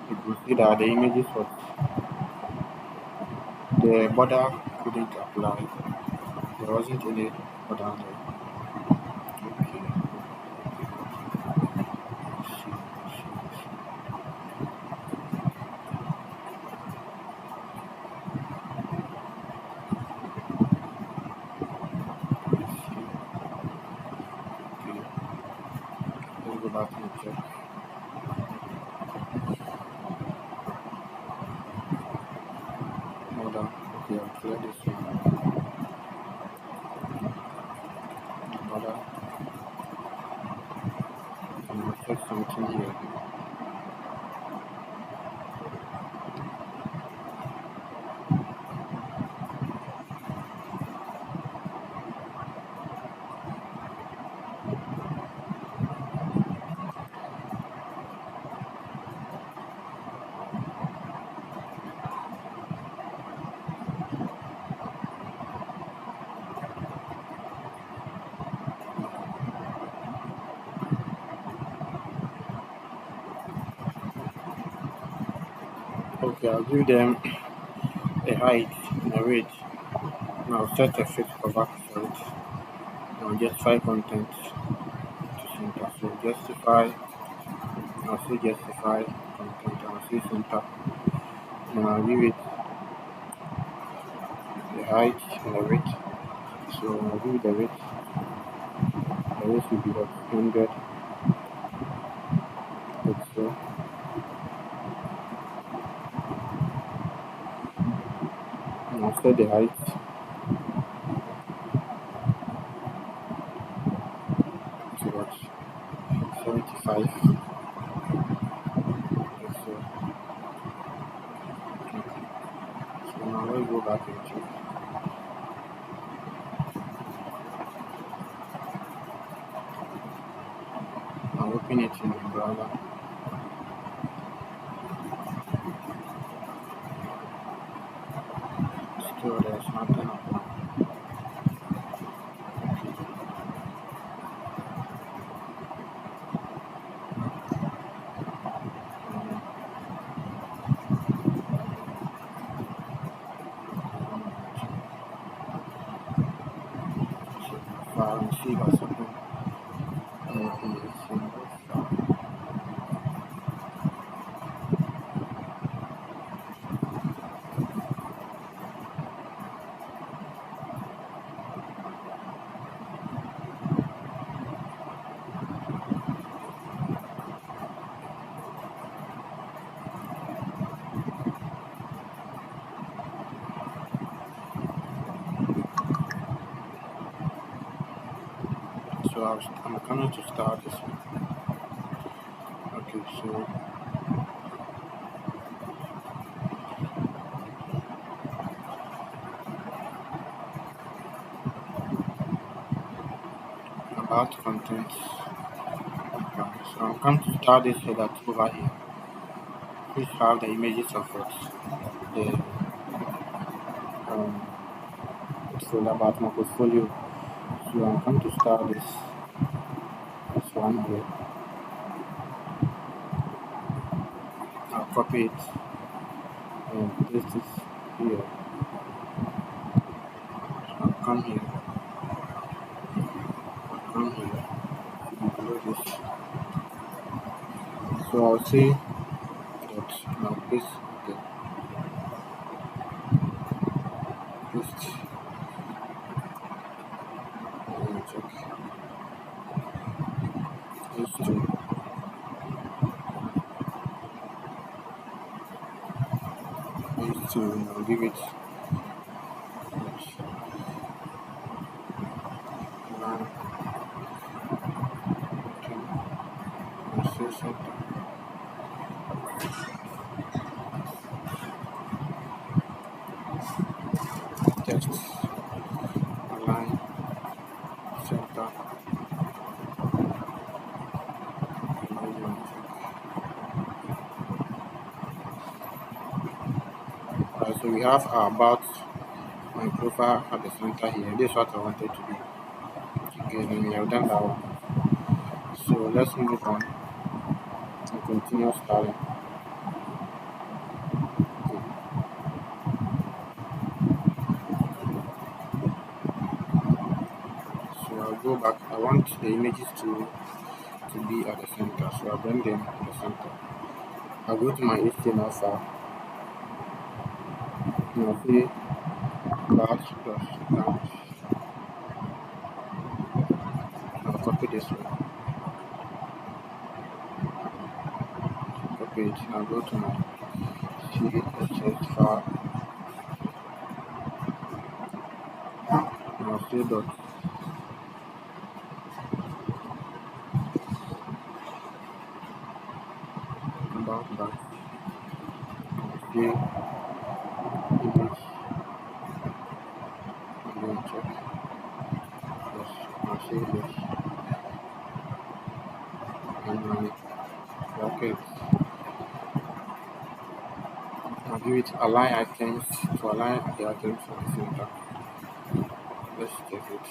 you can see that the images for the border couldn't apply. There wasn't any border there. Okay. Let's see. Okay. Let's go back and check. Border. Okay, I'll clear this one. Border. And I'll check something here. Okay, I'll give them a height and a weight. Now I'll set a fit cover for it. I'll justify content to center. So I'll say justify content. I'll say center. And I'll give it the height and the weight. So I'll give it the weight. The weight will be of 100 pixel. And I'll set the height to what 75 pixel. Okay. So now let's go back and check. I'll open it in the browser. Still there's nothing upon. File and see what's open. Open it in file. So I'm coming to start this one. Okay, so about content. Okay, so I'm coming to start this so that over here, please have the images of what the portfolio about my portfolio. So I'm going to start this one here. I'll copy it and paste it here. I'll come here and below this. So I'll say that I'll paste paste. Check these two. These two. I'll give it one, two, and say something. Text align center. Alright, so we have our about my profile at the center here. This is what I wanted to do. Okay, then we have done that one. So let's move on and continue styling. Okay. So I'll go back. I want the images to be at the center. So I'll bring them at the center. I'll go to my HTML file and I'll say /down. I'll copy this one. Copy it. I'll go to my CSS file and I'll say dot about that. I'll say image and then check. Yes. I'll say yes. And my brackets. I'll give it align items to align the items at the center. Let's check it.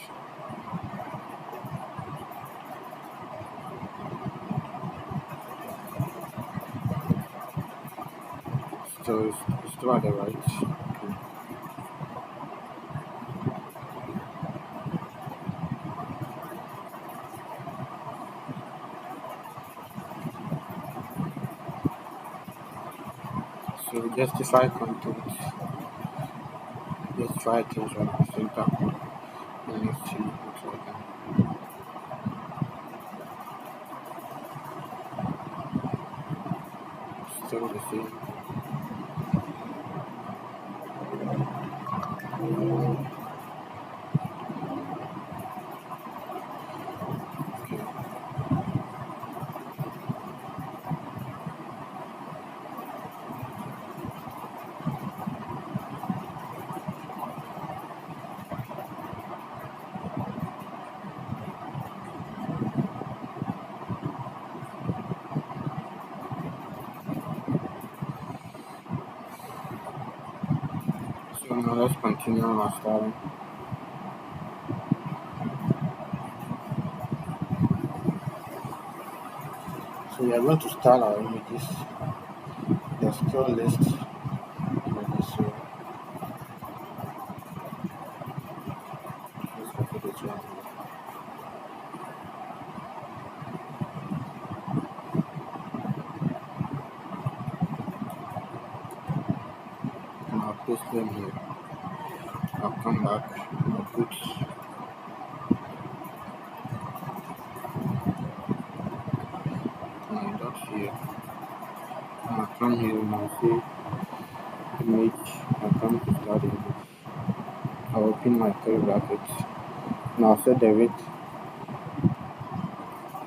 So it's still at the right. Okay. So justify content. Justify items at the center. And let's see what's working. Still the same. Okay. So now let's continue our styling. So we are going to style our images. The skill list images. So let's copy this one. And I'll paste them here. I'll come back and I'll put my dot here. And I'll come here and I'll say image. I'll come to start the image. I'll open my curly brackets. And I'll set the width.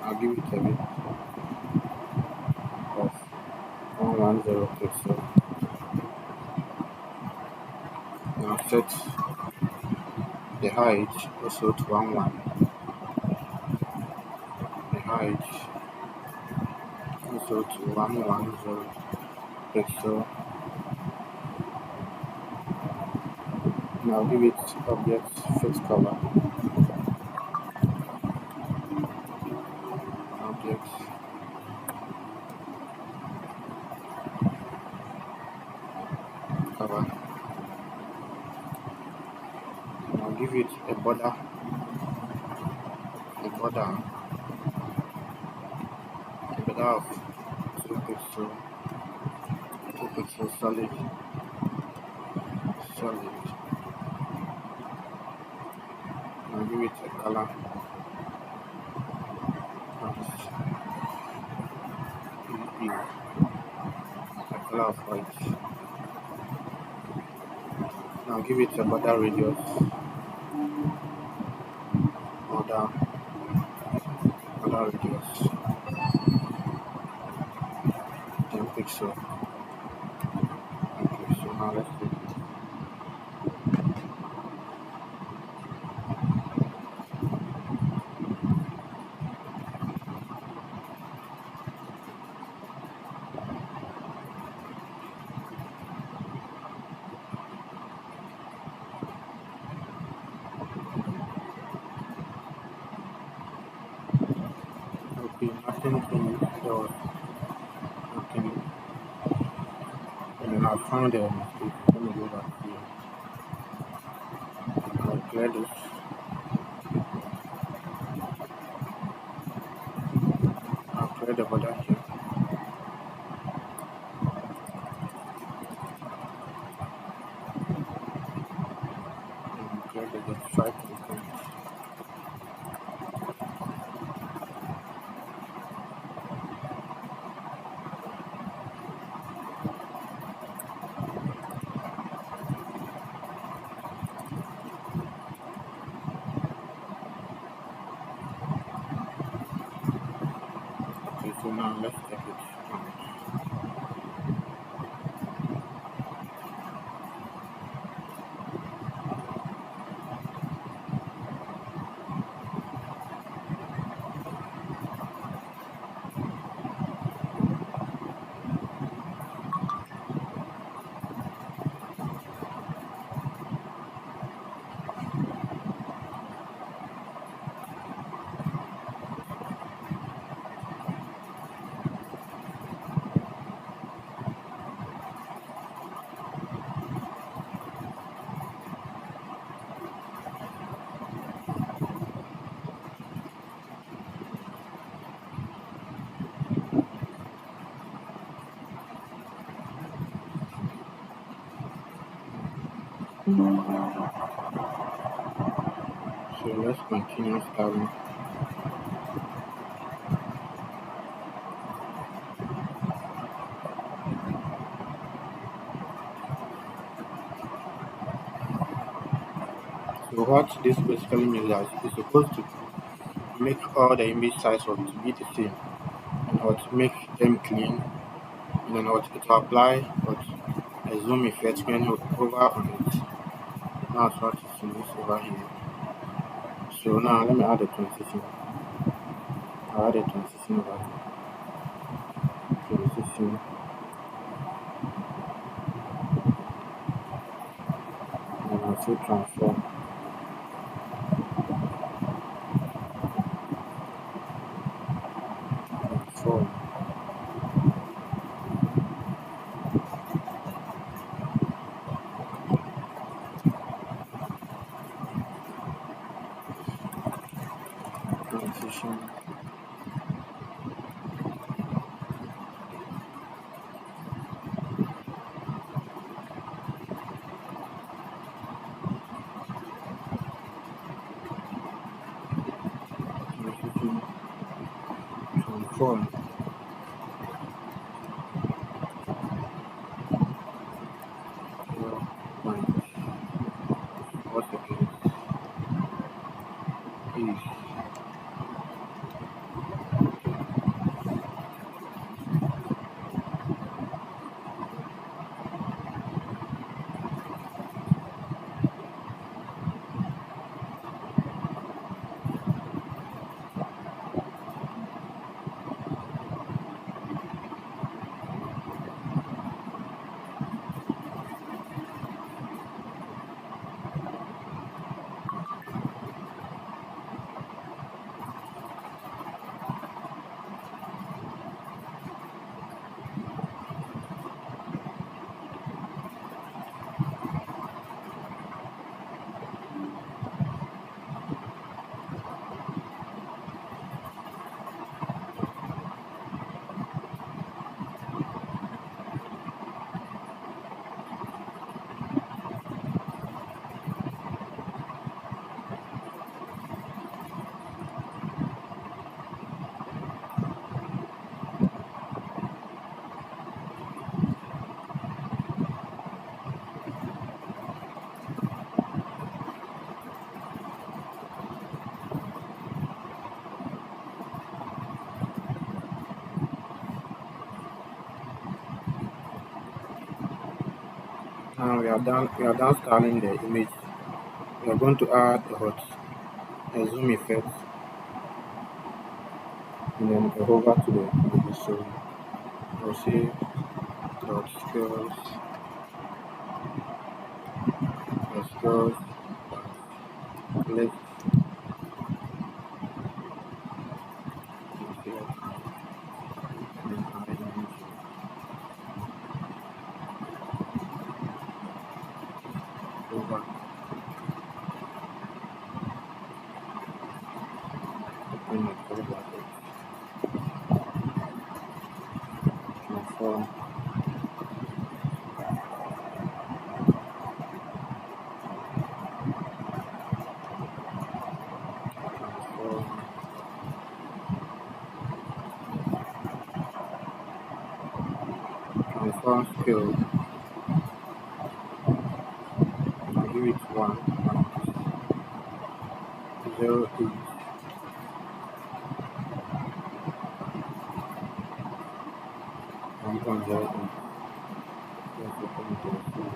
I'll give it a width of 110 pixels. And I'll set the height also to 11. The height also to 110 pixel. And I'll give it object fixed color. Object color. And I'll give it a border of 2 pixels solid. I'll give it a color. A color of white. Now give it a border radius, border, border radius, 10 pixel. Okay, so now let's do it. Okay, nothing changed. There was nothing. And then I found a mistake. Let me go back here. I'll clear this. I'll clear the border here. And I'll clear the stripe content. Okay, so now let's take it out. So let's continue styling. So what this basically means is that it's supposed to make all the image size to be the same, and what make them clean, and then what it will apply what a zoom effect when you hover on it. That's what is in this over here. So now let me add a transition. I'll add a transition over here. Transition, and I'll say transform. Transform. Transition. Transition. Transform. Point. What again? Is we are done styling the image. We are going to add a zoom effect, and then we hover to the image. So I'll say dot scales, the scales, left, and then add image, hover, open the curly bracket, transform, transform, transform scale. I'll give it 1.08, 1.08. Let's open it to the screen.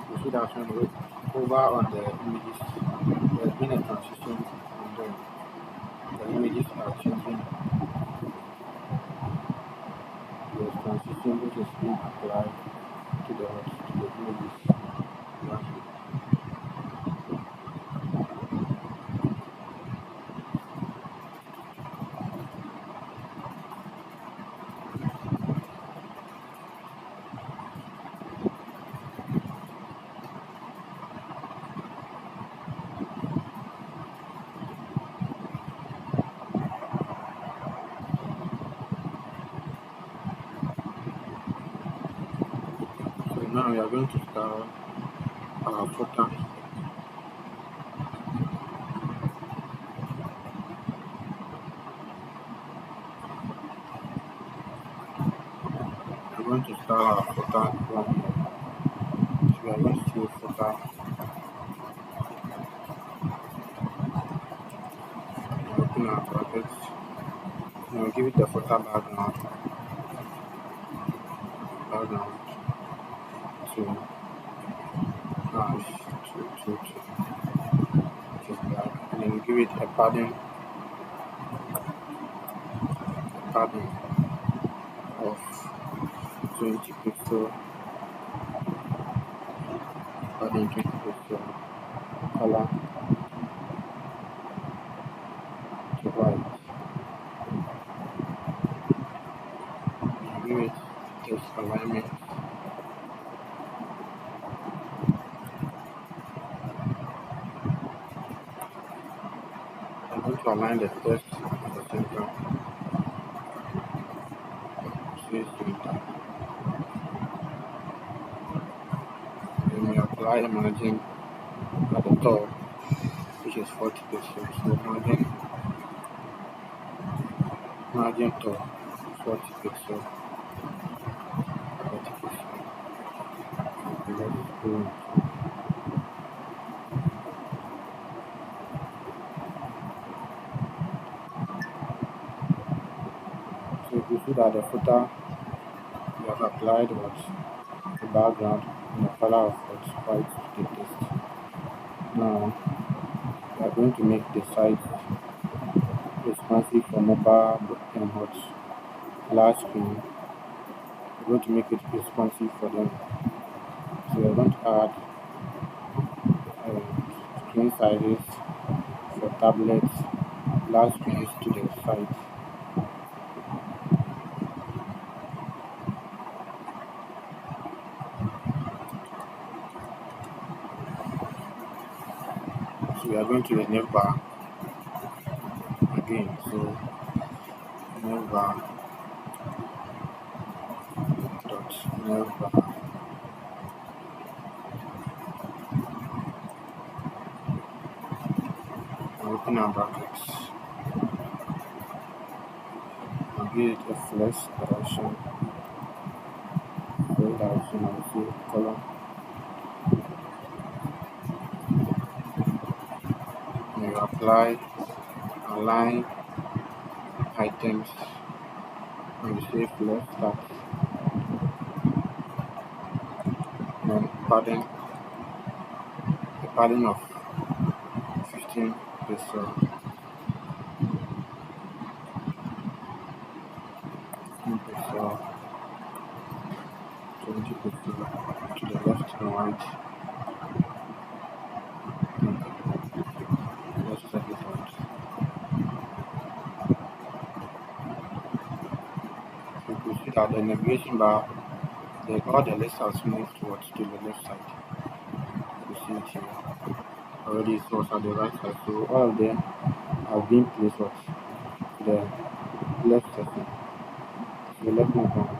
You see that when we hover on the images, there's been a transition, and the images are changing. There's transition which is being applied to the images. Yeah. So now we are going to start our footer. We're going to start our footer from here. So we are going to choose footer, and open our brackets. And we'll give it the footer background to hash which is black, and then we give it a padding of 20 pixel, padding 20 pixel, color to white, and give it this alignment. I'm going to align the text at the center. Choose center. Then we apply a margin at the top, which is 40 pixels. So margin top 40 pixels, 40 pixels. Okay, let's go. So you see that the footer we have applied was the background and the color of what white to the text. Now we are going to make the site responsive for mobile and what large screen. We're going to make it responsive for them. So we're going to add screen sizes for tablets, large screens to the site. So we are going to the navbar again. So navbar dot navbar, and open our brackets and give it a flex direction, I will see color you apply, align items, and you say flow start, then padding of 15 pixel, 15 pixel, 20 pixel to the left and right. Let's check it out. You could see that the navigation bar, all the lists has moved towards to the left side. You see it here. Already it was at the right side, so all of them have been placed what to the left section. So let me go.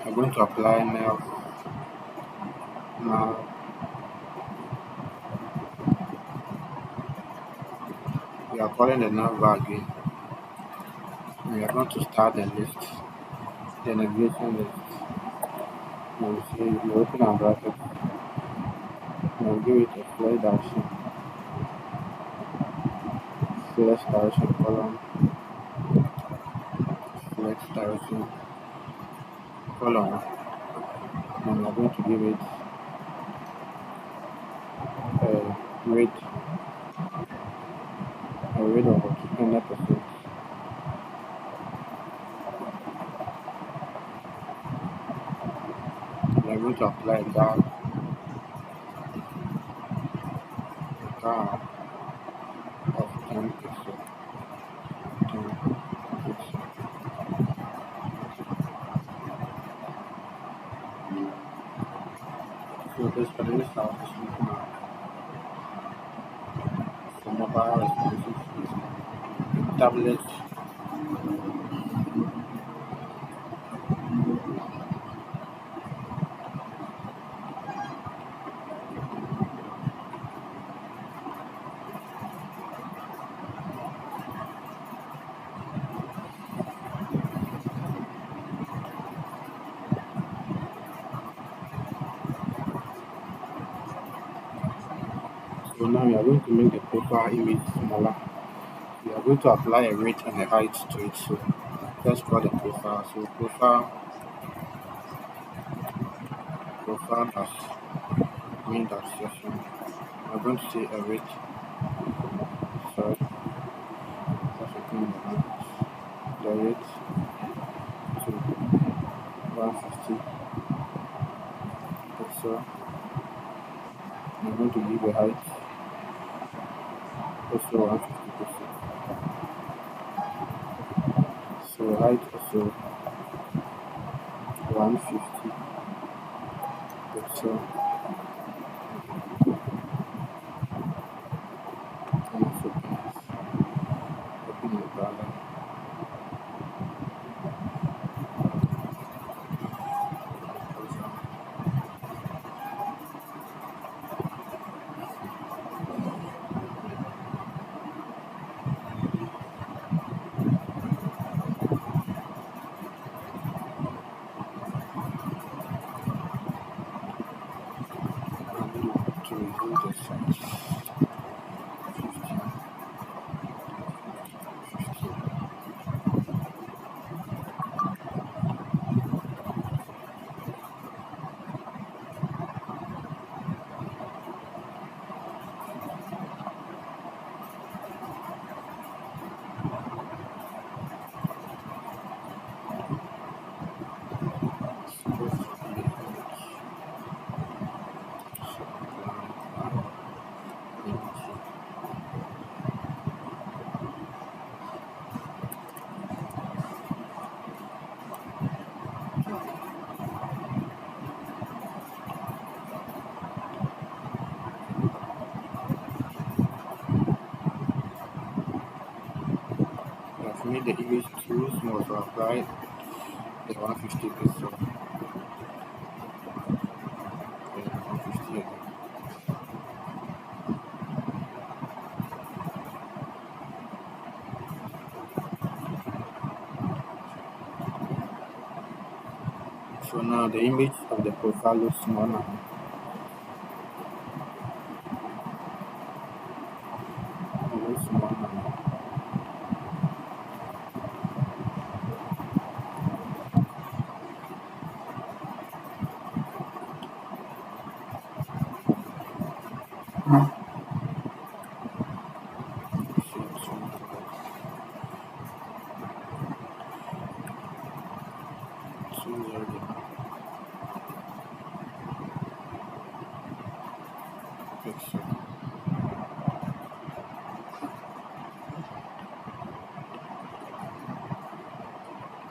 I'm going to apply now. We are calling the nav bar again. We are going to start the list, the navigation list. Now you see you open our bracket. Now give it a flex direction column, flex direction column. And we are going to give it a rate of 100%. We are going to apply a bar of 10 pixel. 10 pixel. So this for this out is looking at for mobile responsive tablets. So now we are going to make the profile image smaller. We are going to apply a weight and a height to it. So let's draw the profile. So profile dash main dash section. I'm going to say a weight. Sorry, that's a thing the weight to 150 pixel. I'm going to give a height also 150 pixel. So height also 150 pixel. And also open the browser. To remove the size 15. Supposed to be the image. So image. I've made the image too small, so apply the 150 pixel. And 150 again. So now the image of the profile looks small now. It looks small now. See, it's already picture.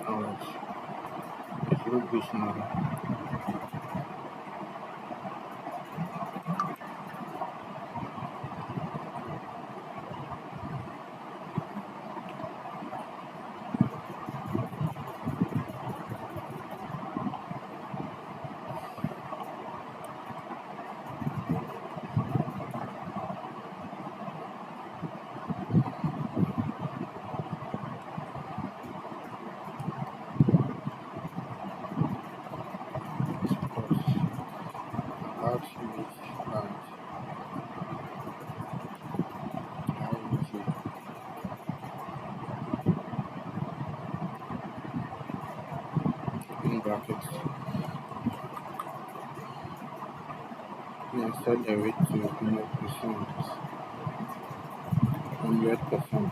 Alright, it looks good now. About image and image in brackets. And set the rate to 100%. 100%.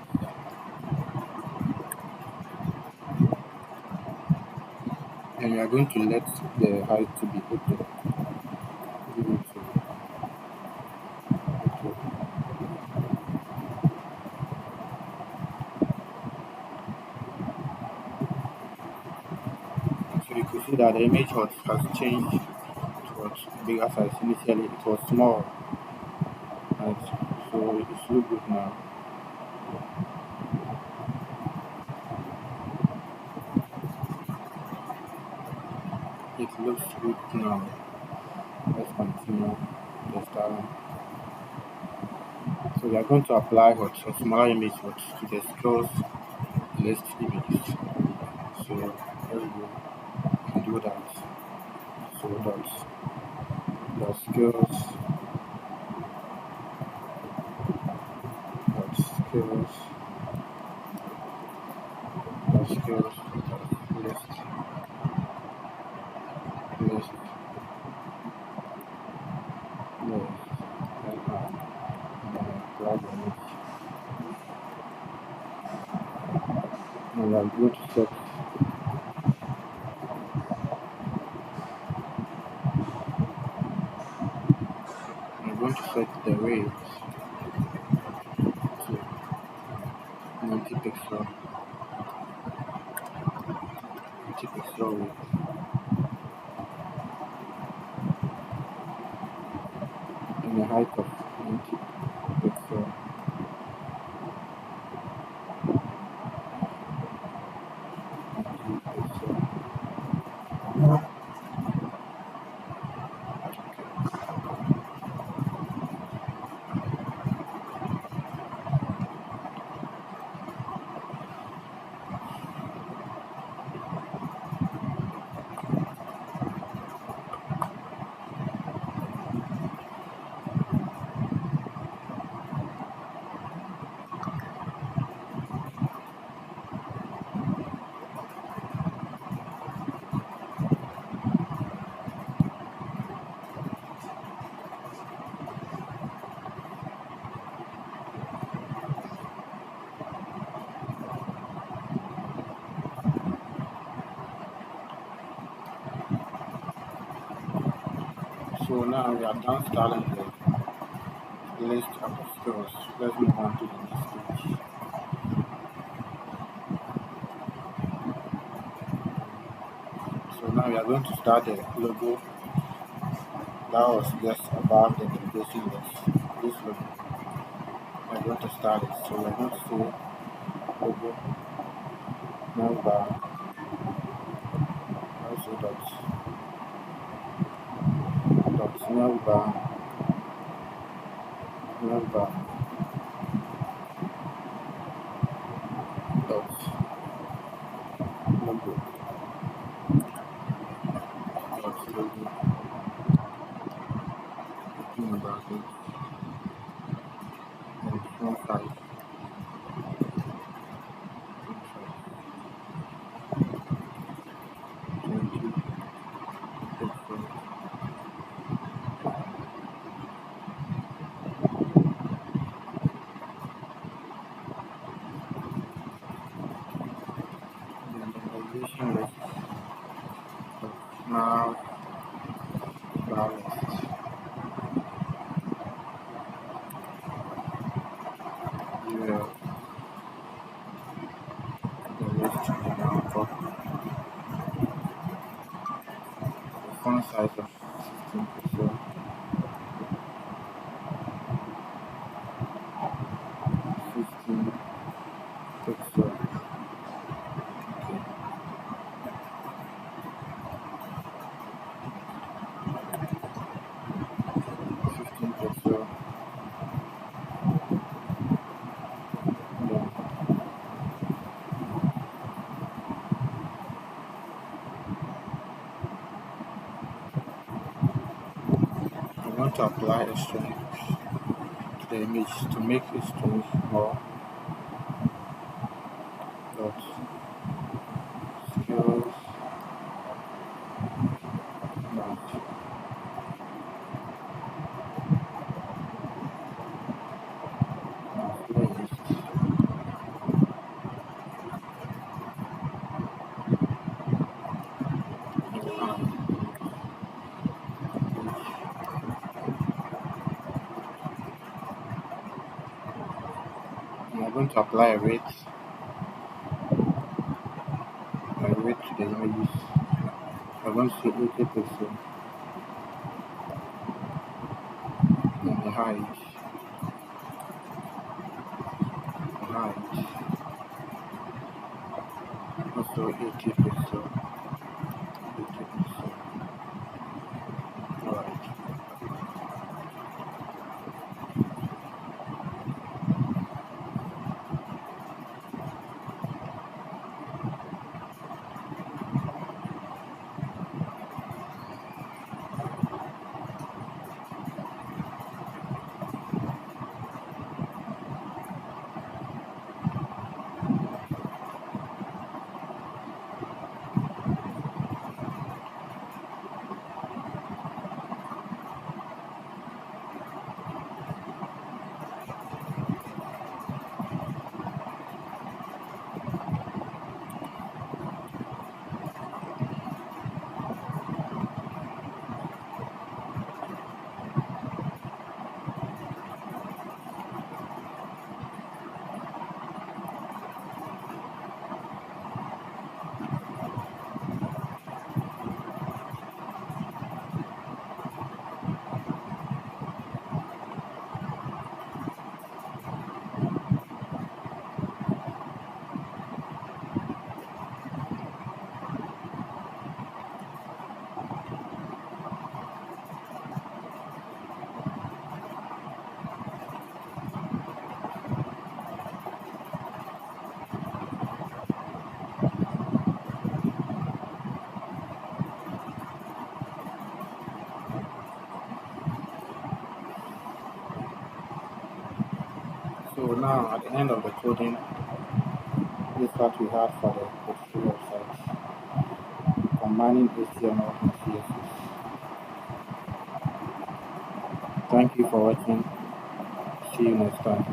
And we are going to let the height to be auto. Give it to auto. So you can see that the image has changed to what bigger size. Initially it was small, right? So it's look good now. It looks good now. Let's continue the styling. So we are going to apply what a smaller image what to the scrolls list images. So let's go and do that. So that's the skills, the skills, the skills, the list, list, and apply the image. And I'm going to set the weight to 90 pixel, 90 pixel weight, and a height of 90 pixel, 90 pixel. So now we are done styling the list of the skills. Let's move on to the next stage. So now we are going to start the logo that was just above the navigation list. This logo. We are going to start it. So we are going to say logo navbar also dot navbar dot logo. have ballast. You have the list for the font size of 16 pixel, 16 pixel, okay, 15 pixel. Then I want to apply a string to the image to make it string more dot skills match. And I'm going to apply a weight to the images. I'm going to say 80 pixel and the height also 80 pixel, 80 pixel. Alright. So now at the end of the coding, this is what we had for the portfolio website, combining HTML and CSS. Thank you for watching. See you next time.